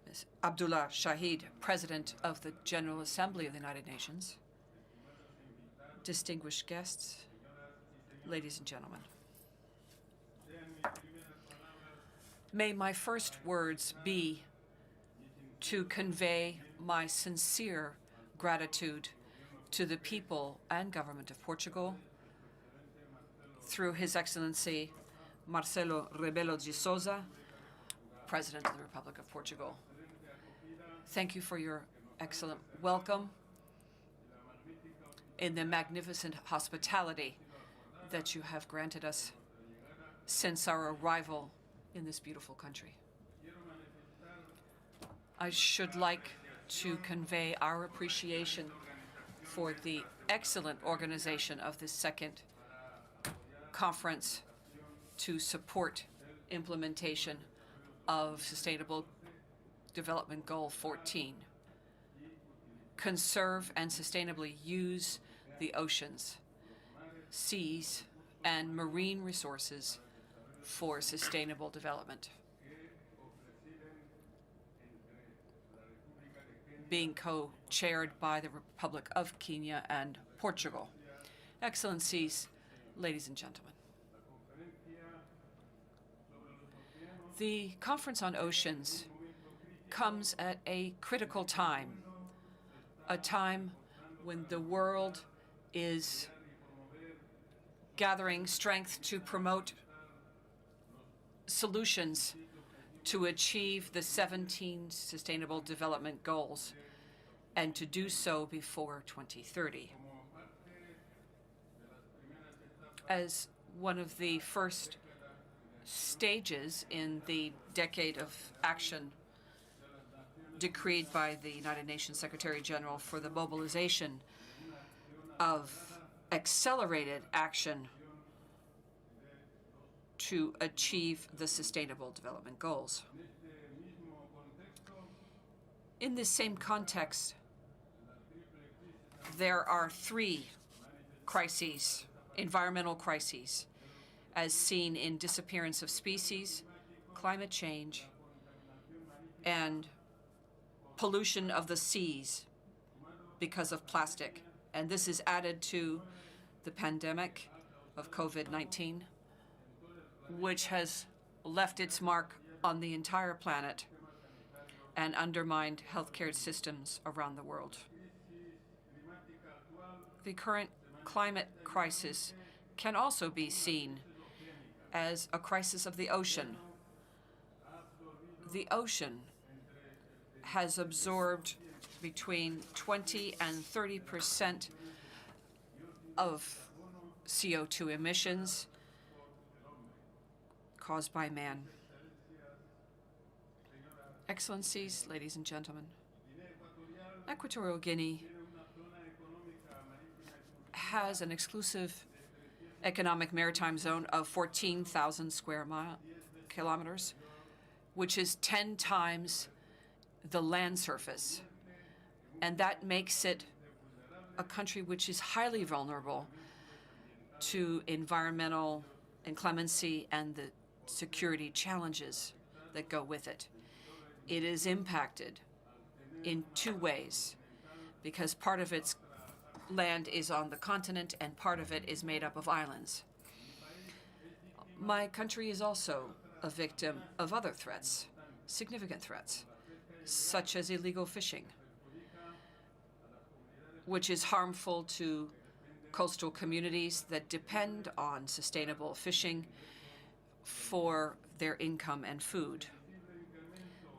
Ms. Abdullah Shahid, President of the General Assembly of the United Nations. Distinguished guests, ladies and gentlemen. May my first words be to convey my sincere gratitude to the people and government of Portugal through His Excellency Marcelo Rebelo de Sousa, President of the Republic of Portugal. Thank you for your excellent welcome in the magnificent hospitality that you have granted us since our arrival in this beautiful country. I should like to convey our appreciation for the excellent organization of this second conference to support implementation of Sustainable Development Goal 14. Conserve and sustainably use the oceans, seas, and marine resources for sustainable development. Being co-chaired by the Republic of Kenya and Portugal. Excellencies, ladies and gentlemen. The Conference on Oceans comes at a critical time, a time when the world is gathering strength to promote solutions to achieve the 17 Sustainable Development Goals, and to do so before 2030. As one of the first stages in the decade of action decreed by the United Nations Secretary General for the mobilization of accelerated action to achieve the Sustainable Development Goals. In this same context, there are three crises, environmental crises, as seen in disappearance of species, climate change, and pollution of the seas because of plastic. And this is added to the pandemic of COVID-19, which has left its mark on the entire planet and undermined healthcare systems around the world. The current climate crisis can also be seen as a crisis of the ocean. The ocean has absorbed between 20 and 30% of CO2 emissions caused by man. Excellencies, ladies and gentlemen, Equatorial Guinea has an exclusive economic maritime zone of 14,000 square kilometers, which is 10 times the land surface. And that makes it a country which is highly vulnerable to environmental inclemency and the security challenges that go with it. It is impacted in two ways, because part of its land is on the continent and part of it is made up of islands. My country is also a victim of other threats, significant threats, such as illegal fishing, which is harmful to coastal communities that depend on sustainable fishing for their income and food.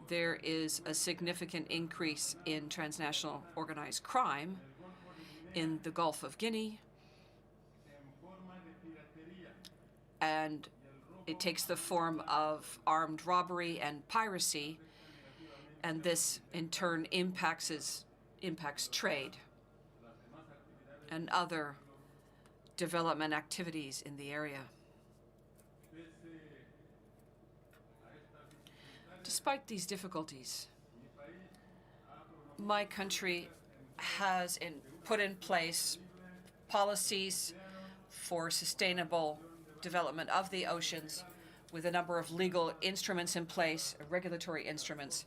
There is a significant increase in transnational organized crime in the Gulf of Guinea, and it takes the form of armed robbery and piracy, and this in turn impacts trade and other development activities in the area. Despite these difficulties, my country has put in place policies for sustainable development of the oceans with a number of legal instruments in place, regulatory instruments,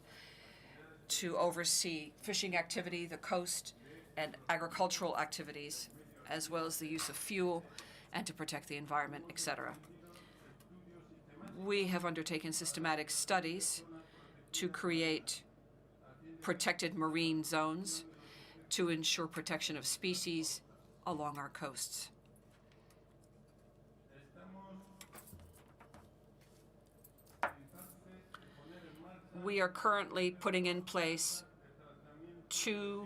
to oversee fishing activity, the coast, and agricultural activities, as well as the use of fuel and to protect the environment, etc. We have undertaken systematic studies to create protected marine zones to ensure protection of species along our coasts. We are currently putting in place 2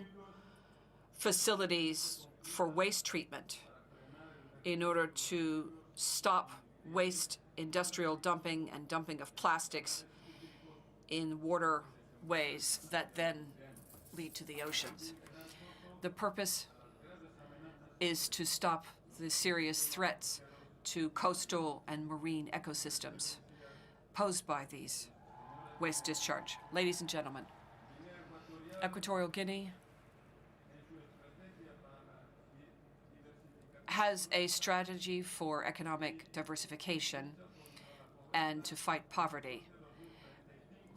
facilities for waste treatment in order to stop waste industrial dumping and dumping of plastics in waterways that then lead to the oceans. The purpose is to stop the serious threats to coastal and marine ecosystems posed by these waste discharge. Ladies and gentlemen, Equatorial Guinea has a strategy for economic diversification and to fight poverty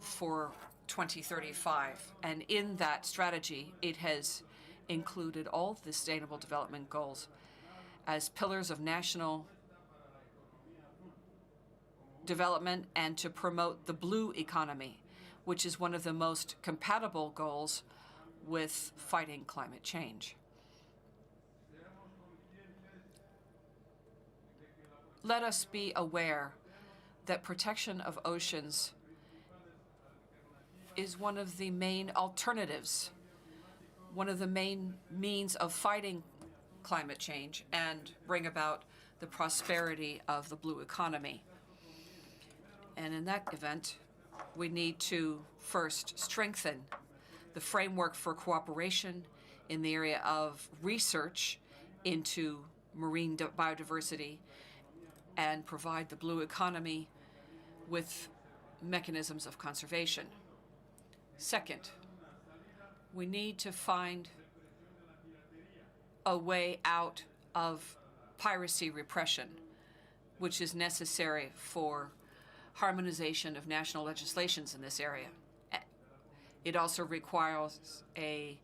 for 2035. And in that strategy, it has included all the Sustainable Development Goals as pillars of national development and to promote the blue economy, which is one of the most compatible goals with fighting climate change. Let us be aware that protection of oceans is one of the main alternatives, one of the main means of fighting climate change and bring about the prosperity of the blue economy. And in that event, we need to first strengthen the framework for cooperation in the area of research into marine biodiversity and provide the blue economy with mechanisms of conservation. Second, we need to find a way out of piracy repression, which is necessary for harmonization of national legislations in this area. It also requires a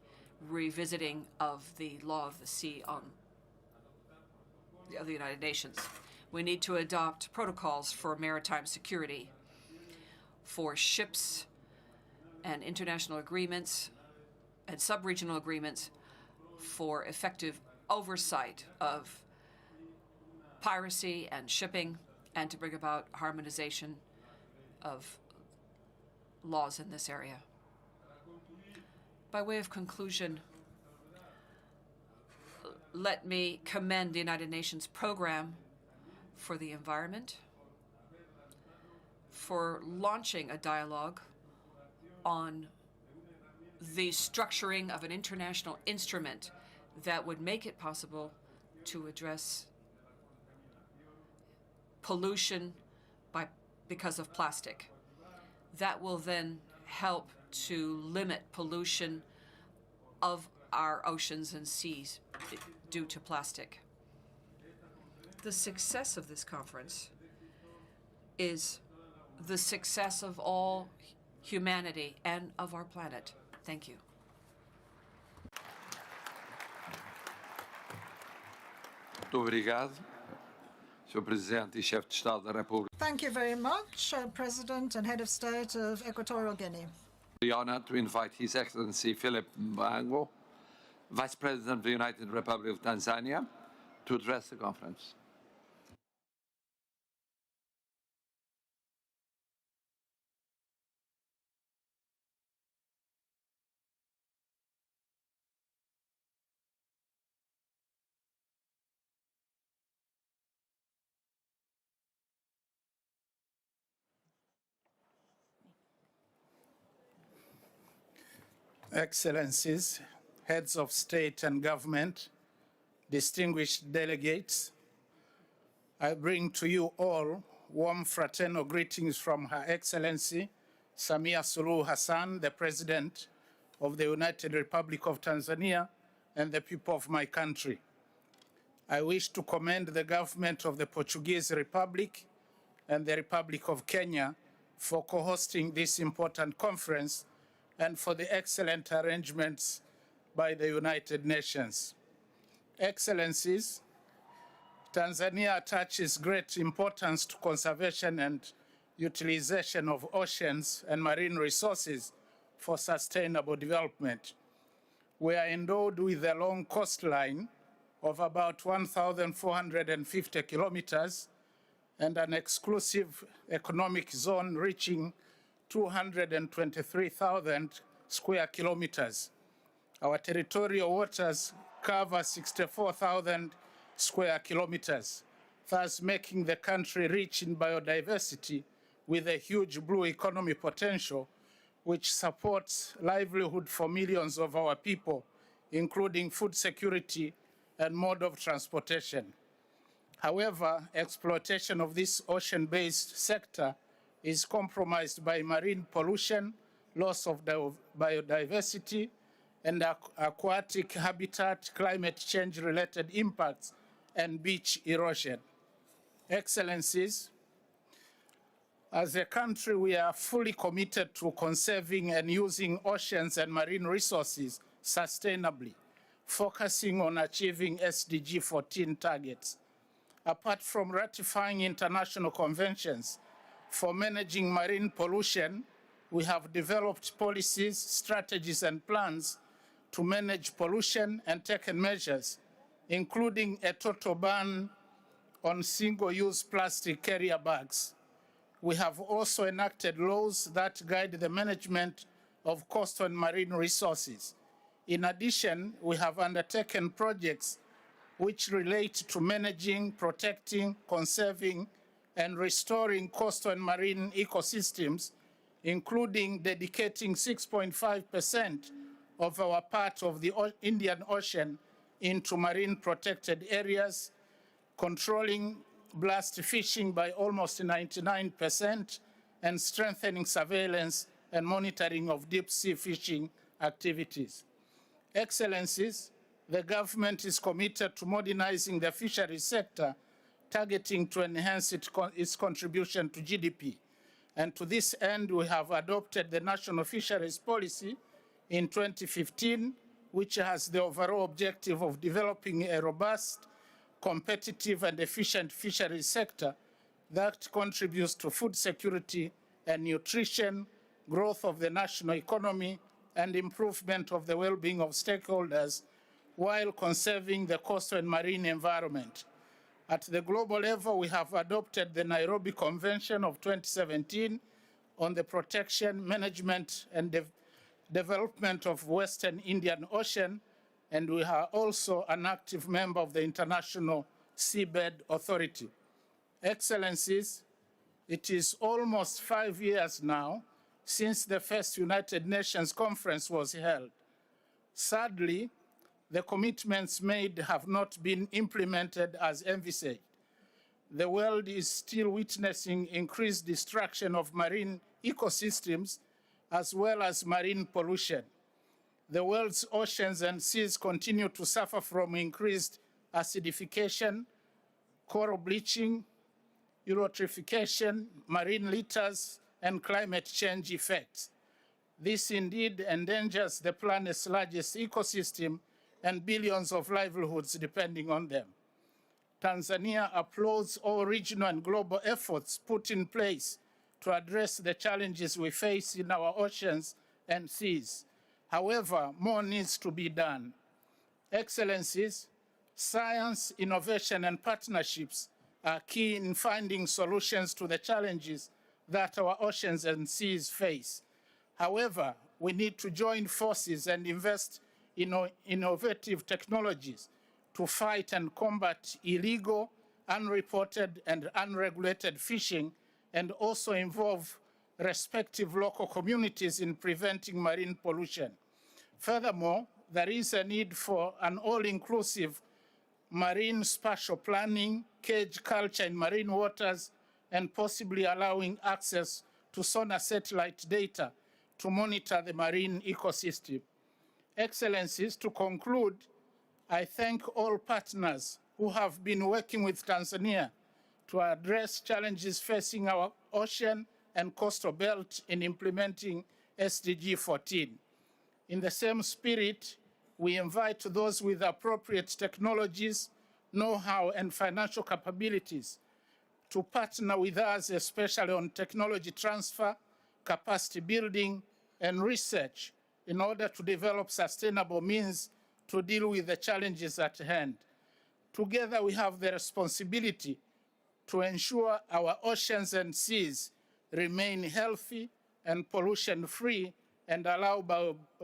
revisiting of the law of the sea of the United Nations. We need to adopt protocols for maritime security, for ships and international agreements and sub-regional agreements for effective oversight of piracy and shipping, and to bring about harmonization of laws in this area. By way of conclusion, let me commend the United Nations Program for the Environment for launching a dialogue on the structuring of an international instrument that would make it possible to address pollution because of plastic. That will then help to limit pollution of our oceans and seas due to plastic. The success of this conference is the success of all humanity and of our planet. Thank you. Muito obrigado, Sr. Presidente e Chefe de Estado da República. Thank you very much, President and Head of State of Equatorial Guinea. The honor to invite His Excellency Philip Mbango, Vice President of the United Republic of Tanzania, to address the conference. Excellencies, heads of state and government, distinguished delegates, I bring to you all warm fraternal greetings from Her Excellency Samia Suluhu Hassan, the President of the United Republic of Tanzania, and the people of my country. I wish to commend the government of the Portuguese Republic and the Republic of Kenya for co-hosting this important conference and for the excellent arrangements by the United Nations. Excellencies, Tanzania attaches great importance to conservation and utilization of oceans and marine resources for sustainable development. We are endowed with a long coastline of about 1,450 kilometers and an exclusive economic zone reaching 223,000 square kilometers. Our territorial waters cover 64,000 square kilometers, thus making the country rich in biodiversity with a huge blue economy potential, which supports livelihood for millions of our people, including food security and mode of transportation. However, exploitation of this ocean-based sector is compromised by marine pollution, loss of biodiversity, and aquatic habitat, climate change-related impacts, and beach erosion. Excellencies, as a country, we are fully committed to conserving and using oceans and marine resources sustainably, focusing on achieving SDG 14 targets. Apart from ratifying international conventions for managing marine pollution, we have developed policies, strategies, and plans to manage pollution and taken measures, including a total ban on single-use plastic carrier bags. We have also enacted laws that guide the management of coastal and marine resources. In addition, we have undertaken projects which relate to managing, protecting, conserving, and restoring coastal and marine ecosystems, including dedicating 6.5% of our part of the Indian Ocean into marine protected areas, controlling blast fishing by almost 99%, and strengthening surveillance and monitoring of deep sea fishing activities. Excellencies, the government is committed to modernizing the fisheries sector, targeting to enhance its contribution to GDP. And to this end, we have adopted the National Fisheries Policy in 2015, which has the overall objective of developing a robust, competitive, and efficient fisheries sector that contributes to food security and nutrition, growth of the national economy, and improvement of the well-being of stakeholders while conserving the coastal and marine environment. At the global level, we have adopted the Nairobi Convention of 2017 on the protection, management, and development of Western Indian Ocean, and we are also an active member of the International Seabed Authority. Excellencies, it is almost 5 years now since the first United Nations conference was held. Sadly, the commitments made have not been implemented as envisaged. The world is still witnessing increased destruction of marine ecosystems as well as marine pollution. The world's oceans and seas continue to suffer from increased acidification, coral bleaching, eutrophication, marine litters, and climate change effects. This indeed endangers the planet's largest ecosystem and billions of livelihoods depending on them. Tanzania applauds all regional and global efforts put in place to address the challenges we face in our oceans and seas. However, more needs to be done. Excellencies, science, innovation, and partnerships are key in finding solutions to the challenges that our oceans and seas face. However, we need to join forces and invest in innovative technologies to fight and combat illegal, unreported, and unregulated fishing, and also involve respective local communities in preventing marine pollution. Furthermore, there is a need for an all-inclusive marine spatial planning, cage culture in marine waters, and possibly allowing access to sonar satellite data to monitor the marine ecosystem. Excellencies, to conclude, I thank all partners who have been working with Tanzania to address challenges facing our ocean and coastal belt in implementing SDG 14. In the same spirit, we invite those with appropriate technologies, know-how, and financial capabilities to partner with us, especially on technology transfer, capacity building, and research in order to develop sustainable means to deal with the challenges at hand. Together, we have the responsibility to ensure our oceans and seas remain healthy and pollution-free and allow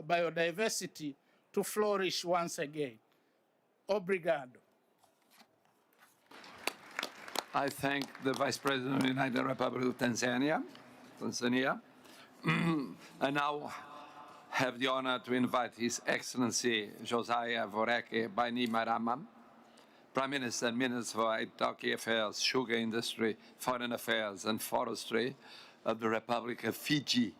biodiversity to flourish once again. Obrigado. I thank the Vice President of the United Republic of Tanzania. I now have the honor to invite His Excellency Josiah Voreke Bainimarama, Prime Minister and Minister for Turkey Affairs, Sugar Industry, Foreign Affairs and Forestry of the Republic of Fiji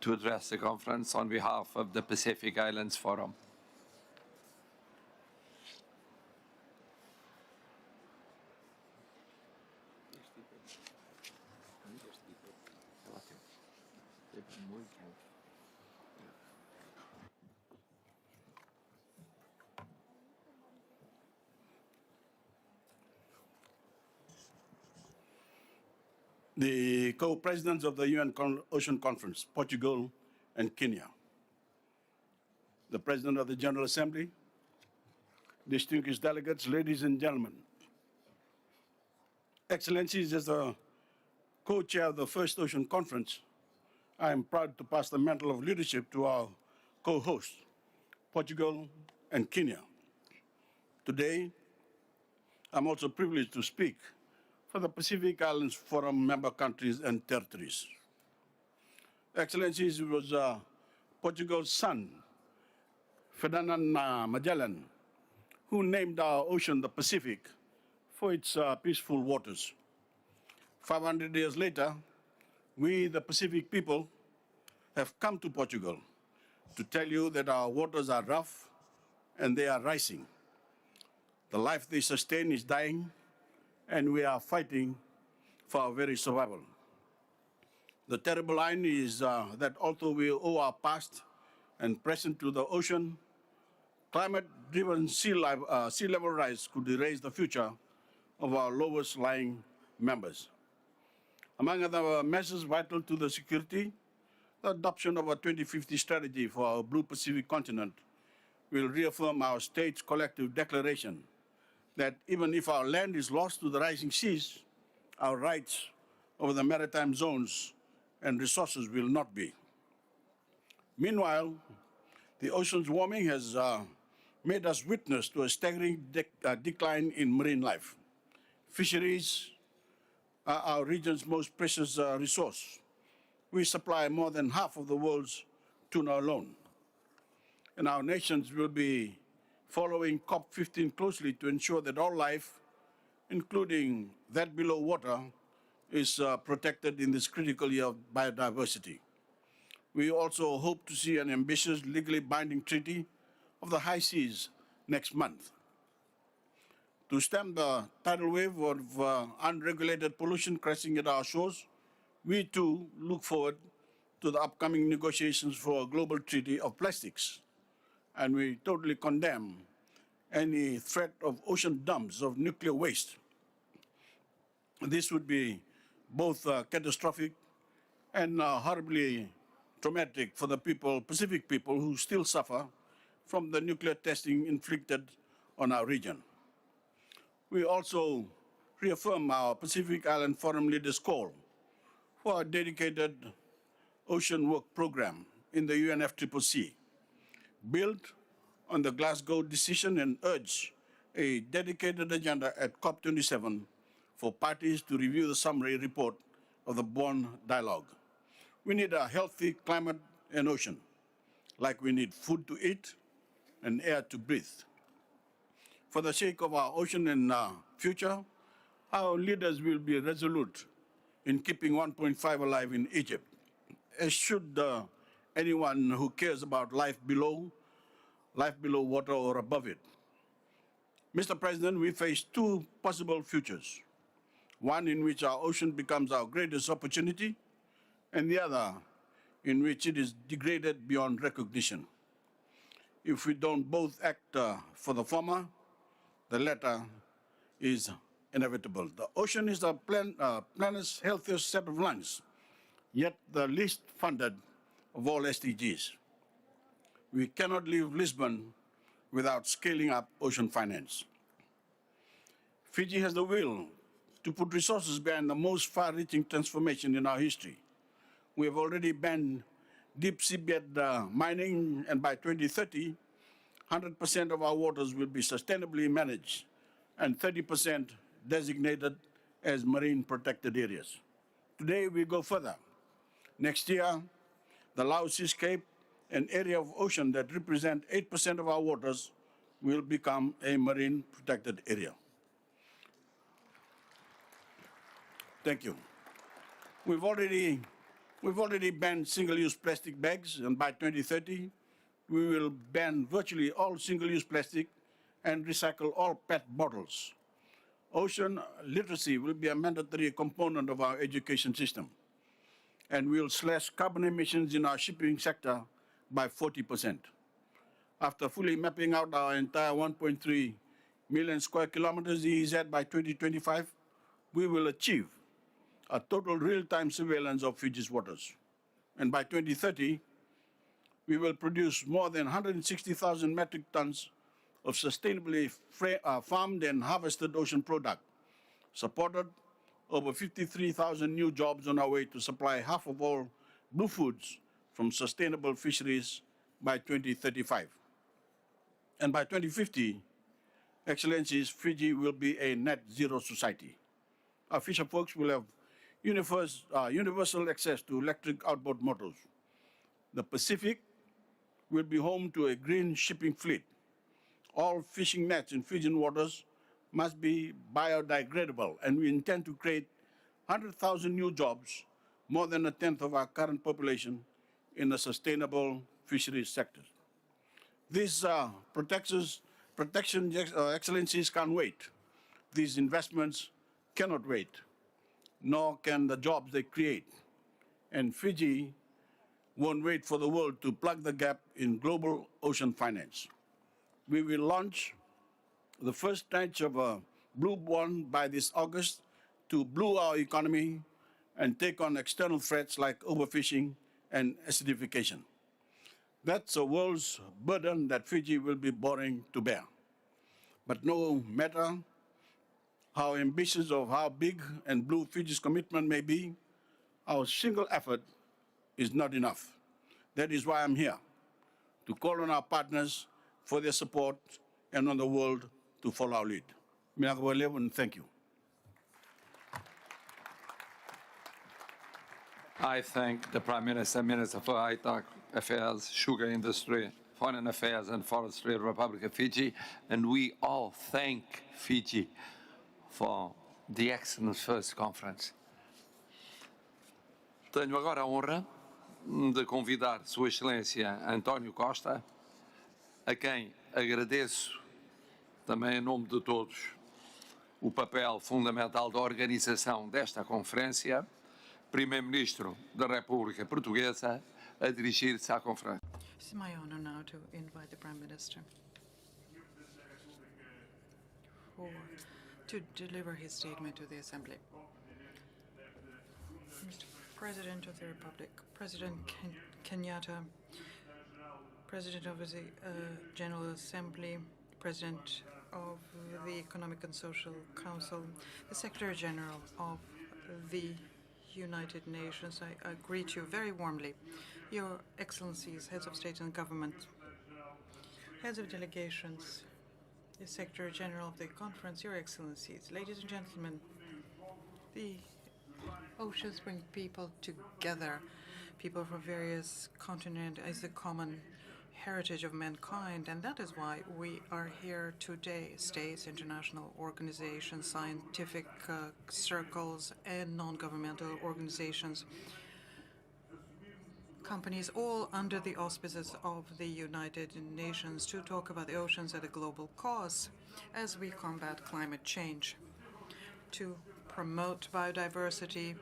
to address the conference on behalf of the Pacific Islands Forum. The co-presidents of the UN Ocean Conference, Portugal and Kenya, the President of the General Assembly, distinguished delegates, ladies and gentlemen, Excellencies, as the co-chair of the First Ocean Conference, I am proud to pass the mantle of leadership to our co-hosts, Portugal and Kenya. Today, I'm also privileged to speak for the Pacific Islands Forum member countries and territories. Excellencies, it was Portugal's son, Ferdinand Magellan, who named our ocean the Pacific for its peaceful waters. 500 years later, we, the Pacific people, have come to Portugal to tell you that our waters are rough and they are rising. The life they sustain is dying, and we are fighting for our very survival. The terrible irony is that although we owe our past and present to the ocean, climate-driven sea level rise could erase the future of our lowest lying members. Among other measures vital to the security, the adoption of a 2050 strategy for our Blue Pacific continent will reaffirm our state's collective declaration that even if our land is lost to the rising seas, our rights over the maritime zones and resources will not be. Meanwhile, the ocean's warming has made us witness to a staggering decline in marine life. Fisheries are our region's most precious resource. We supply more than half of the world's tuna alone. And our nations will be following COP15 closely to ensure that all life, including that below water, is protected in this critical year of biodiversity. We also hope to see an ambitious, legally binding treaty of the high seas next month. To stem the tidal wave of unregulated pollution crashing at our shores, we too look forward to the upcoming negotiations for a global treaty of plastics. And we totally condemn any threat of ocean dumps of nuclear waste. This would be both catastrophic and horribly traumatic for the Pacific people who still suffer from the nuclear testing inflicted on our region. We also reaffirm our Pacific Island Forum leaders' call for a dedicated ocean work program in the UNFCCC, built on the Glasgow decision and urge a dedicated agenda at COP27 for parties to review the summary report of the Bonn Dialogue. We need a healthy climate and ocean, like we need food to eat and air to breathe. For the sake of our ocean and future, our leaders will be resolute in keeping 1.5 alive in Egypt, as should anyone who cares about life below water or above it. Mr. President, we face two possible futures, one in which our ocean becomes our greatest opportunity, and the other in which it is degraded beyond recognition. If we don't both act for the former, the latter is inevitable. The ocean is the planet's healthiest set of lungs, yet the least funded of all SDGs. We cannot leave Lisbon without scaling up ocean finance. Fiji has the will to put resources behind the most far-reaching transformation in our history. We have already banned deep seabed mining, and by 2030, 100% of our waters will be sustainably managed and 30% designated as marine protected areas. Today, we go further. Next year, the Laos Seascape, an area of ocean that represents 8% of our waters, will become a marine protected area. Thank you. We've already banned single-use plastic bags, and by 2030, we will ban virtually all single-use plastic and recycle all PET bottles. Ocean literacy will be a mandatory component of our education system, and we'll slash carbon emissions in our shipping sector by 40%. After fully mapping out our entire 1.3 million square kilometers EEZ by 2025, we will achieve a total real-time surveillance of Fiji's waters. And by 2030, we will produce more than 160,000 metric tons of sustainably farmed and harvested ocean product, supported over 53,000 new jobs on our way to supply half of all blue foods from sustainable fisheries by 2035. And by 2050, Excellencies, Fiji will be a net zero society. Our fisher folks will have universal access to electric outboard motors. The Pacific will be home to a green shipping fleet. All fishing nets in Fijian waters must be biodegradable, and we intend to create 100,000 new jobs, more than a tenth of our current population, in the sustainable fisheries sector. These protection excellencies can't wait. These investments cannot wait, nor can the jobs they create. And Fiji won't wait for the world to plug the gap in global ocean finance. We will launch the first tranche of a blue bond by this August to blue our economy and take on external threats like overfishing and acidification. That's a world's burden that Fiji will be borrowing to bear. But no matter how ambitious or how big and blue Fiji's commitment may be, our single effort is not enough. That is why I'm here, to call on our partners for their support and on the world to follow our lead. Thank you. I thank the Prime Minister, Minister for ITAC Affairs, Sugar Industry, Foreign Affairs and Forestry, Republic of Fiji, and we all thank Fiji for the excellent first conference. Tenho agora a honra de convidar Sua Excelência António Costa, a quem agradeço também em nome de todos o papel fundamental da organização desta conferência, Primeiro-Ministro da República Portuguesa, a dirigir-se à conferência. It's my honor now to invite the Prime Minister to deliver his statement to the Assembly. Mr. President of the Republic, President Kenyatta, President of the General Assembly, President of the Economic and Social Council, the Secretary General of the United Nations, I greet you very warmly. Your Excellencies, Heads of State and Government, Heads of Delegations, the Secretary General of the Conference, Your Excellencies, ladies and gentlemen, the oceans bring people together. People from various continents as a common heritage of mankind, and that is why we are here today. States, international organizations, scientific circles, and non-governmental organizations, companies, all under the auspices of the United Nations, to talk about the oceans at a global cause as we combat climate change, to promote biodiversity,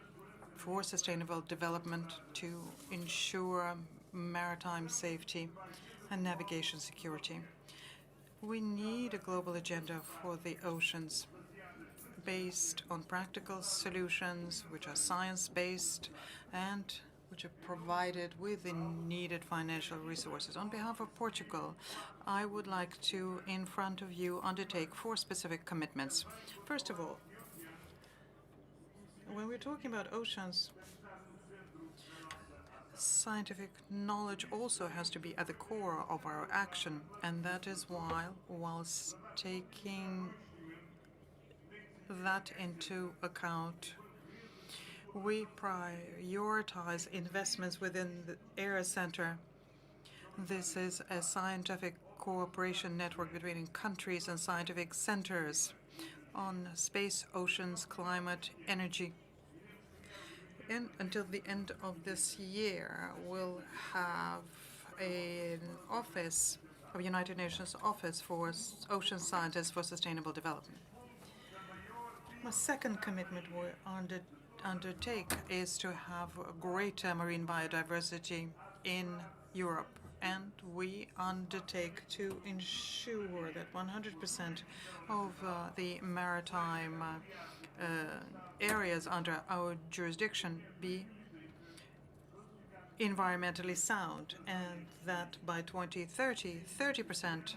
for sustainable development, to ensure maritime safety and navigation security. We need a global agenda for the oceans based on practical solutions which are science-based and which are provided with the needed financial resources. On behalf of Portugal, I would like to, in front of you, undertake 4 specific commitments. First of all, when we're talking about oceans, scientific knowledge also has to be at the core of our action, and that is why, whilst taking that into account, we prioritize investments within the Area Center. This is a scientific cooperation network between countries and scientific centers on space, oceans, climate, energy. And until the end of this year, we'll have an office, a United Nations Office for Ocean Scientists for Sustainable Development. My second commitment we undertake is to have greater marine biodiversity in Europe. And we undertake to ensure that 100% of the maritime areas under our jurisdiction be environmentally sound, and that by 2030, 30%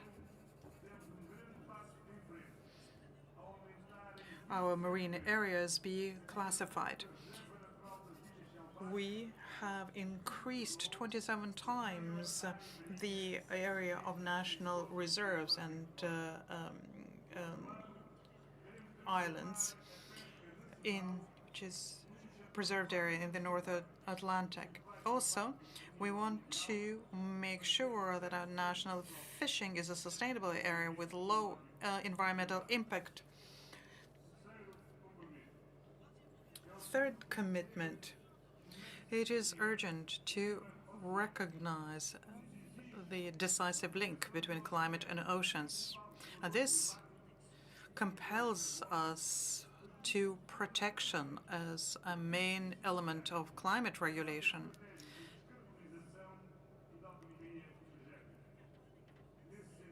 our marine areas be classified. We have increased 27 times the area of national reserves and islands which is preserved area in the North Atlantic. Also, we want to make sure that our national fishing is a sustainable area with low environmental impact. Third commitment. It is urgent to recognize the decisive link between climate and oceans. And this compels us to protection as a main element of climate regulation.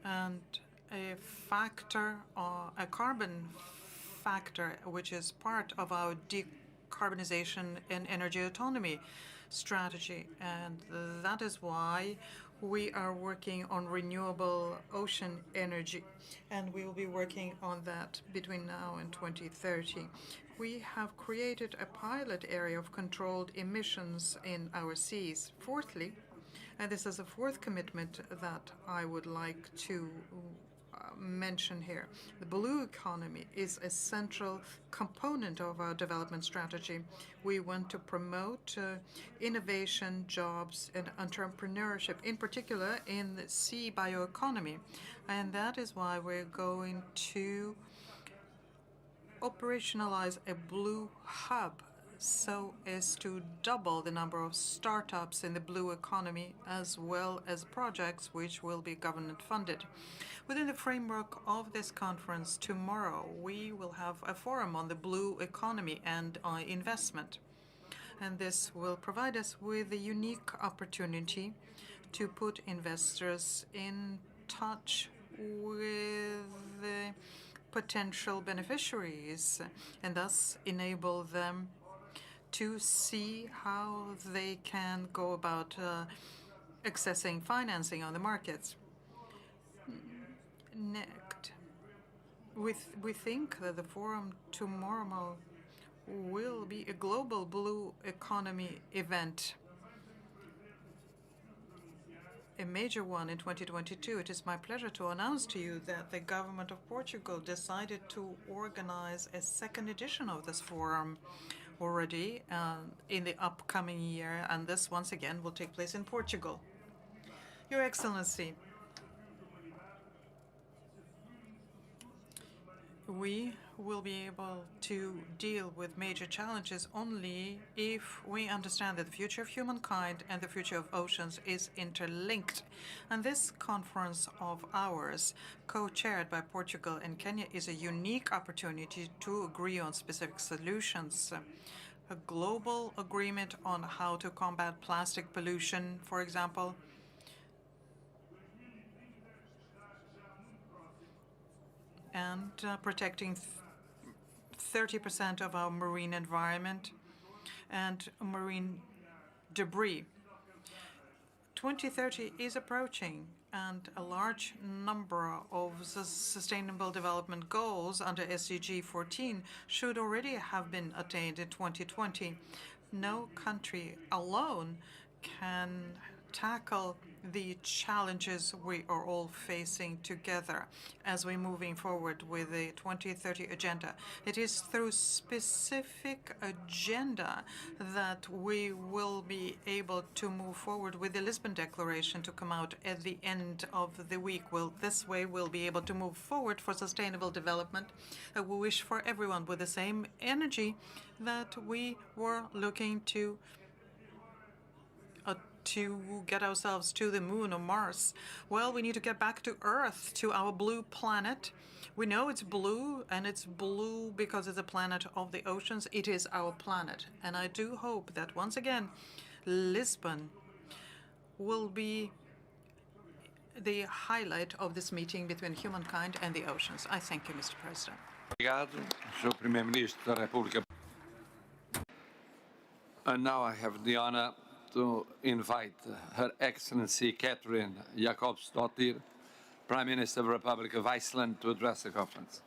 And a factor, a carbon factor, which is part of our decarbonization and energy autonomy strategy. And that is why we are working on renewable ocean energy. And we will be working on that between now and 2030. We have created a pilot area of controlled emissions in our seas. Fourthly, and this is a fourth commitment that I would like to mention here. The blue economy is a central component of our development strategy. We want to promote innovation, jobs, and entrepreneurship, in particular in the sea bioeconomy. And that is why we're going to operationalize a blue hub so as to double the number of startups in the blue economy, as well as projects which will be government funded. Within the framework of this conference tomorrow, we will have a forum on the blue economy and investment. And this will provide us with a unique opportunity to put investors in touch with the potential beneficiaries and thus enable them to see how they can go about accessing financing on the markets. Next, we think that the forum tomorrow will be a global blue economy event, a major one in 2022. It is my pleasure to announce to you that the government of Portugal decided to organize a second edition of this forum already in the upcoming year, and this once again will take place in Portugal. Your Excellency, we will be able to deal with major challenges only if we understand that the future of humankind and the future of oceans is interlinked. And this conference of ours, co-chaired by Portugal and Kenya, is a unique opportunity to agree on specific solutions. A global agreement on how to combat plastic pollution, for example, and protecting 30% of our marine environment and marine debris. 2030 is approaching, and a large number of the Sustainable Development Goals under SDG 14 should already have been attained in 2020. No country alone can tackle the challenges we are all facing together as we're moving forward with the 2030 agenda. It is through specific agenda that we will be able to move forward with the Lisbon Declaration to come out at the end of the week. Well, this way we'll be able to move forward for sustainable development. We wish for everyone with the same energy that we were looking to get ourselves to the moon or Mars. Well, we need to get back to Earth, to our blue planet. We know it's blue, and it's blue because it's a planet of the oceans. It is our planet. And I do hope that once again, Lisbon will be the highlight of this meeting between humankind and the oceans. I thank you, Mr. President. Obrigado, Sr. Primeiro-Ministro da República. And now I have the honor to invite Her Excellency Catherine Jakobsdottir, Prime Minister of the Republic of Iceland, to address the conference.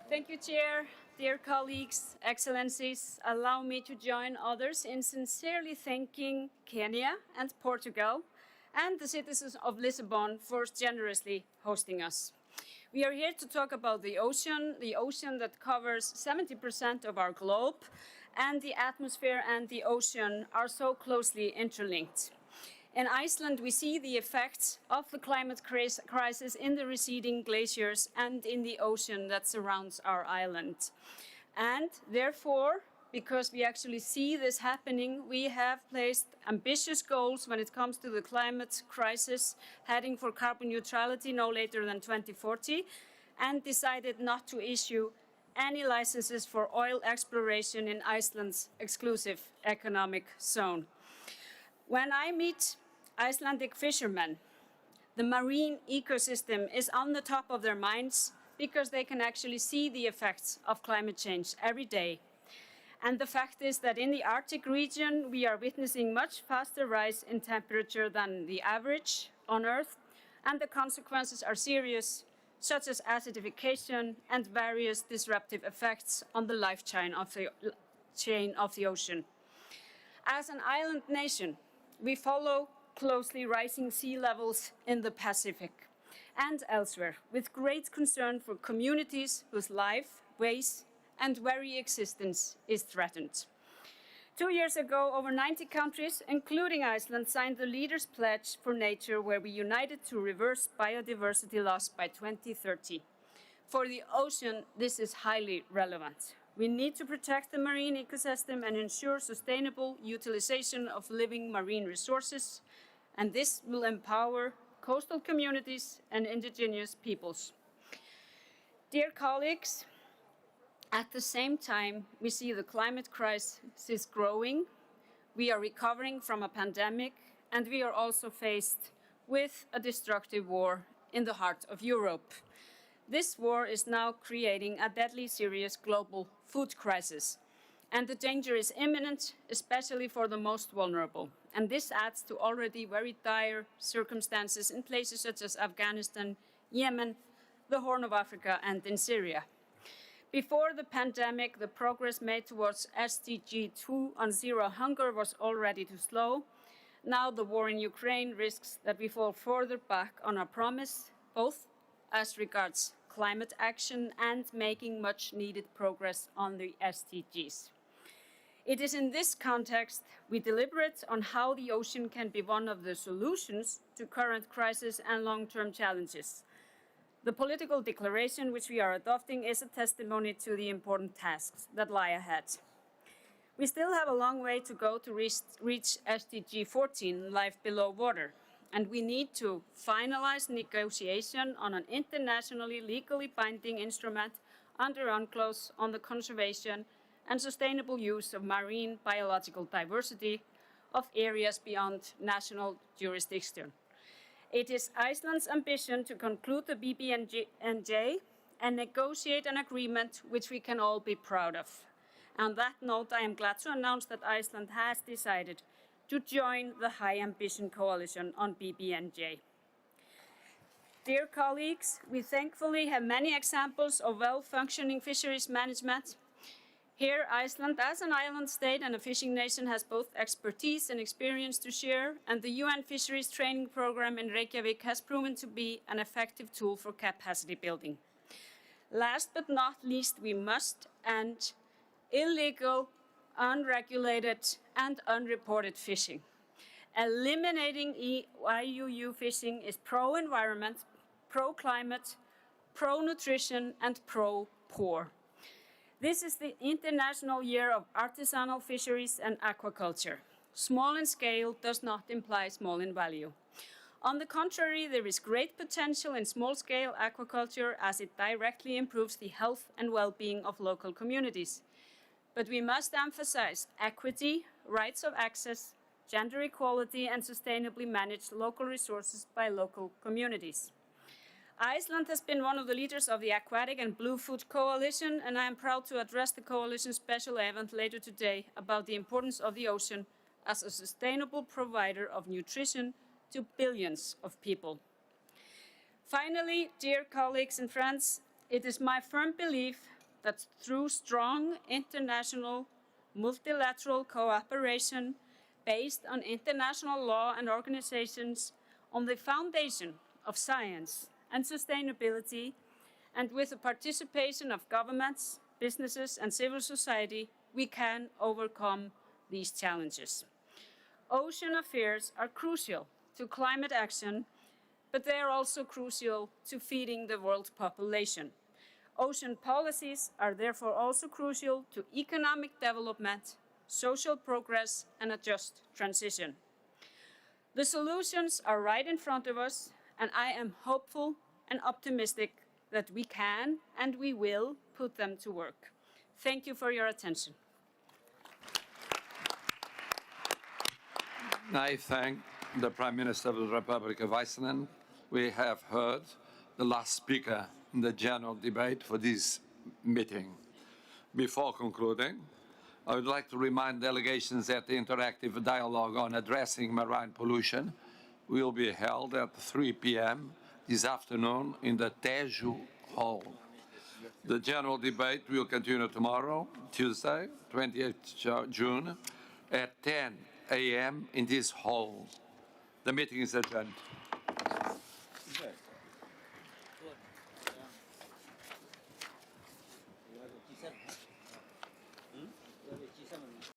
Thank you, Chair. Dear colleagues, Excellencies, allow me to join others in sincerely thanking Kenya and Portugal and the citizens of Lisbon for generously hosting us. We are here to talk about the ocean that covers 70% of our globe, and the atmosphere and the ocean are so closely interlinked. In Iceland, we see the effects of the climate crisis in the receding glaciers and in the ocean that surrounds our island. And therefore, because we actually see this happening, we have placed ambitious goals when it comes to the climate crisis, heading for carbon neutrality no later than 2040, and decided not to issue any licenses for oil exploration in Iceland's exclusive economic zone. When I meet Icelandic fishermen, the marine ecosystem is on the top of their minds because they can actually see the effects of climate change every day. And the fact is that in the Arctic region, we are witnessing much faster rise in temperature than the average on Earth, and the consequences are serious, such as acidification and various disruptive effects on the life chain of the ocean. As an island nation, we follow closely rising sea levels in the Pacific and elsewhere, with great concern for communities whose life, ways, and very existence is threatened. 2 years ago, over 90 countries, including Iceland, signed the Leaders' Pledge for Nature, where we united to reverse biodiversity loss by 2030. For the ocean, this is highly relevant. We need to protect the marine ecosystem and ensure sustainable utilization of living marine resources, and this will empower coastal communities and indigenous peoples. Dear colleagues, at the same time, we see the climate crisis growing, we are recovering from a pandemic, and we are also faced with a destructive war in the heart of Europe. This war is now creating a deadly serious global food crisis, and the danger is imminent, especially for the most vulnerable. And this adds to already very dire circumstances in places such as Afghanistan, Yemen, the Horn of Africa, and in Syria. Before the pandemic, the progress made towards SDG 2 on zero hunger was already too slow. Now the war in Ukraine risks that we fall further back on our promise, both as regards climate action and making much needed progress on the SDGs. It is in this context we deliberate on how the ocean can be one of the solutions to current crisis and long-term challenges. The political declaration which we are adopting is a testimony to the important tasks that lie ahead. We still have a long way to go to reach SDG 14, life below water, and we need to finalize negotiation on an internationally legally binding instrument under UNCLOS on the conservation and sustainable use of marine biological diversity of areas beyond national jurisdiction. It is Iceland's ambition to conclude the BBNJ and negotiate an agreement which we can all be proud of. On that note, I am glad to announce that Iceland has decided to join the High Ambition Coalition on BBNJ. Dear colleagues, we thankfully have many examples of well-functioning fisheries management. Here, Iceland, as an island state and a fishing nation, has both expertise and experience to share, and the UN Fisheries Training Program in Reykjavik has proven to be an effective tool for capacity building. Last but not least, we must end illegal, unregulated, and unreported fishing. Eliminating IUU fishing is pro-environment, pro-climate, pro-nutrition, and pro-poor. This is the International Year of Artisanal Fisheries and Aquaculture. Small in scale does not imply small in value. On the contrary, there is great potential in small-scale aquaculture as it directly improves the health and well-being of local communities. But we must emphasize equity, rights of access, gender equality, and sustainably managed local resources by local communities. Iceland has been one of the leaders of the Aquatic and Blue Food Coalition, and I am proud to address the coalition's special event later today about the importance of the ocean as a sustainable provider of nutrition to billions of people. Finally, dear colleagues and friends, it is my firm belief that through strong international multilateral cooperation based on international law and organizations on the foundation of science and sustainability, and with the participation of governments, businesses, and civil society, we can overcome these challenges. Ocean affairs are crucial to climate action, but they are also crucial to feeding the world's population. Ocean policies are therefore also crucial to economic development, social progress, and a just transition. The solutions are right in front of us, and I am hopeful and optimistic that we can and we will put them to work. Thank you for your attention. I thank the Prime Minister of the Republic of Iceland. We have heard the last speaker in the general debate for this meeting. Before concluding, I would like to remind delegations that the interactive dialogue on addressing marine pollution will be held at 3 p.m. this afternoon in the Tejo Hall. The general debate will continue tomorrow, Tuesday, 28th June, at 10 a.m. in this hall. The meeting is adjourned.